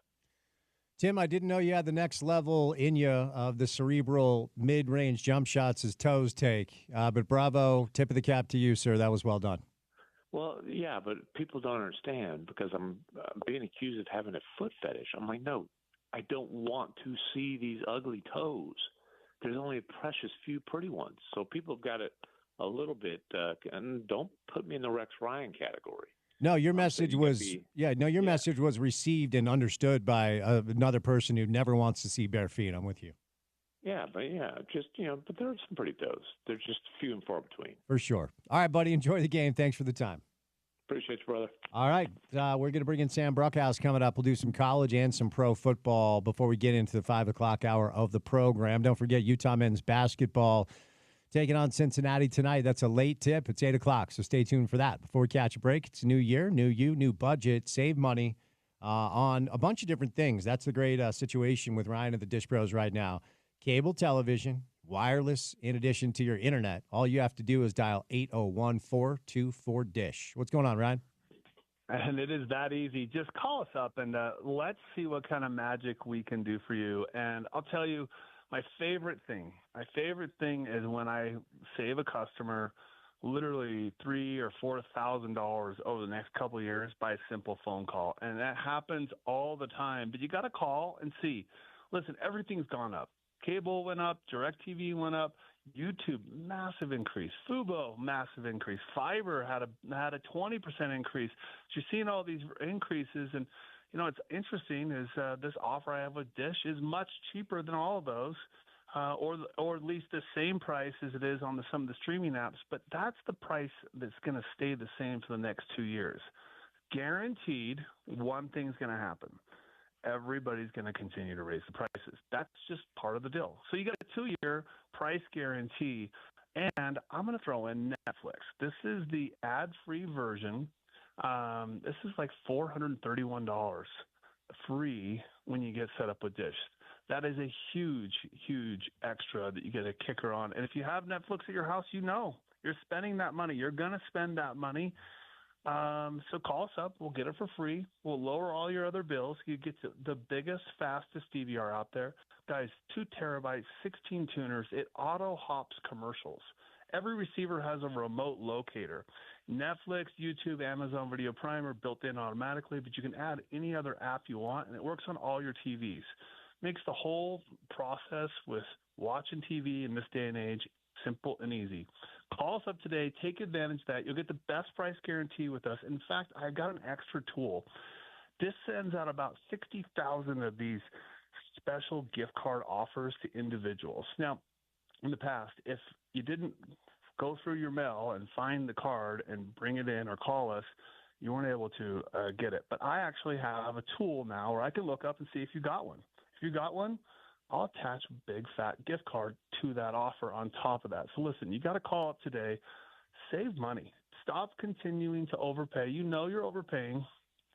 Tim, I didn't know you had the next level in you of the cerebral mid-range jump shots as toes take. But bravo, tip of the cap to you, sir. That was well done. Well, yeah, but people don't understand because I'm being accused of having a foot fetish. I'm like, no, I don't want to see these ugly toes. There's only a precious few pretty ones. So people have got it a little bit, and don't put me in the Rex Ryan category. No, your message was message was received and understood by another person who never wants to see bare feet. I'm with you. Yeah, but but there are some pretty toes. They're just few and far between. For sure. All right, buddy. Enjoy the game. Thanks for the time. Appreciate you, brother. All right. We're going to bring in Sam Bruckhouse coming up. We'll do some college and some pro football before we get into the 5 o'clock hour of the program. Don't forget Utah men's basketball taking on Cincinnati tonight. That's a late tip. It's 8 o'clock, so stay tuned for that. Before we catch a break, it's a new year, new you, new budget. Save money on a bunch of different things. That's the great situation with Ryan at the Dish Pros right now. Cable television, wireless, in addition to your internet. All you have to do is dial 801-424-DISH. What's going on, Ryan? And it is that easy. Just call us up and let's see what kind of magic we can do for you. And I'll tell you, my favorite thing is when I save a customer literally $3,000 or $4,000 over the next couple of years by a simple phone call. And that happens all the time. But you got to call and see. Listen, everything's gone up. Cable went up. DirecTV went up. YouTube, massive increase. Fubo, massive increase. Fiber had a 20% increase. So you're seeing all these increases, and it's interesting is this offer I have with Dish is much cheaper than all of those, or at least the same price as it is on some of the streaming apps. But that's the price that's going to stay the same for the next 2 years. Guaranteed, one thing's going to happen. Everybody's going to continue to raise the prices. That's just part of the deal. So you got a 2-year price guarantee, and I'm going to throw in Netflix. This is the ad-free version. This is like $431 free when you get set up with Dish. That is a huge, huge extra that you get a kicker on. And if you have Netflix at your house, you're spending that money. You're going to spend that money. So call us up. We'll get it for free. We'll lower all your other bills. You get the biggest, fastest DVR out there. Guys, 2 terabytes, 16 tuners. It auto hops commercials. Every receiver has a remote locator. Netflix, YouTube, Amazon Video Prime are built in automatically, but you can add any other app you want, and it works on all your TVs. Makes the whole process with watching TV in this day and age simple and easy. Call us up today. Take advantage of that. You'll get the best price guarantee with us. In fact, I've got an extra tool. This sends out about 60,000 of these special gift card offers to individuals. Now, in the past, if you didn't go through your mail and find the card and bring it in or call us, you weren't able to get it. But I actually have a tool now where I can look up and see if you got one. If you got one, I'll attach a big fat gift card to that offer on top of that. So listen, you got to call up today. Save money. Stop continuing to overpay. You know you're overpaying.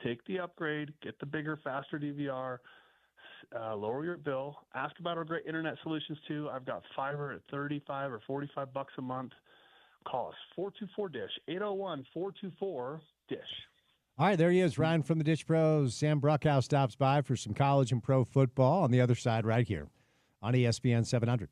Take the upgrade. Get the bigger, faster DVR. Lower your bill. Ask about our great internet solutions too. I've got fiber at $35 or $45 a month. Call us 424-DISH, 801-424-DISH. All right, there he is, Ryan from the Dish Pros. Sam Bruckhouse stops by for some college and pro football on the other side right here on ESPN 700.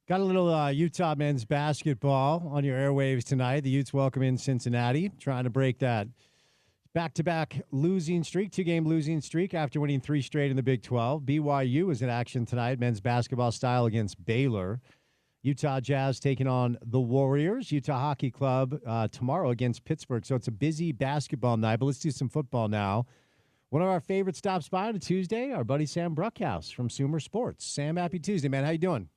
Got a little Utah men's basketball on your airwaves tonight. The Utes welcome in Cincinnati, trying to break that back-to-back losing streak, 2-game losing streak after winning 3 straight in the Big 12. BYU is in action tonight, men's basketball style against Baylor. Utah Jazz taking on the Warriors. Utah Hockey Club tomorrow against Pittsburgh. So it's a busy basketball night, but let's do some football now. One of our favorite stops by on a Tuesday, our buddy Sam Bruckhouse from Sumer Sports. Sam, happy Tuesday, man. How you doing?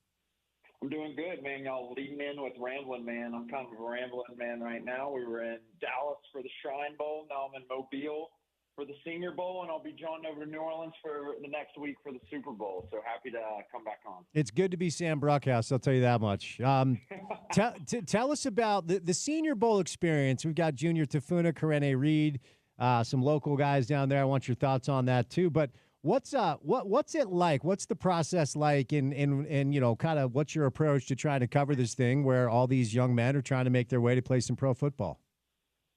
I'm doing good, man. Y'all leading in with Rambling Man. I'm kind of a rambling man right now. We were in Dallas for the Shrine Bowl. Now I'm in Mobile for the Senior Bowl, and I'll be joining over to New Orleans for the next week for the Super Bowl. So happy to come back on. It's good to be Sam Bruckhouse, I'll tell you that much. Tell us about the Senior Bowl experience. We've got Junior Tafuna, Karene Reed, some local guys down there. I want your thoughts on that too. But what's it like? What's the process like? And kind of what's your approach to trying to cover this thing where all these young men are trying to make their way to play some pro football?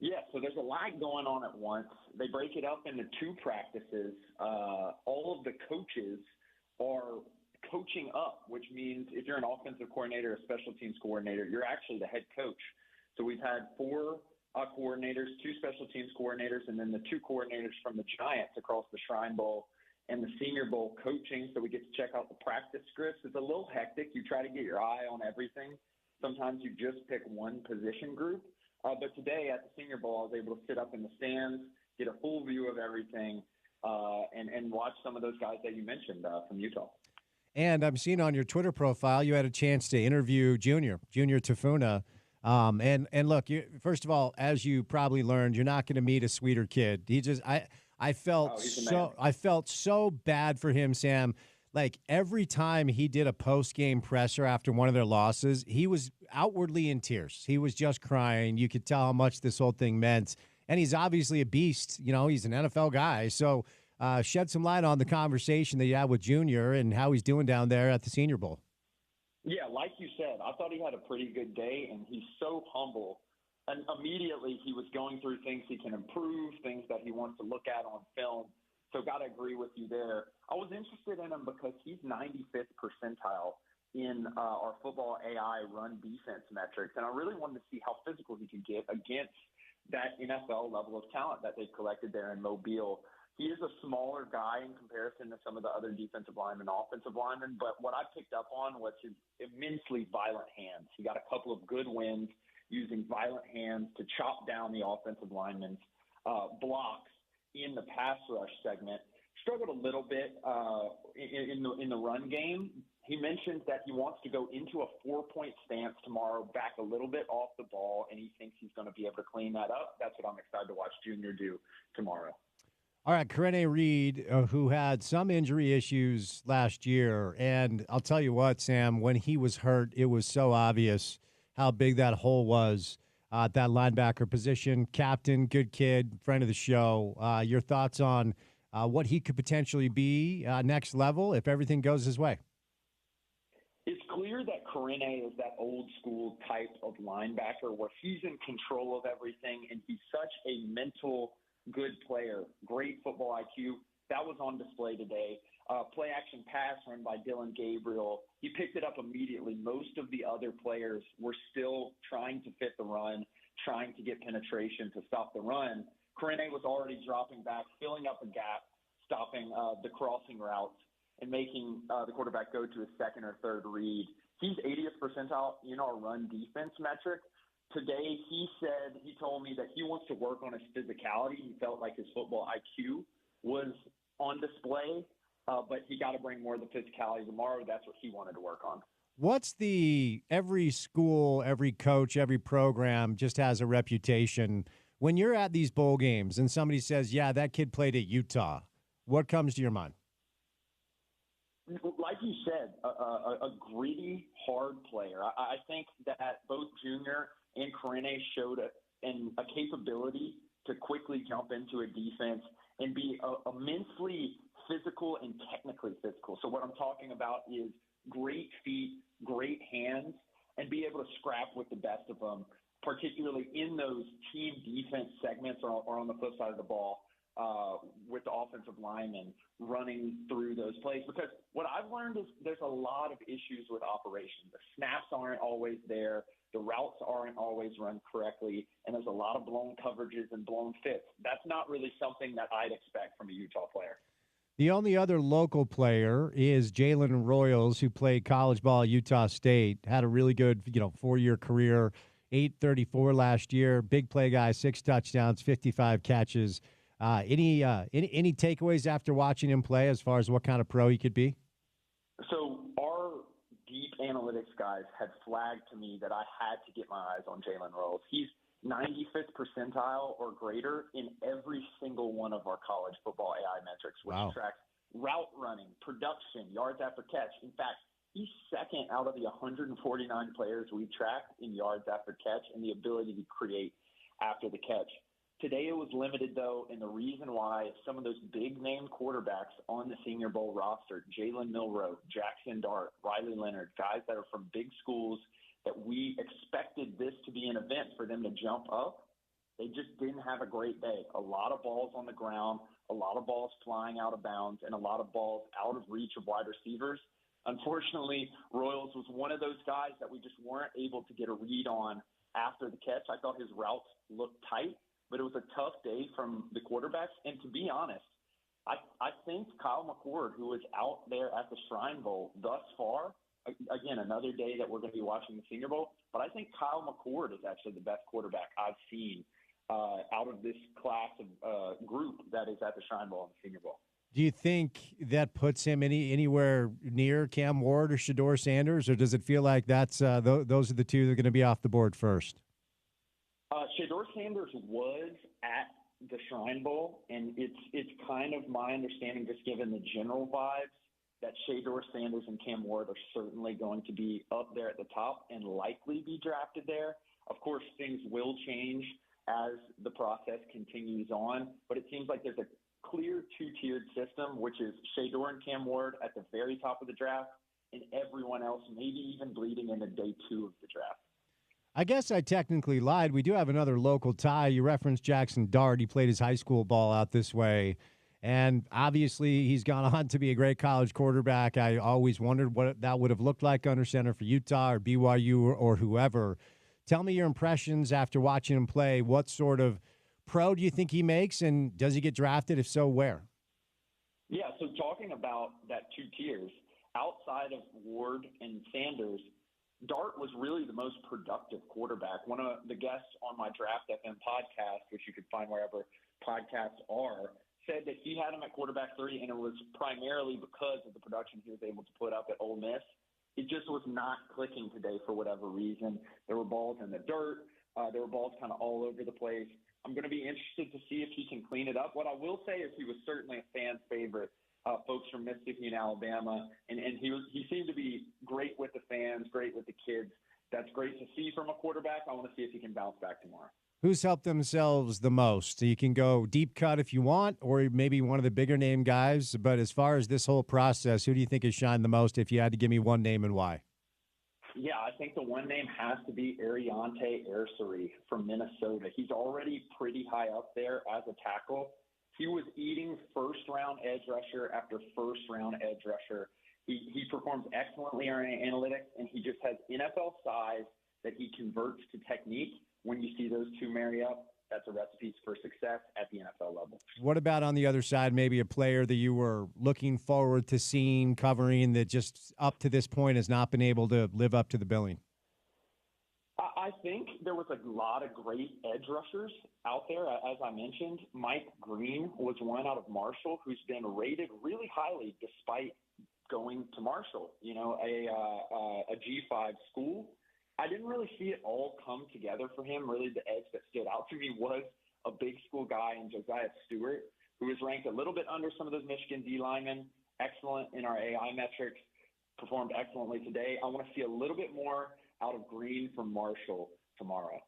Yeah, so there's a lot going on at once. They break it up into 2 practices. All of the coaches are coaching up, which means if you're an offensive coordinator, a special teams coordinator, you're actually the head coach. So we've had 4 coordinators, 2 special teams coordinators, and then the 2 coordinators from the Giants across the Shrine Bowl and the Senior Bowl coaching, so we get to check out the practice scripts. It's a little hectic. You try to get your eye on everything. Sometimes you just pick one position group. But today at the Senior Bowl, I was able to sit up in the stands, get a full view of everything, and watch some of those guys that you mentioned from Utah. And I'm seeing on your Twitter profile, you had a chance to interview Junior Tafuna. And look, first of all, as you probably learned, you're not going to meet a sweeter kid. I felt so bad for him, Sam. Like every time he did a post-game presser after one of their losses, he was outwardly in tears. He was just crying. You could tell how much this whole thing meant. And he's obviously a beast. You know, he's an NFL guy. So shed some light on the conversation that you had with Junior and how he's doing down there at the Senior Bowl. Yeah, like you said, I thought he had a pretty good day, and he's so humble. And immediately he was going through things he can improve, things that he wants to look at on film. So got to agree with you there. I was interested in him because he's 95th percentile in our football AI run defense metrics. And I really wanted to see how physical he could get against that NFL level of talent that they've collected there in Mobile. He is a smaller guy in comparison to some of the other defensive linemen, offensive linemen. But what I picked up on was his immensely violent hands. He got a couple of good wins using violent hands to chop down the offensive linemen's blocks in the pass rush segment. Struggled a little bit in the run game. He mentioned that he wants to go into a 4-point stance tomorrow, back a little bit off the ball, and he thinks he's going to be able to clean that up. That's what I'm excited to watch Junior do tomorrow. All right, Karene Reed, who had some injury issues last year, and I'll tell you what, Sam, when he was hurt, it was so obvious how big that hole was. That linebacker position, captain, good kid, friend of the show. Your thoughts on what he could potentially be next level if everything goes his way? It's clear that Karene is that old school type of linebacker where he's in control of everything, and he's such a mental good player, great football IQ. That was on display today. Play action pass run by Dylan Gabriel. He picked it up immediately. Most of the other players were still trying to fit the run, trying to get penetration to stop the run. Karene was already dropping back, filling up a gap, stopping the crossing routes, and making the quarterback go to his second or third read. He's 80th percentile in our run defense metric. Today, he told me that he wants to work on his physicality. He felt like his football IQ was on display, but he got to bring more of the physicality tomorrow. That's what he wanted to work on. What's every school, every coach, every program just has a reputation. When you're at these bowl games and somebody says, yeah, that kid played at Utah, what comes to your mind? Like you said, a gritty, hard player. I think that both Junior and Karene showed a capability to quickly jump into a defense and be immensely physical and technically physical. So what I'm talking about is great feet, great hands, and be able to scrap with the best of them, particularly in those team defense segments or on the flip side of the ball. with the offensive linemen running through those plays. Because what I've learned is there's a lot of issues with operation. The snaps aren't always there. The routes aren't always run correctly, and there's a lot of blown coverages and blown fits. That's not really something that I'd expect from a Utah player. The only other local player is Jalen Royals, who played college ball at Utah State, had a really good, 4-year career, 834 last year, big play guy, 6 touchdowns, 55 catches. Any takeaways after watching him play as far as what kind of pro he could be? So our deep analytics guys had flagged to me that I had to get my eyes on Jalen Royals. He's 95th percentile or greater in every single one of our college football AI metrics, which tracks route running, production, yards after catch. In fact, he's second out of the 149 players we tracked in yards after catch and the ability to create after the catch. Today it was limited, though, and the reason why some of those big-name quarterbacks on the Senior Bowl roster, Jalen Milroe, Jackson Dart, Riley Leonard, guys that are from big schools that we expected this to be an event for them to jump up, they just didn't have a great day. A lot of balls on the ground, a lot of balls flying out of bounds, and a lot of balls out of reach of wide receivers. Unfortunately, Royals was one of those guys that we just weren't able to get a read on after the catch. I thought his routes looked tight, but it was a tough day from the quarterbacks. And to be honest, I think Kyle McCord, who was out there at the Shrine Bowl thus far, again, another day that we're going to be watching the Senior Bowl, but I think Kyle McCord is actually the best quarterback I've seen out of this class of group that is at the Shrine Bowl and the Senior Bowl. Do you think that puts him anywhere near Cam Ward or Shedeur Sanders, or does it feel like that's those are the two that are going to be off the board first? Shedeur Sanders was at the Shrine Bowl, and it's kind of my understanding, just given the general vibes, that Shedeur Sanders and Cam Ward are certainly going to be up there at the top and likely be drafted there. Of course, things will change as the process continues on, but it seems like there's a clear two-tiered system, which is Shedeur and Cam Ward at the very top of the draft, and everyone else maybe even bleeding into day 2 of the draft. I guess I technically lied. We do have another local tie. You referenced Jackson Dart. He played his high school ball out this way. And obviously, he's gone on to be a great college quarterback. I always wondered what that would have looked like under center for Utah or BYU or whoever. Tell me your impressions after watching him play. What sort of pro do you think he makes, and does he get drafted? If so, where? Yeah, so talking about that 2 tiers, outside of Ward and Sanders, Dart was really the most productive quarterback. One of the guests on my Draft FM podcast, which you can find wherever podcasts are, said that he had him at quarterback 3, and it was primarily because of the production he was able to put up at Ole Miss. It just was not clicking today for whatever reason. There were balls in the dirt. There were balls kind of all over the place. I'm going to be interested to see if he can clean it up. What I will say is he was certainly a fan's favorite. Folks from Mississippi and Alabama, and he seemed to be great with the fans, great with the kids. That's great to see from a quarterback. I want to see if he can bounce back tomorrow. Who's helped themselves the most? So you can go deep cut if you want, or maybe one of the bigger name guys. But as far as this whole process, who do you think has shined the most if you had to give me one name and why? Yeah, I think the one name has to be Ariante Ersary from Minnesota. He's already pretty high up there as a tackle. He was eating first-round edge rusher after first-round edge rusher. He performs excellently on analytics, and he just has NFL size that he converts to technique. When you see those two marry up, that's a recipe for success at the NFL level. What about on the other side, maybe a player that you were looking forward to seeing, covering, that just up to this point has not been able to live up to the billing? I think there was a lot of great edge rushers out there. As I mentioned, Mike Green was one out of Marshall who's been rated really highly despite going to Marshall, a G5 school. I didn't really see it all come together for him. Really, the edge that stood out to me was a big school guy in Josiah Stewart, who was ranked a little bit under some of those Michigan D linemen, excellent in our AI metrics, performed excellently today. I want to see a little bit more out of Green from Marshall tomorrow.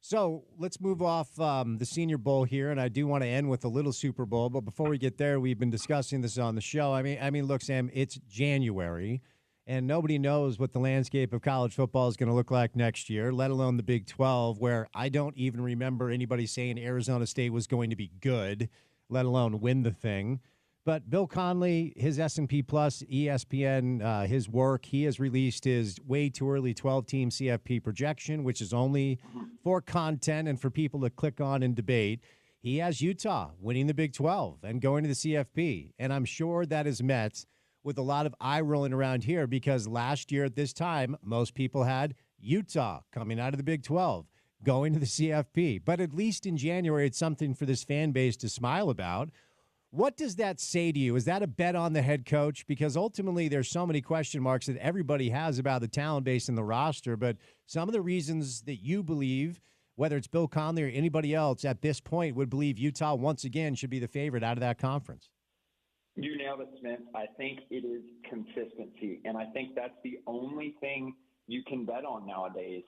So let's move off the Senior Bowl here, and I do want to end with a little Super Bowl. But before we get there, we've been discussing this on the show. I mean, look, Sam, it's January, and nobody knows what the landscape of college football is going to look like next year, let alone the Big 12, where I don't even remember anybody saying Arizona State was going to be good. let alone win the thing. But Bill Conley, his S&P Plus, ESPN, his work, he has released his way too early 12-team CFP projection, which is only for content and for people to click on and debate. He has Utah winning the Big 12 and going to the CFP. And I'm sure that is met with a lot of eye rolling around here because last year at this time, most people had Utah coming out of the Big 12, going to the CFP. But at least in January, it's something for this fan base to smile about. What does that say to you? Is that a bet on the head coach? Because ultimately there's so many question marks that everybody has about the talent base in the roster. But some of the reasons that you believe, whether it's Bill Conley or anybody else at this point, would believe Utah once again should be the favorite out of that conference. You nailed it, Spence. I think it is consistency. And I think that's the only thing you can bet on nowadays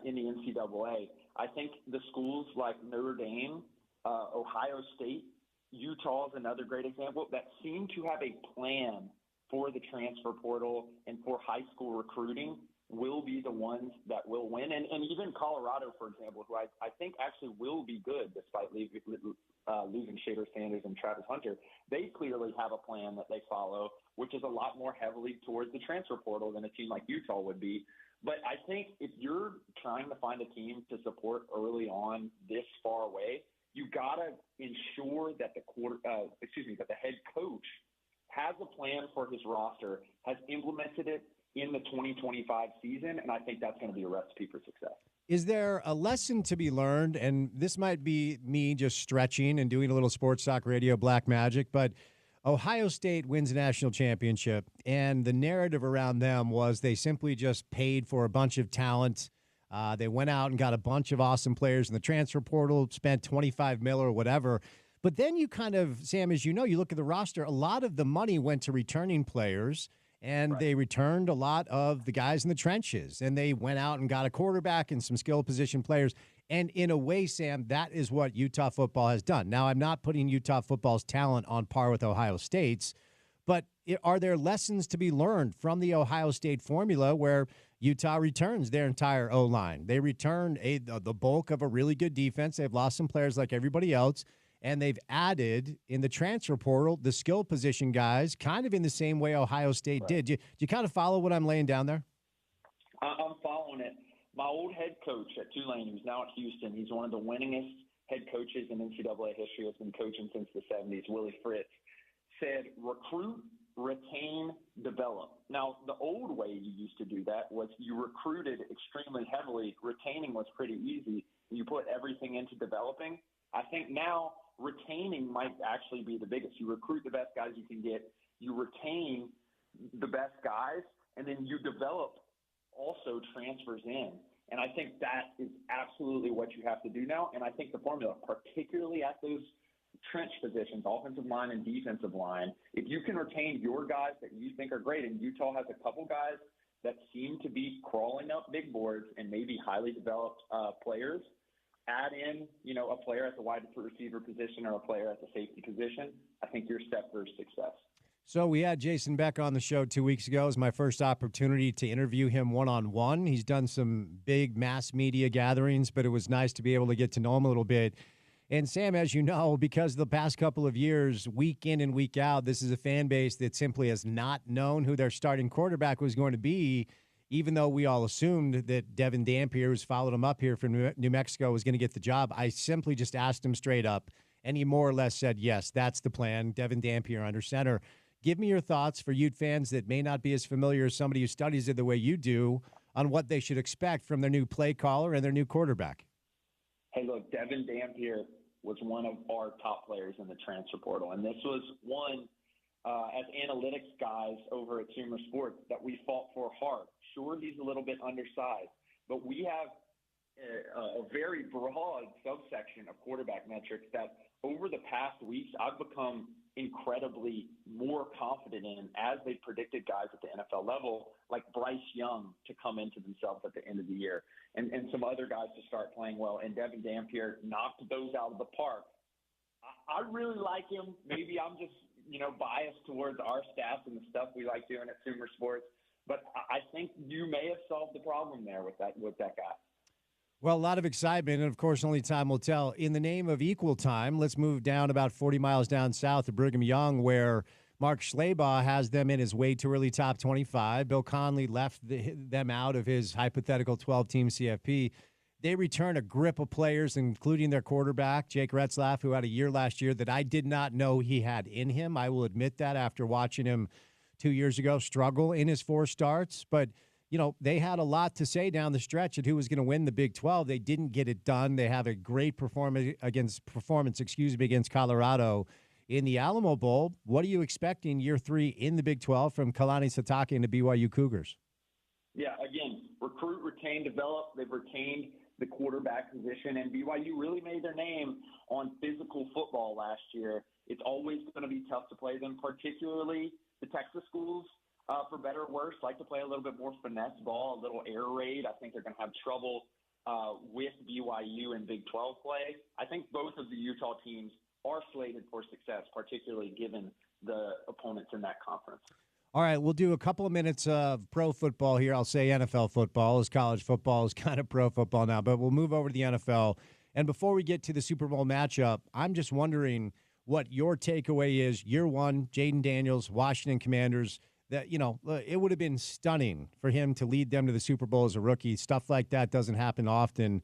in the NCAA. I think the schools like Notre Dame, Ohio State, Utah is another great example that seem to have a plan for the transfer portal and for high school recruiting will be the ones that will win. And even Colorado, for example, who I think actually will be good despite losing Shader Sanders and Travis Hunter, they clearly have a plan that they follow, which is a lot more heavily towards the transfer portal than a team like Utah would be. But I think if you're trying to find a team to support early on this far away, you got to ensure that that the head coach has a plan for his roster, has implemented it in the 2025 season, and I think that's going to be a recipe for success. Is there a lesson to be learned? And this might be me just stretching and doing a little sports talk radio black magic, but Ohio State wins a national championship, and the narrative around them was they simply just paid for a bunch of talent. They went out and got a bunch of awesome players in the transfer portal, spent $25 million or whatever. But then you kind of, Sam, as you know, you look at the roster, a lot of the money went to returning players, and right. They returned a lot of the guys in the trenches, and they went out and got a quarterback and some skill position players. And in a way, Sam, that is what Utah football has done. Now, I'm not putting Utah football's talent on par with Ohio State's, but are there lessons to be learned from the Ohio State formula where Utah returns their entire O-line? They returned the bulk of a really good defense. They've lost some players like everybody else, and they've added in the transfer portal the skill position guys kind of in the same way Ohio State did. Do you kind of follow what I'm laying down there? I'm following it. My old head coach at Tulane, who's now at Houston, he's one of the winningest head coaches in NCAA history, has been coaching since the 70s, Willie Fritz, said recruit, retain, develop. Now, the old way you used to do that was you recruited extremely heavily. Retaining was pretty easy. You put everything into developing. I think now retaining might actually be the biggest. You recruit the best guys you can get. You retain the best guys, and then you develop also transfers in. And I think that is absolutely what you have to do now. And I think the formula, particularly at those trench positions, offensive line and defensive line, if you can retain your guys that you think are great, and Utah has a couple guys that seem to be crawling up big boards and maybe highly developed players, add in, a player at the wide receiver position or a player at the safety position, I think you're set for success. So we had Jason Beck on the show 2 weeks ago. It was my first opportunity to interview him one-on-one. He's done some big mass media gatherings, but it was nice to be able to get to know him a little bit. And Sam, as you know, because the past couple of years, week in and week out, this is a fan base that simply has not known who their starting quarterback was going to be, even though we all assumed that Devin Dampier, who's followed him up here from New Mexico, was going to get the job. I simply just asked him straight up, and he more or less said, yes, that's the plan, Devin Dampier under center. Give me your thoughts for Ute fans that may not be as familiar as somebody who studies it the way you do on what they should expect from their new play caller and their new quarterback. Hey, look, Devin Dampier was one of our top players in the transfer portal, and this was one as analytics guys over at Sumer Sports that we fought for hard. Sure, he's a little bit undersized, but we have a very broad subsection of quarterback metrics that over the past weeks I've become incredibly more confident in as they predicted guys at the NFL level, like Bryce Young to come into themselves at the end of the year and some other guys to start playing well. And Devin Dampier knocked those out of the park. I really like him. Maybe I'm just, biased towards our staff and the stuff we like doing at Sumer Sports, but I think you may have solved the problem there with that guy. Well, a lot of excitement, and of course, only time will tell. In the name of equal time, let's move down about 40 miles down south to Brigham Young, where Mark Schleybaugh has them in his way too early top 25. Bill Conley left them out of his hypothetical 12-team CFP. They return a grip of players, including their quarterback, Jake Retzlaff, who had a year last year that I did not know he had in him. I will admit that after watching him 2 years ago struggle in his 4 starts. But they had a lot to say down the stretch at who was going to win the Big 12. They didn't get it done. They have a great performance against Colorado in the Alamo Bowl. What are you expecting year 3 in the Big 12 from Kalani Sitake and the BYU Cougars? Yeah, again, recruit, retain, develop. They've retained the quarterback position, and BYU really made their name on physical football last year. It's always going to be tough to play them, particularly the Texas schools. For better or worse, like to play a little bit more finesse ball, a little air raid. I think they're going to have trouble with BYU in Big 12 play. I think both of the Utah teams are slated for success, particularly given the opponents in that conference. All right, we'll do a couple of minutes of pro football here. I'll say NFL football, as college football is kind of pro football now, but we'll move over to the NFL. And before we get to the Super Bowl matchup, I'm just wondering what your takeaway is. Year 1, Jaden Daniels, Washington Commanders. That, it would have been stunning for him to lead them to the Super Bowl as a rookie. Stuff like that doesn't happen often.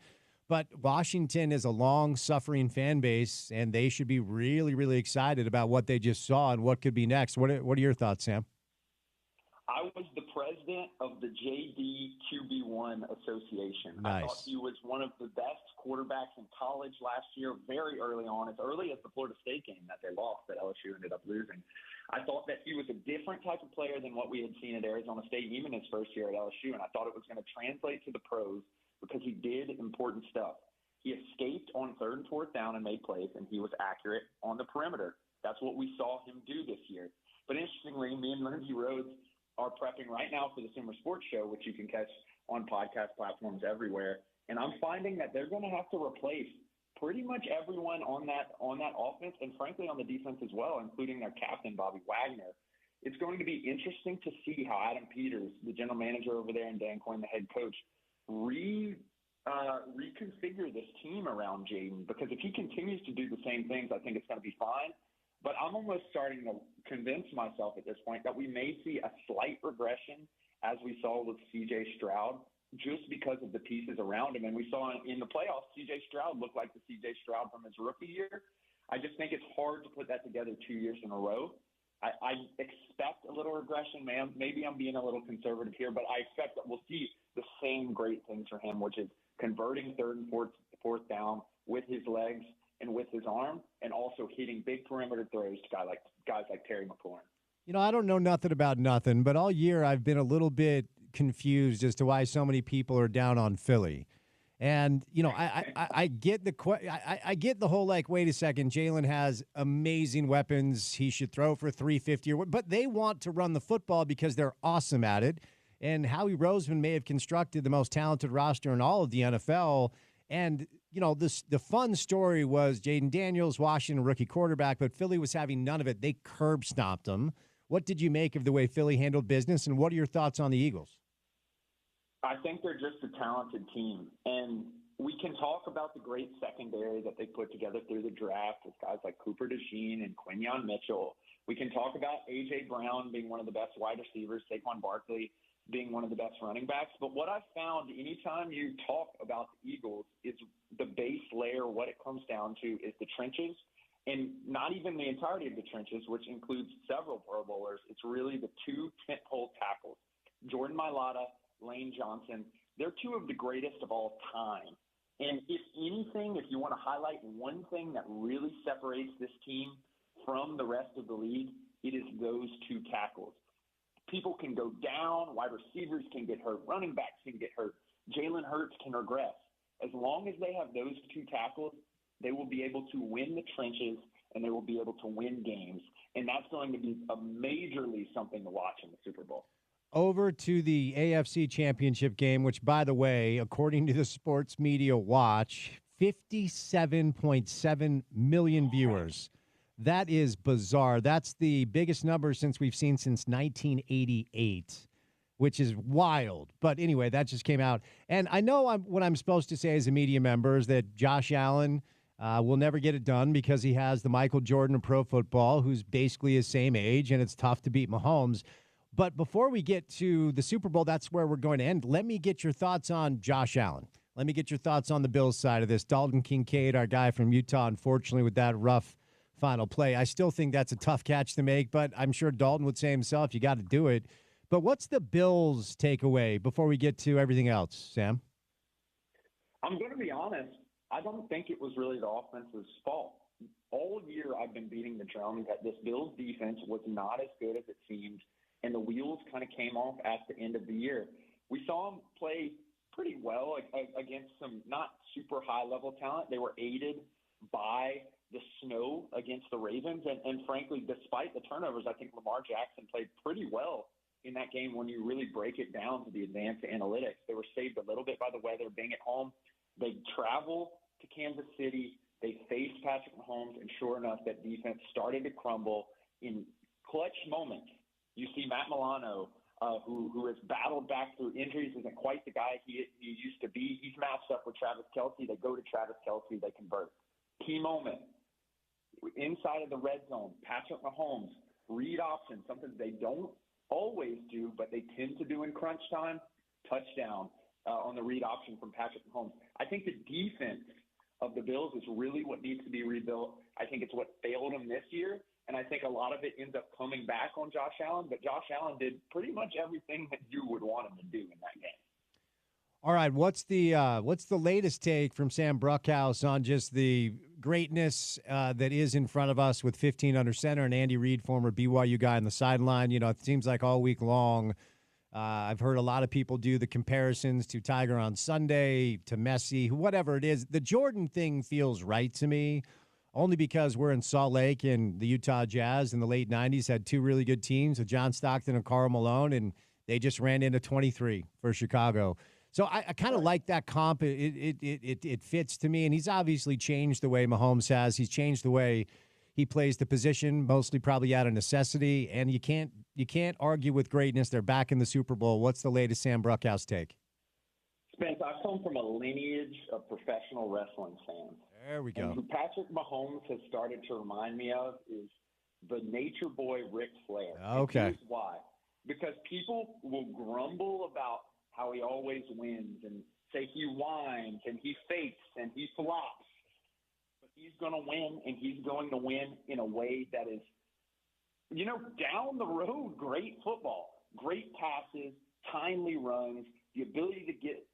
But Washington is a long-suffering fan base, and they should be really, really excited about what they just saw and what could be next. What are your thoughts, Sam? I was the president of the JD QB1 Association. Nice. I thought he was one of the best quarterbacks in college last year, very early on, as early as the Florida State game that they lost, that LSU ended up losing. I thought that he was a different type of player than what we had seen at Arizona State, even his first year at LSU, and I thought it was going to translate to the pros because he did important stuff. He escaped on 3rd and 4th down and made plays, and he was accurate on the perimeter. That's what we saw him do this year. But interestingly, me and Lindsey Rhodes are prepping right now for the Summer Sports Show, which you can catch on podcast platforms everywhere. And I'm finding that they're going to have to replace pretty much everyone on that offense and, frankly, on the defense as well, including their captain, Bobby Wagner. It's going to be interesting to see how Adam Peters, the general manager over there, and Dan Quinn, the head coach, reconfigure this team around Jaden, because if he continues to do the same things, I think it's going to be fine. But I'm almost starting to convince myself at this point that we may see a slight regression as we saw with C.J. Stroud, just because of the pieces around him. And we saw in the playoffs, C.J. Stroud looked like the C.J. Stroud from his rookie year. I just think it's hard to put that together 2 years in a row. I expect a little regression, man. Maybe I'm being a little conservative here, but I expect that we'll see the same great things for him, which is converting 3rd and 4th down with his legs and with his arm, and also hitting big perimeter throws to guys like Terry McLaurin. I don't know nothing about nothing, but all year I've been a little bit confused as to why so many people are down on Philly. And, I get I get the whole, wait a second, Jalen has amazing weapons. He should throw for 350 but they want to run the football because they're awesome at it. And Howie Roseman may have constructed the most talented roster in all of the NFL. And, the fun story was Jaden Daniels, Washington rookie quarterback, but Philly was having none of it. They curb stomped him. What did you make of the way Philly handled business, and what are your thoughts on the Eagles? I think they're just a talented team, and we can talk about the great secondary that they put together through the draft with guys like Cooper DeJean and Quinyon Mitchell. We can talk about A.J. Brown being one of the best wide receivers, Saquon Barkley being one of the best running backs. But what I've found anytime you talk about the Eagles is the base layer. What it comes down to is the trenches, and not even the entirety of the trenches, which includes several Pro Bowlers. It's really the 2 tentpole tackles, Jordan Mailata, Lane Johnson. They're 2 of the greatest of all time. And if anything, if you want to highlight one thing that really separates this team from the rest of the league, it is those 2 tackles. People can go down, wide receivers can get hurt, running backs can get hurt, Jalen Hurts can regress. As long as they have those 2 tackles, they will be able to win the trenches and they will be able to win games. And that's going to be majorly something to watch in the Super Bowl. Over to the AFC Championship game, which, by the way, according to the Sports Media Watch, 57.7 million viewers. That is bizarre. That's the biggest number we've seen since 1988. which is wild. But anyway, that just came out. And I know what I'm supposed to say as a media member is that Josh Allen will never get it done because he has the Michael Jordan of pro football, who's basically his same age, and it's tough to beat Mahomes. But before we get to the Super Bowl, that's where we're going to end. Let me get your thoughts on Josh Allen. Let me get your thoughts on the Bills side of this. Dalton Kincaid, our guy from Utah, unfortunately, with that rough final play. I still think that's a tough catch to make, but I'm sure Dalton would say himself, you got to do it. But what's the Bills' takeaway before we get to everything else, Sam? I'm going to be honest. I don't think it was really the offense's fault. All year I've been beating the drum that this Bills defense was not as good as it seemed, and the wheels kind of came off at the end of the year. We saw them play pretty well against some not super high-level talent. They were aided by the snow against the Ravens, and frankly, despite the turnovers, I think Lamar Jackson played pretty well in that game when you really break it down to the advanced analytics. They were saved a little bit by the weather, being at home. They travel to Kansas City. They faced Patrick Mahomes, and sure enough, that defense started to crumble in clutch moments. You see Matt Milano, who has battled back through injuries, isn't quite the guy he used to be. He's matched up with Travis Kelce. They go to Travis Kelce. They convert. Key moment. Inside of the red zone, Patrick Mahomes, read option, something they don't always do, but they tend to do in crunch time, touchdown on the read option from Patrick Mahomes. I think the defense of the Bills is really what needs to be rebuilt. I think it's what failed them this year, and I think a lot of it ends up coming back on Josh Allen, but Josh Allen did pretty much everything that you would want him to do in that game. All right, what's the latest take from Sam Bruckhouse on just the greatness that is in front of us with 15 under center and Andy Reid, former BYU guy on the sideline? You know, it seems like all week long I've heard a lot of people do the comparisons to Tiger on Sunday, to Messi, whatever it is. The Jordan thing feels right to me, only because we're in Salt Lake and the Utah Jazz in the late 90s had two really good teams with John Stockton and Karl Malone, and they just ran into 23 for Chicago. So I kind of like that comp. It fits to me, and he's obviously changed the way Mahomes has. He's changed the way he plays the position, mostly probably out of necessity. And you can't argue with greatness. They're back in the Super Bowl. What's the latest Sam Bruckhouse take? Spence, I come from a lineage of professional wrestling fans. There we go. And who Patrick Mahomes has started to remind me of is the nature boy Ric Flair. Okay. And here's why. Because people will grumble about how he always wins and say he whines and he fakes and he flops. But he's going to win, and he's going to win in a way that is, down the road, great football, great passes, timely runs, the ability to get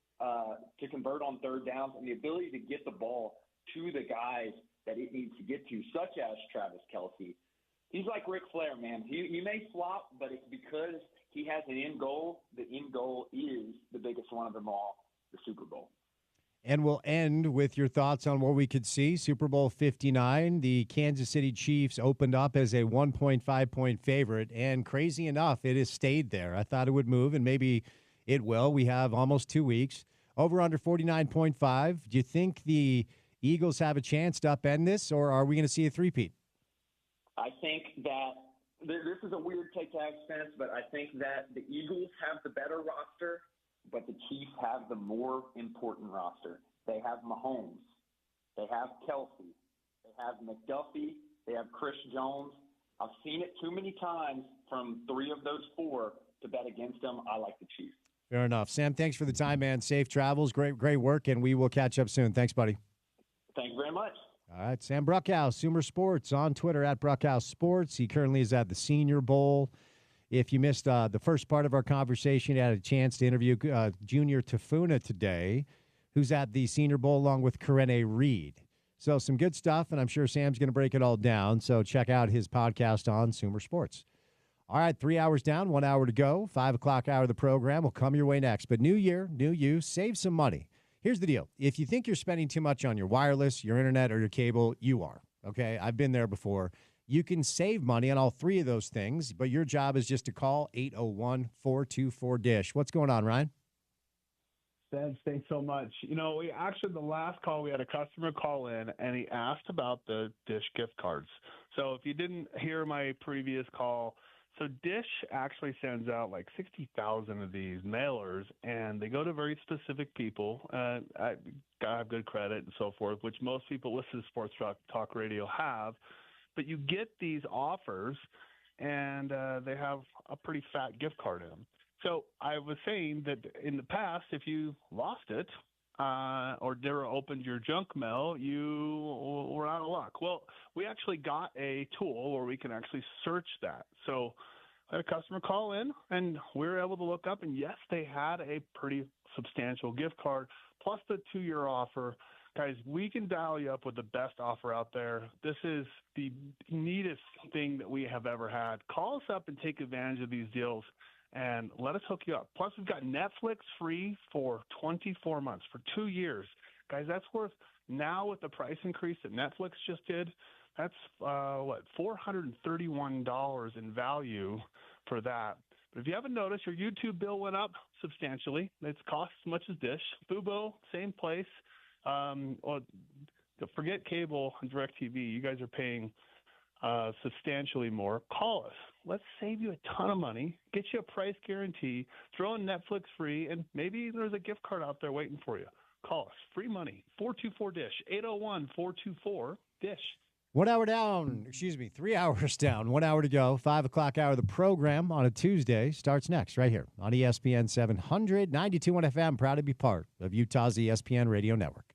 to convert on third downs, and the ability to get the ball to the guys that it needs to get to, such as Travis Kelce. He's like Ric Flair, man. He may flop, but it's because he has an end goal. The end goal is the biggest one of them all, the Super Bowl. And we'll end with your thoughts on what we could see. Super Bowl 59, the Kansas City Chiefs opened up as a 1.5-point favorite, and crazy enough, it has stayed there. I thought it would move, and maybe it will. We have almost 2 weeks. Over under 49.5. Do you think the Eagles have a chance to upend this, or are we going to see a three-peat? I think that this is a weird take to have, Spence, but I think that the Eagles have the better roster, but the Chiefs have the more important roster. They have Mahomes. They have Kelce. They have McDuffie. They have Chris Jones. I've seen it too many times from three of those four to bet against them. I like the Chiefs. Fair enough. Sam, thanks for the time, man. Safe travels. Great work, and we will catch up soon. Thanks, buddy. Thank you very much. All right, Sam Bruckhouse, Sumer Sports, on Twitter at Bruckhouse Sports. He currently is at the Senior Bowl. If you missed the first part of our conversation, you had a chance to interview Junior Tafuna today, who's at the Senior Bowl along with Karene Reed. So some good stuff, and I'm sure Sam's going to break it all down. So check out his podcast on Sumer Sports. All right, 3 hours down, 1 hour to go. 5 o'clock hour of the program will come your way next. But new year, new you, save some money. Here's the deal. If you think you're spending too much on your wireless, your internet, or your cable, you are. Okay, I've been there before. You can save money on all three of those things, but your job is just to call 801-424-DISH. What's going on, Ryan? Thanks so much. We actually, the last call, we had a customer call in, and he asked about the DISH gift cards. So if you didn't hear my previous call, So Dish actually sends out like 60,000 of these mailers, and they go to very specific people. I have good credit and so forth, which most people listening to Sports Talk Radio have. But you get these offers, and they have a pretty fat gift card in them. So I was saying that in the past, if you lost it or never opened your junk mail, you were out of luck. Well, we actually got a tool where we can actually search that. So I had a customer call in, and we were able to look up, and yes, they had a pretty substantial gift card plus the 2-year offer. Guys, we can dial you up with the best offer out there. This is the neatest thing that we have ever had. Call us up and take advantage of these deals, and let us hook you up. Plus, we've got Netflix free for 24 months, for 2 years. Guys, that's worth, now with the price increase that Netflix just did, that's, $431 in value for that. But if you haven't noticed, your YouTube bill went up substantially. It's cost as much as Dish. Fubo, same place. Forget cable and DirecTV. You guys are paying substantially more. Call us. Let's save you a ton of money, get you a price guarantee, throw in Netflix free, and maybe there's a gift card out there waiting for you. Call us. Free money. 424-DISH. 801-424-DISH. 1 hour down, 3 hours down, 1 hour to go. 5 o'clock hour of the program on a Tuesday starts next right here on ESPN 700, 92.1 FM. Proud to be part of Utah's ESPN radio network.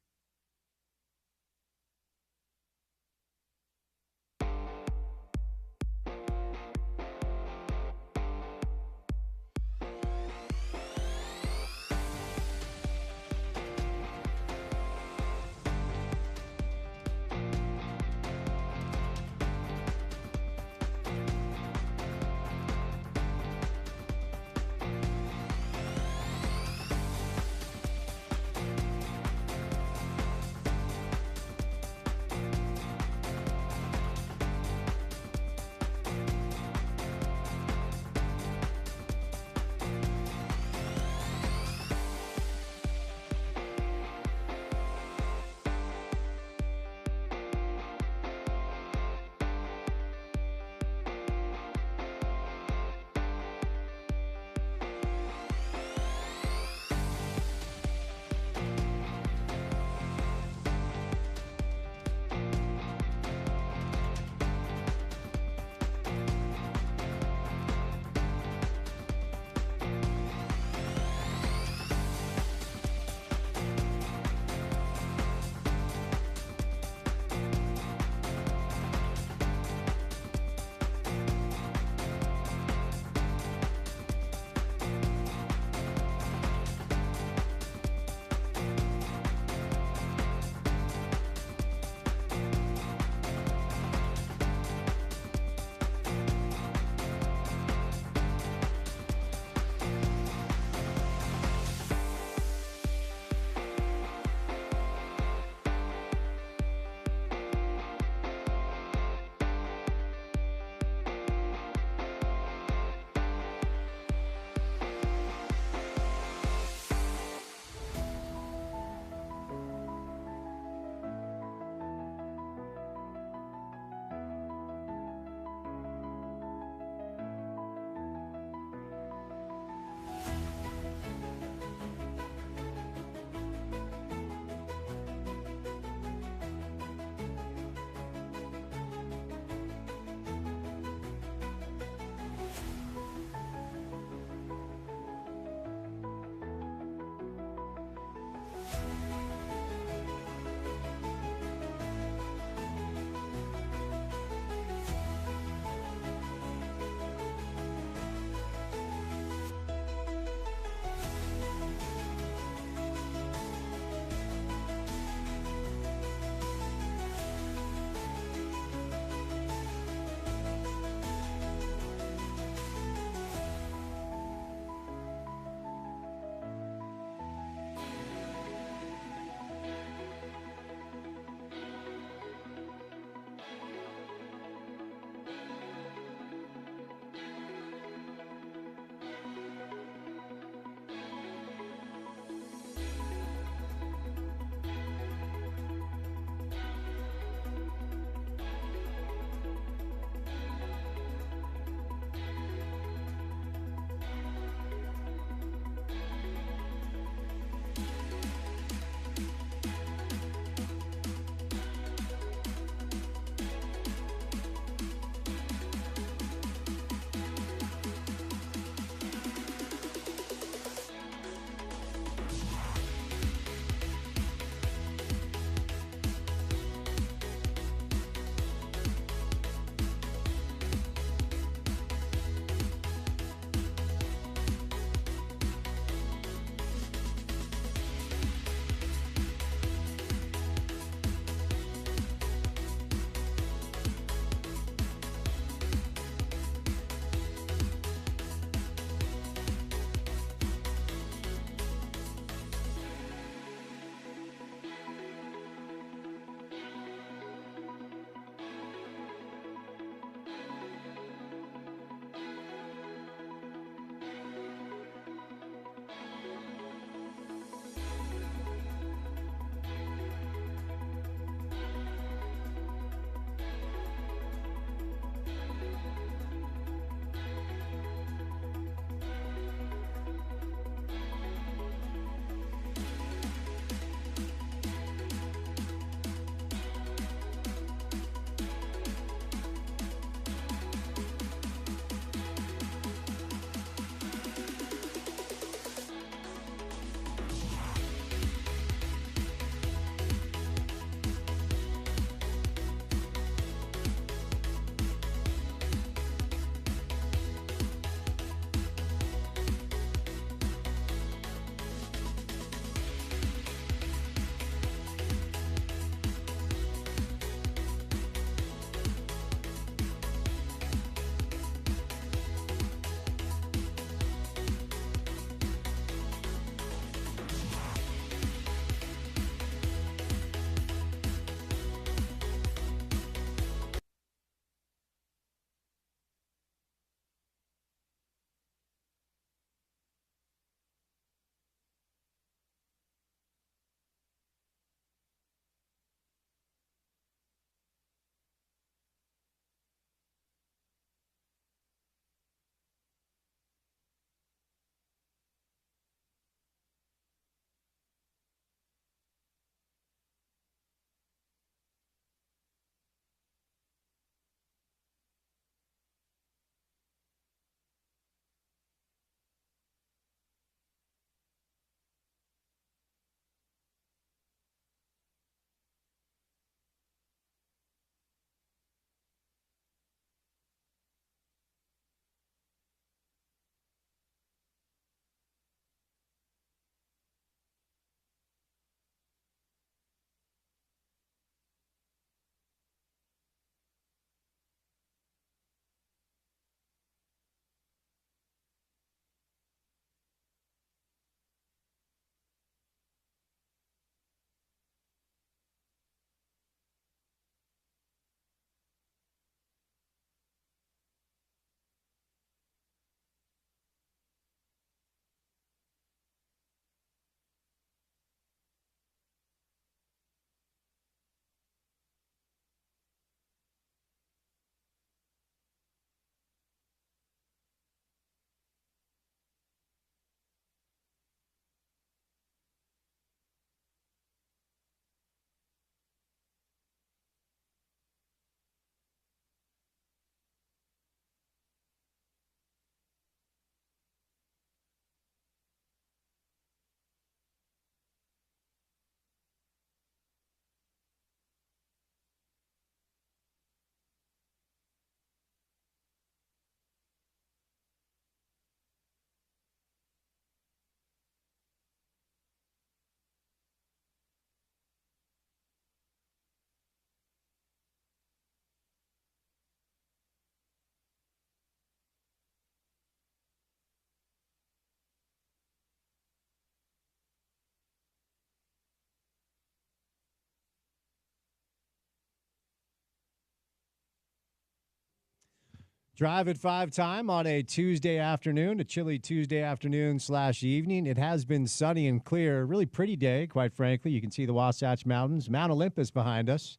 Drive at 5 time on a Tuesday afternoon, a chilly Tuesday afternoon / evening. It has been sunny and clear, really pretty day, quite frankly. You can see the Wasatch Mountains, Mount Olympus behind us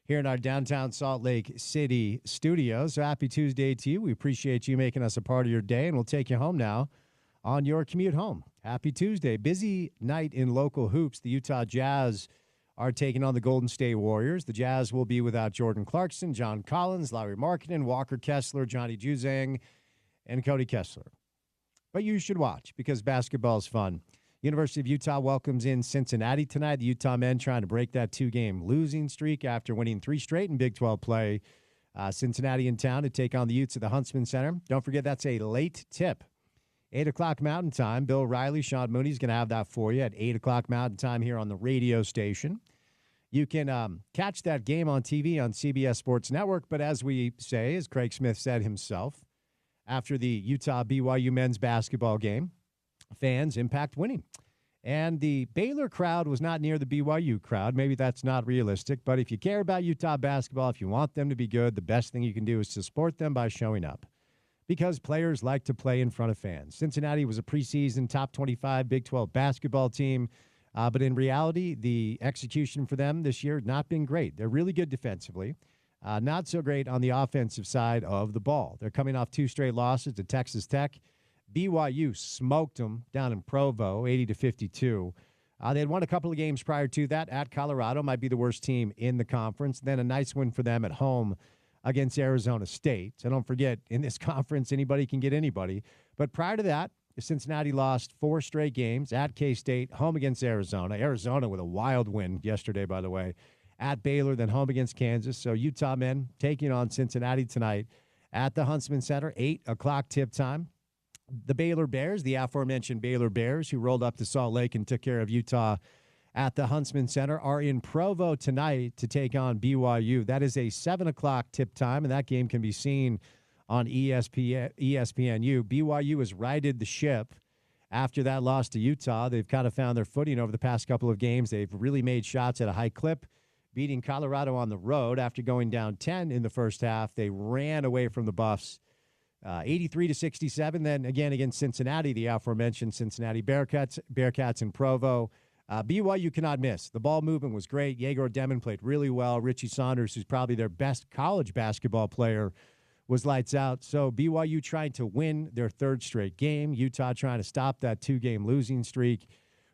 here in our downtown Salt Lake City studio. So happy Tuesday to you. We appreciate you making us a part of your day, and we'll take you home now on your commute home. Happy Tuesday. Busy night in local hoops. The Utah Jazz are taking on the Golden State Warriors. The Jazz will be without Jordan Clarkson, John Collins, Lauri Markkanen, Walker Kessler, Johnny Juzang, and Cody Kessler. But you should watch because basketball is fun. University of Utah welcomes in Cincinnati tonight. The Utah men trying to break that 2-game losing streak after winning 3 straight in Big 12 play. Cincinnati in town to take on the Utes at the Huntsman Center. Don't forget that's a late tip. 8 o'clock Mountain Time. Bill Riley, Sean Mooney's going to have that for you at 8 o'clock Mountain Time here on the radio station. You can catch that game on TV on CBS Sports Network, but as we say, as Craig Smith said himself, after the Utah-BYU men's basketball game, fans impact winning. And the Baylor crowd was not near the BYU crowd. Maybe that's not realistic, but if you care about Utah basketball, if you want them to be good, the best thing you can do is to support them by showing up. Because players like to play in front of fans. Cincinnati was a preseason top 25 Big 12 basketball team, but in reality, the execution for them this year has not been great. They're really good defensively, not so great on the offensive side of the ball. They're coming off 2 straight losses to Texas Tech. BYU smoked them down in Provo, 80-52. They had won a couple of games prior to that at Colorado, might be the worst team in the conference. Then a nice win for them at home against Arizona State. So don't forget, in this conference, anybody can get anybody. But prior to that, Cincinnati lost 4 straight games at K-State, home against Arizona. Arizona with a wild win yesterday, by the way, at Baylor, then home against Kansas. So Utah men taking on Cincinnati tonight at the Huntsman Center, 8 o'clock tip time. The Baylor Bears, the aforementioned Baylor Bears, who rolled up to Salt Lake and took care of Utah at the Huntsman Center, are in Provo tonight to take on BYU. That is a 7 o'clock tip time, and that game can be seen on ESPNU. BYU has righted the ship after that loss to Utah. They've kind of found their footing over the past couple of games. They've really made shots at a high clip, beating Colorado on the road after going down 10 in the first half. They ran away from the Buffs, 83-67. Then again against Cincinnati, the aforementioned Cincinnati Bearcats in Provo. BYU cannot miss. The ball movement was great. Yegor Demon played really well. Richie Saunders, who's probably their best college basketball player, was lights out. So BYU trying to win their 3rd straight game. Utah trying to stop that 2-game losing streak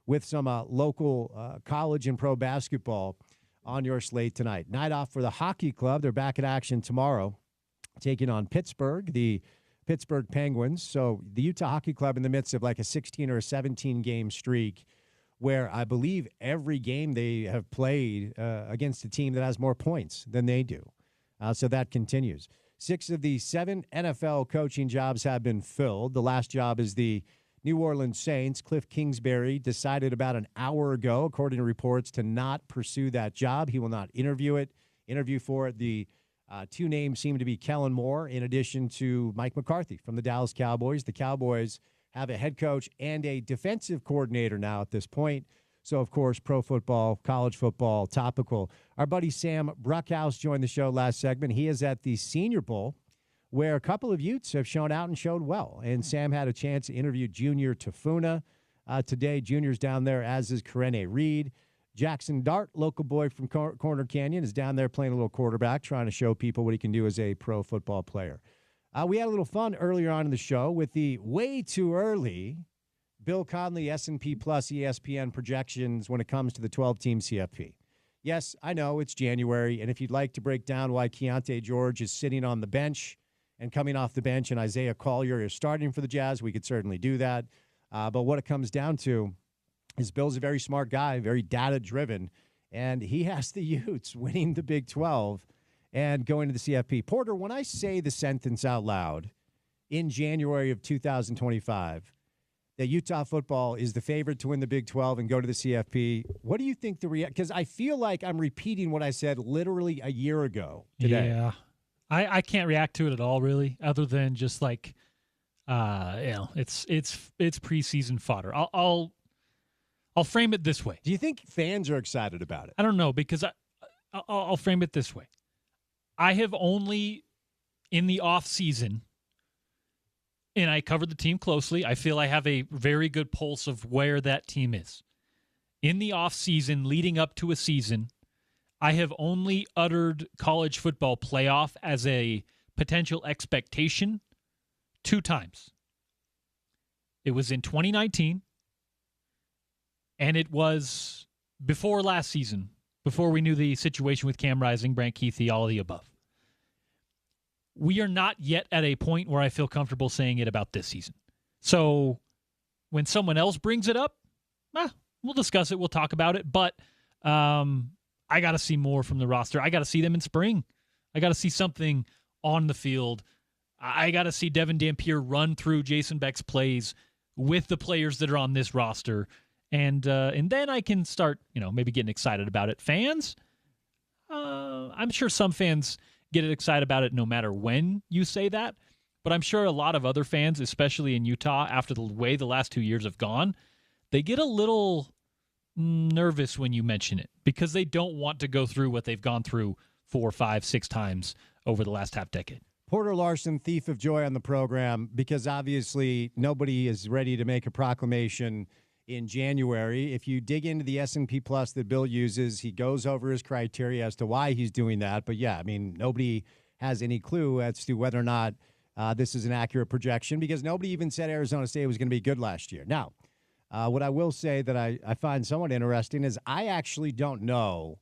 with some local college and pro basketball on your slate tonight. Night off for the hockey club. They're back in action tomorrow, taking on Pittsburgh, the Pittsburgh Penguins. So the Utah Hockey Club in the midst of like a 16 or a 17-game streak, where I believe every game they have played against a team that has more points than they do. So that continues. 6 of the 7 NFL coaching jobs have been filled. The last job is the New Orleans Saints. Cliff Kingsbury decided about an hour ago, according to reports, to not pursue that job. He will not interview for it. The 2 names seem to be Kellen Moore in addition to Mike McCarthy from the Dallas Cowboys. The Cowboys have a head coach and a defensive coordinator now at this point. So, of course, pro football, college football, topical. Our buddy Sam Bruckhouse joined the show last segment. He is at the Senior Bowl, where a couple of Utes have shown out and showed well. And Sam had a chance to interview Junior Tafuna today. Junior's down there, as is Karene Reed. Jackson Dart, local boy from Corner Canyon, is down there playing a little quarterback, trying to show people what he can do as a pro football player. We had a little fun earlier on in the show with the way too early Bill Conley S&P Plus ESPN projections when it comes to the 12-team CFP. Yes, I know it's January, and if you'd like to break down why Keontae George is sitting on the bench and coming off the bench and Isaiah Collier is starting for the Jazz, we could certainly do that. But what it comes down to is Bill's a very smart guy, very data-driven, and he has the Utes winning the Big 12 and going to the CFP. Porter, when I say the sentence out loud in January of 2025 that Utah football is the favorite to win the Big 12 and go to the CFP, what do you think because I feel like I'm repeating what I said literally a year ago today. Yeah. I can't react to it at all, really, other than just like, it's preseason fodder. I'll frame it this way. Do you think fans are excited about it? I don't know, because I'll frame it this way. I have only in the offseason, and I covered the team closely, I feel I have a very good pulse of where that team is. In the offseason, leading up to a season, I have only uttered college football playoff as a potential expectation 2 times. It was in 2019, and it was before last season, before we knew the situation with Cam Rising, Brant Keithy, all of the above. We are not yet at a point where I feel comfortable saying it about this season. So when someone else brings it up, we'll discuss it. We'll talk about it. But I got to see more from the roster. I got to see them in spring. I got to see something on the field. I got to see Devin Dampier run through Jason Beck's plays with the players that are on this roster. And then I can start, maybe getting excited about it. Fans, I'm sure some fans get excited about it no matter when you say that. But I'm sure a lot of other fans, especially in Utah, after the way the last 2 years have gone, they get a little nervous when you mention it because they don't want to go through what they've gone through 4, 5, 6 times over the last half decade. Porter Larson, thief of joy on the program, because obviously nobody is ready to make a proclamation in January. If you dig into the S&P Plus that Bill uses, he goes over his criteria as to why he's doing that. But yeah, I mean, nobody has any clue as to whether or not this is an accurate projection because nobody even said Arizona State was going to be good last year. Now, what I will say that I find somewhat interesting is I actually don't know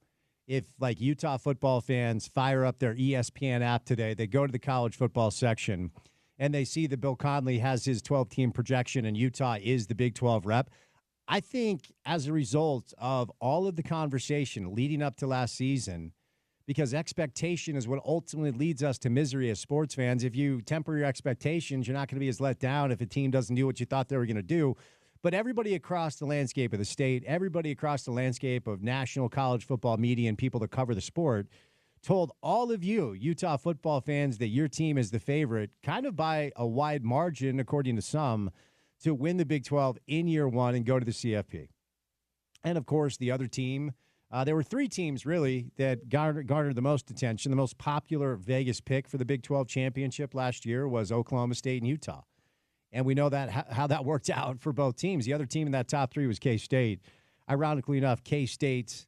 if, like, Utah football fans fire up their ESPN app today, they go to the college football section, and they see that Bill Conley has his 12-team projection and Utah is the Big 12 rep. I think as a result of all of the conversation leading up to last season, because expectation is what ultimately leads us to misery as sports fans. If you temper your expectations, you're not going to be as let down if a team doesn't do what you thought they were going to do. But everybody across the landscape of the state, everybody across the landscape of national college football media and people that cover the sport told all of you, Utah football fans, that your team is the favorite, kind of by a wide margin, according to some, to win the Big 12 in year one and go to the CFP. And, of course, the other team, there were 3 teams, really, that garnered the most attention. The most popular Vegas pick for the Big 12 championship last year was Oklahoma State and Utah. And we know that how that worked out for both teams. The other team in that top 3 was K-State. Ironically enough, K-State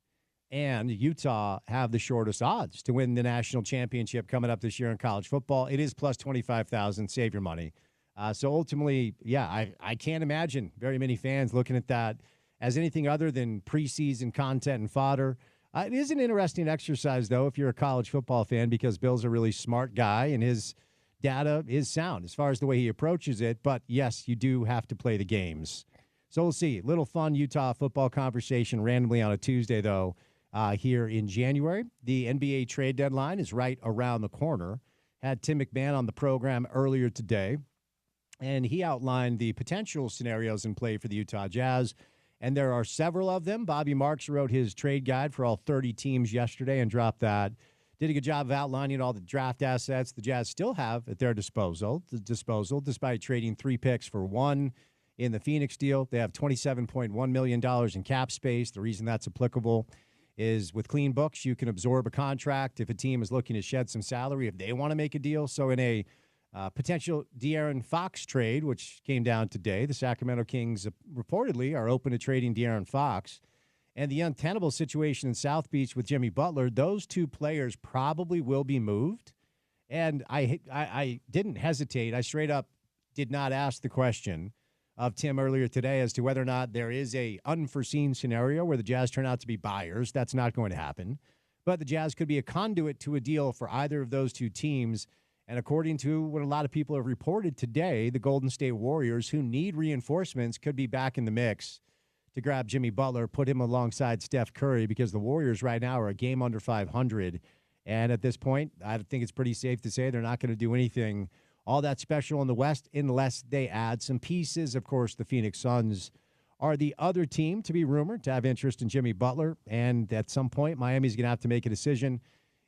and Utah have the shortest odds to win the national championship coming up this year in college football. It is plus 25,000. Save your money. So ultimately, yeah, I can't imagine very many fans looking at that as anything other than preseason content and fodder. It is an interesting exercise, though, if you're a college football fan, because Bill's a really smart guy and his data is sound as far as the way he approaches it. But, yes, you do have to play the games. So we'll see. Little fun Utah football conversation randomly on a Tuesday, though, here in January. The NBA trade deadline is right around the corner. Had Tim McMahon on the program earlier today, and he outlined the potential scenarios in play for the Utah Jazz. And there are several of them. Bobby Marks wrote his trade guide for all 30 teams yesterday and dropped that. Did a good job of outlining all the draft assets the Jazz still have at their disposal, despite trading 3 picks for 1 in the Phoenix deal. They have $27.1 million in cap space. The reason that's applicable is with clean books, you can absorb a contract if a team is looking to shed some salary if they want to make a deal. So in a potential De'Aaron Fox trade, which came down today, the Sacramento Kings reportedly are open to trading De'Aaron Fox. And the untenable situation in South Beach with Jimmy Butler, those 2 players probably will be moved. And I didn't hesitate. I straight up did not ask the question of Tim earlier today as to whether or not there is a unforeseen scenario where the Jazz turn out to be buyers. That's not going to happen. But the Jazz could be a conduit to a deal for either of those 2 teams. And according to what a lot of people have reported today, the Golden State Warriors, who need reinforcements, could be back in the mix to grab Jimmy Butler, put him alongside Steph Curry, because the Warriors right now are a game under 500. And at this point, I think it's pretty safe to say they're not going to do anything all that special in the West unless they add some pieces. Of course, the Phoenix Suns are the other team to be rumored to have interest in Jimmy Butler. And at some point, Miami's going to have to make a decision.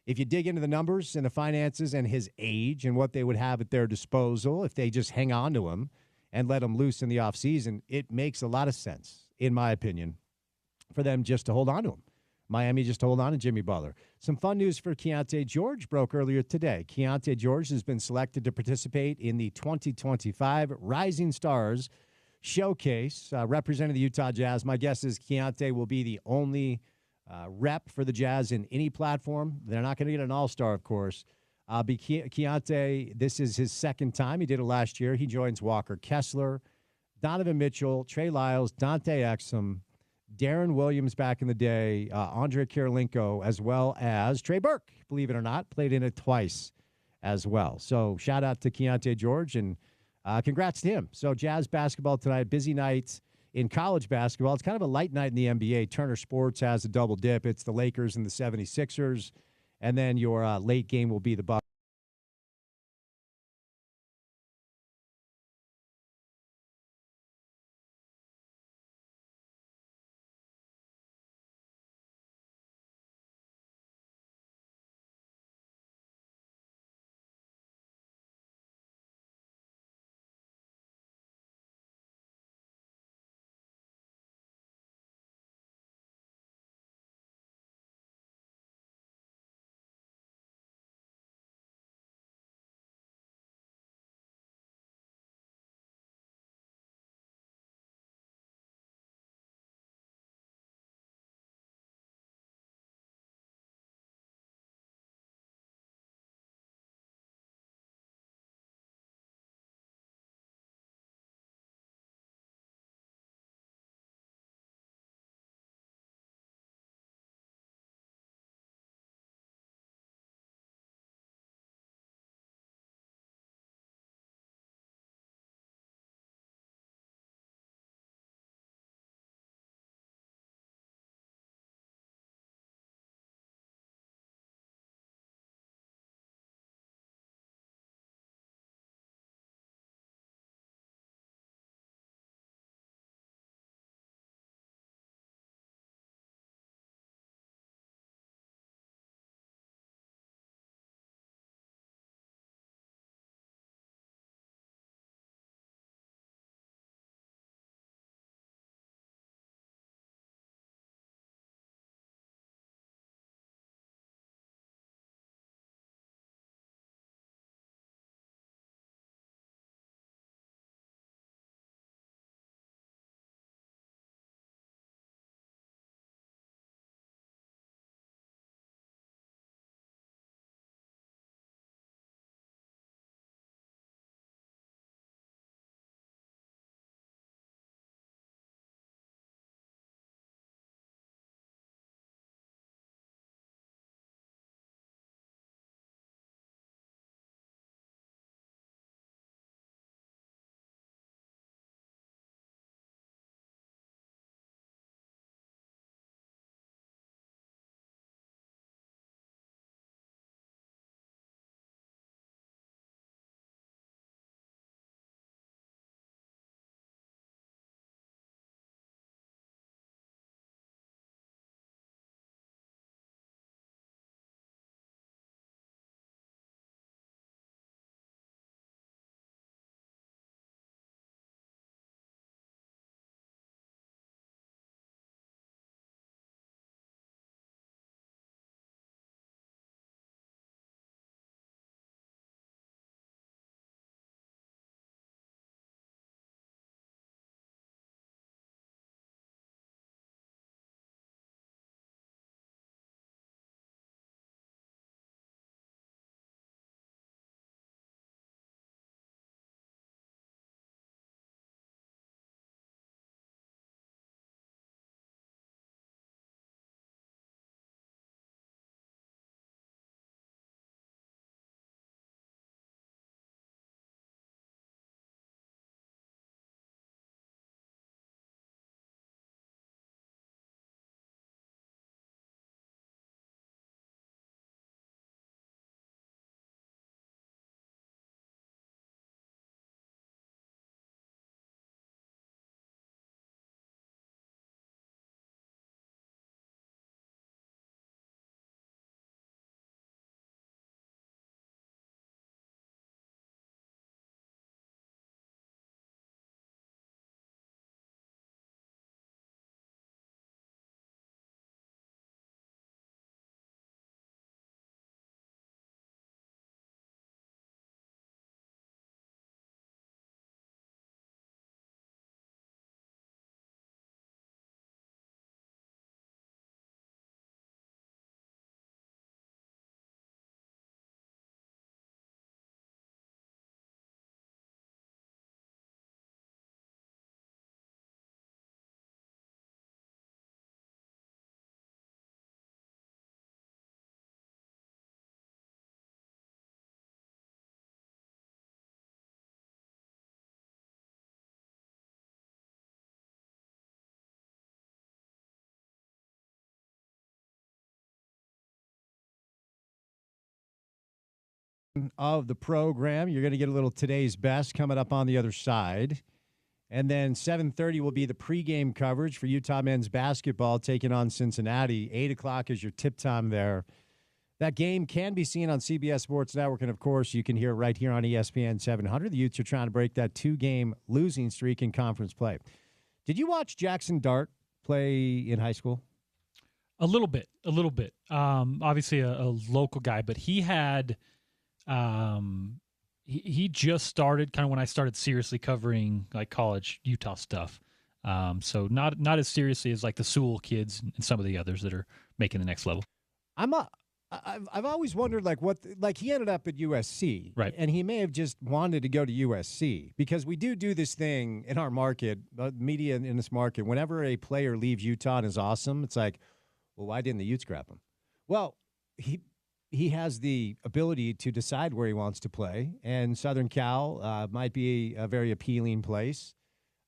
If you dig into the numbers and the finances and his age and what they would have at their disposal, if they just hang on to him and let him loose in the offseason, it makes a lot of sense, in my opinion, for them just to hold on to him. Miami just hold on to Jimmy Butler. Some fun news for Keontae George broke earlier today. Keontae George has been selected to participate in the 2025 Rising Stars Showcase, representing the Utah Jazz. My guess is Keontae will be the only rep for the Jazz in any platform. They're not going to get an all-star, of course. Keontae, this is his second time. He did it last year. He joins Walker Kessler, Donovan Mitchell, Trey Lyles, Dante Exum, Darren Williams back in the day, Andre Kirilenko, as well as Trey Burke, believe it or not, played in it twice as well. So shout out to Keontae George, and congrats to him. So Jazz basketball tonight, busy night in college basketball. It's kind of a light night in the NBA. Turner Sports has a double dip. It's the Lakers and the 76ers, and then your late game will be the Bucks. portion of the program. You're going to get a little today's best coming up on the other side. And then 7:30 will be the pregame coverage for Utah men's basketball taking on Cincinnati. 8 o'clock is your tip time there. That game can be seen on CBS Sports Network, and, of course, you can hear it right here on ESPN 700. The Utes are trying to break that 2-game losing streak in conference play. Did you watch Jackson Dart play in high school? A little bit. Obviously a local guy, but he had he just started kind of when I started seriously covering like college Utah stuff. So not as seriously as like the Sewell kids and some of the others that are making the next level. I've always wondered like he ended up at USC, right? And he may have just wanted to go to USC because we do this thing in our market, media in this market. Whenever a player leaves Utah and is awesome, it's like, well, why didn't the Utes grab him? Well, he has the ability to decide where he wants to play, and Southern Cal might be a very appealing place.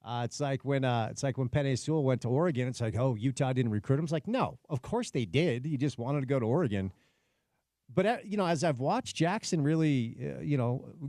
It's like when Penei Sewell went to Oregon. It's like, oh, Utah didn't recruit him. It's like, no, of course they did. He just wanted to go to Oregon. But as I've watched Jackson really,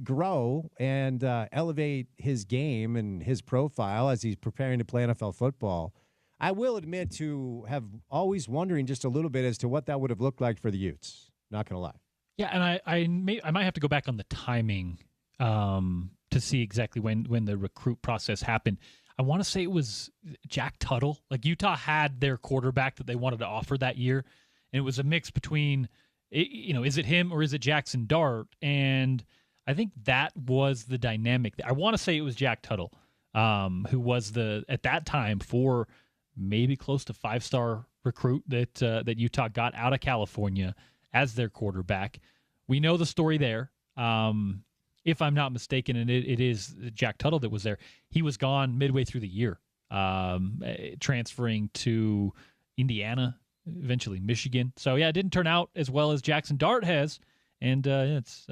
grow and elevate his game and his profile as he's preparing to play NFL football, I will admit to have always wondering just a little bit as to what that would have looked like for the Utes. Not going to lie. Yeah, and I might have to go back on the timing to see exactly when the recruit process happened. I want to say it was Jack Tuttle. Like Utah had their quarterback that they wanted to offer that year, and it was a mix between, is it him or is it Jackson Dart? And I think that was the dynamic. I want to say it was Jack Tuttle, who was at that time for maybe close to 5-star recruit that Utah got out of California as their quarterback. We know the story there. If I'm not mistaken, and it is Jack Tuttle that was there, he was gone midway through the year, transferring to Indiana, eventually Michigan. So, yeah, it didn't turn out as well as Jackson Dart has, and it's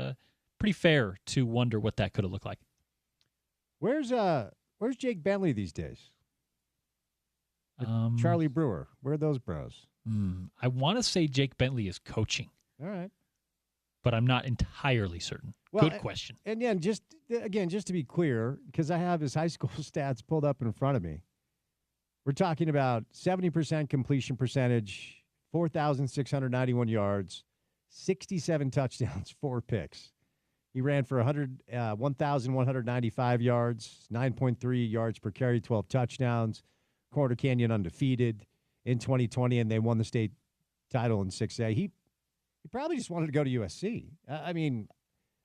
pretty fair to wonder what that could have looked like. Where's Jake Bentley these days? Charlie Brewer. Where are those bros? I want to say Jake Bentley is coaching. All right. But I'm not entirely certain. Well, good question. And then just to be clear, because I have his high school stats pulled up in front of me, we're talking about 70% completion percentage, 4,691 yards, 67 touchdowns, 4 picks. He ran for 1,195 yards, 9.3 yards per carry, 12 touchdowns. Corner Canyon undefeated in 2020, and they won the state title in 6A. He probably just wanted to go to USC. I mean,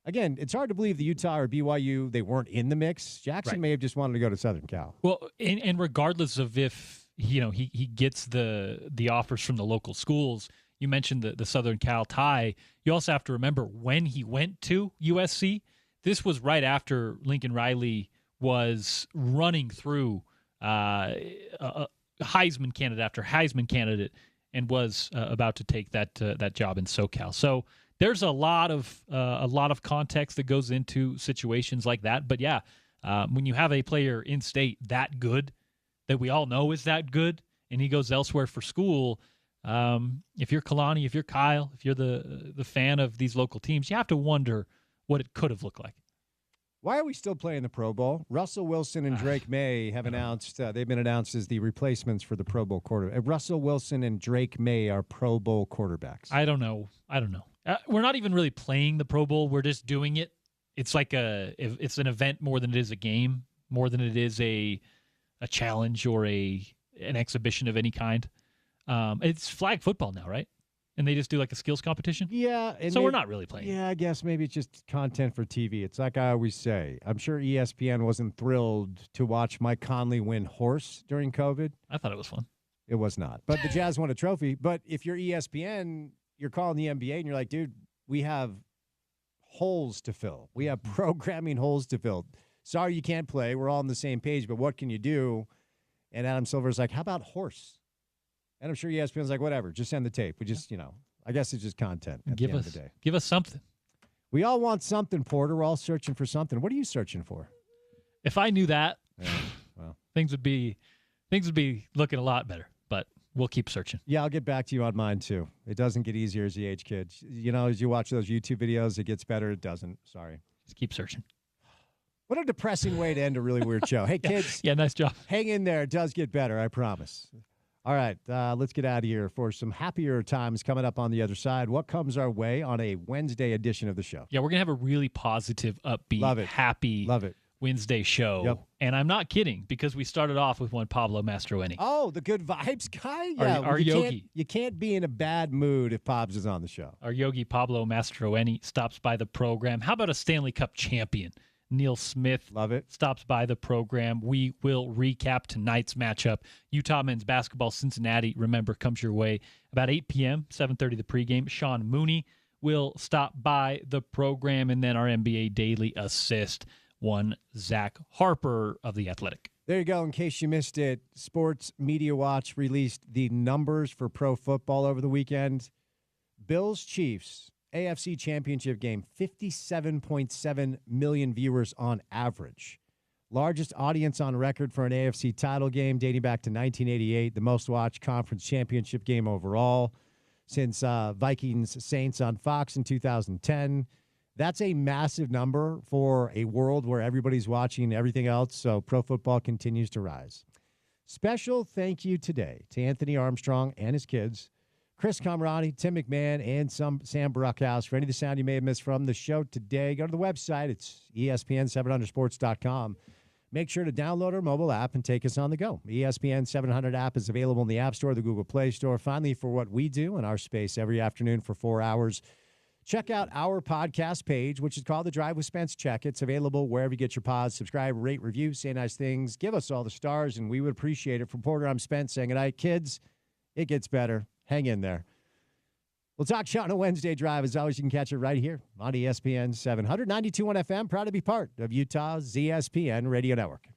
again, it's hard to believe the Utah or BYU, they weren't in the mix. Jackson may have just wanted to go to Southern Cal. Well, and regardless of if he gets the offers from the local schools, you mentioned the Southern Cal tie. You also have to remember when he went to USC, this was right after Lincoln Riley was running through Heisman candidate after Heisman candidate, and was about to take that job in SoCal. So there's a lot of context that goes into situations like that. But yeah, when you have a player in state that good, that we all know is that good, and he goes elsewhere for school, if you're Kalani, if you're Kyle, if you're the fan of these local teams, you have to wonder what it could have looked like. Why are we still playing the Pro Bowl? Russell Wilson and Drake May have announced, they've been announced as the replacements for the Pro Bowl quarterback. Russell Wilson and Drake May are Pro Bowl quarterbacks. I don't know. We're not even really playing the Pro Bowl. We're just doing it. It's like it's an event more than it is a game, more than it is a challenge or an exhibition of any kind. It's flag football now, right? And they just do like a skills competition? Yeah. So we're not really playing. Yeah, I guess maybe it's just content for TV. It's like I always say. I'm sure ESPN wasn't thrilled to watch Mike Conley win horse during COVID. I thought it was fun. It was not. But the Jazz won a trophy. But if you're ESPN, you're calling the NBA and you're like, dude, we have holes to fill. We have programming holes to fill. Sorry you can't play. We're all on the same page, but what can you do? And Adam Silver's like, how about horse? And I'm sure ESPN's like, whatever, just send the tape. We just, I guess it's just content at the end of the day. Give us something. We all want something, Porter. We're all searching for something. What are you searching for? If I knew that, well, things would be looking a lot better. But We'll keep searching. Yeah, I'll get back to you on mine, too. It doesn't get easier as you age, kids. You know, as you watch those YouTube videos, it gets better. It doesn't. Sorry. Just keep searching. What a depressing way to end a really weird show. Hey, kids. Yeah, nice job. Hang in there. It does get better, I promise. All right, let's get out of here for some happier times coming up on the other side. What comes our way on a Wednesday edition of the show? Yeah, we're going to have a really positive, upbeat, happy Wednesday show. Yep. And I'm not kidding, because we started off with one Pablo Mastroeni. Oh, the good vibes guy? Yeah, our Yogi. You can't be in a bad mood if Pobbs is on the show. Our Yogi Pablo Mastroeni stops by the program. How about a Stanley Cup champion? Neil Smith stops by the program. We will recap tonight's matchup. Utah men's basketball, Cincinnati, remember, comes your way about 8 p.m., 7:30 the pregame. Sean Mooney will stop by the program, and then our NBA Daily Assist, one Zach Harper of The Athletic. There you go. In case you missed it, Sports Media Watch released the numbers for pro football over the weekend. Bills-Chiefs. AFC Championship game, 57.7 million viewers on average. Largest audience on record for an AFC title game dating back to 1988, the most watched conference championship game overall since Vikings-Saints on Fox in 2010. That's a massive number for a world where everybody's watching everything else, so pro football continues to rise. Special thank you today to Anthony Armstrong and his kids, Chris Camerati, Tim McMahon, and Sam Brockhouse. For any of the sound you may have missed from the show today, go to the website. It's ESPN700sports.com. Make sure to download our mobile app and take us on the go. The ESPN 700 app is available in the App Store, the Google Play Store. Finally, for what we do in our space every afternoon for 4 hours, check out our podcast page, which is called The Drive with Spence Checketts. It's available wherever you get your pods. Subscribe, rate, review, say nice things. Give us all the stars, and we would appreciate it. From Porter, I'm Spence saying good night. Kids, it gets better. Hang in there. We'll talk shot on a Wednesday drive. As always, you can catch it right here on ESPN 700. 92.1 FM. Proud to be part of Utah's ESPN Radio Network.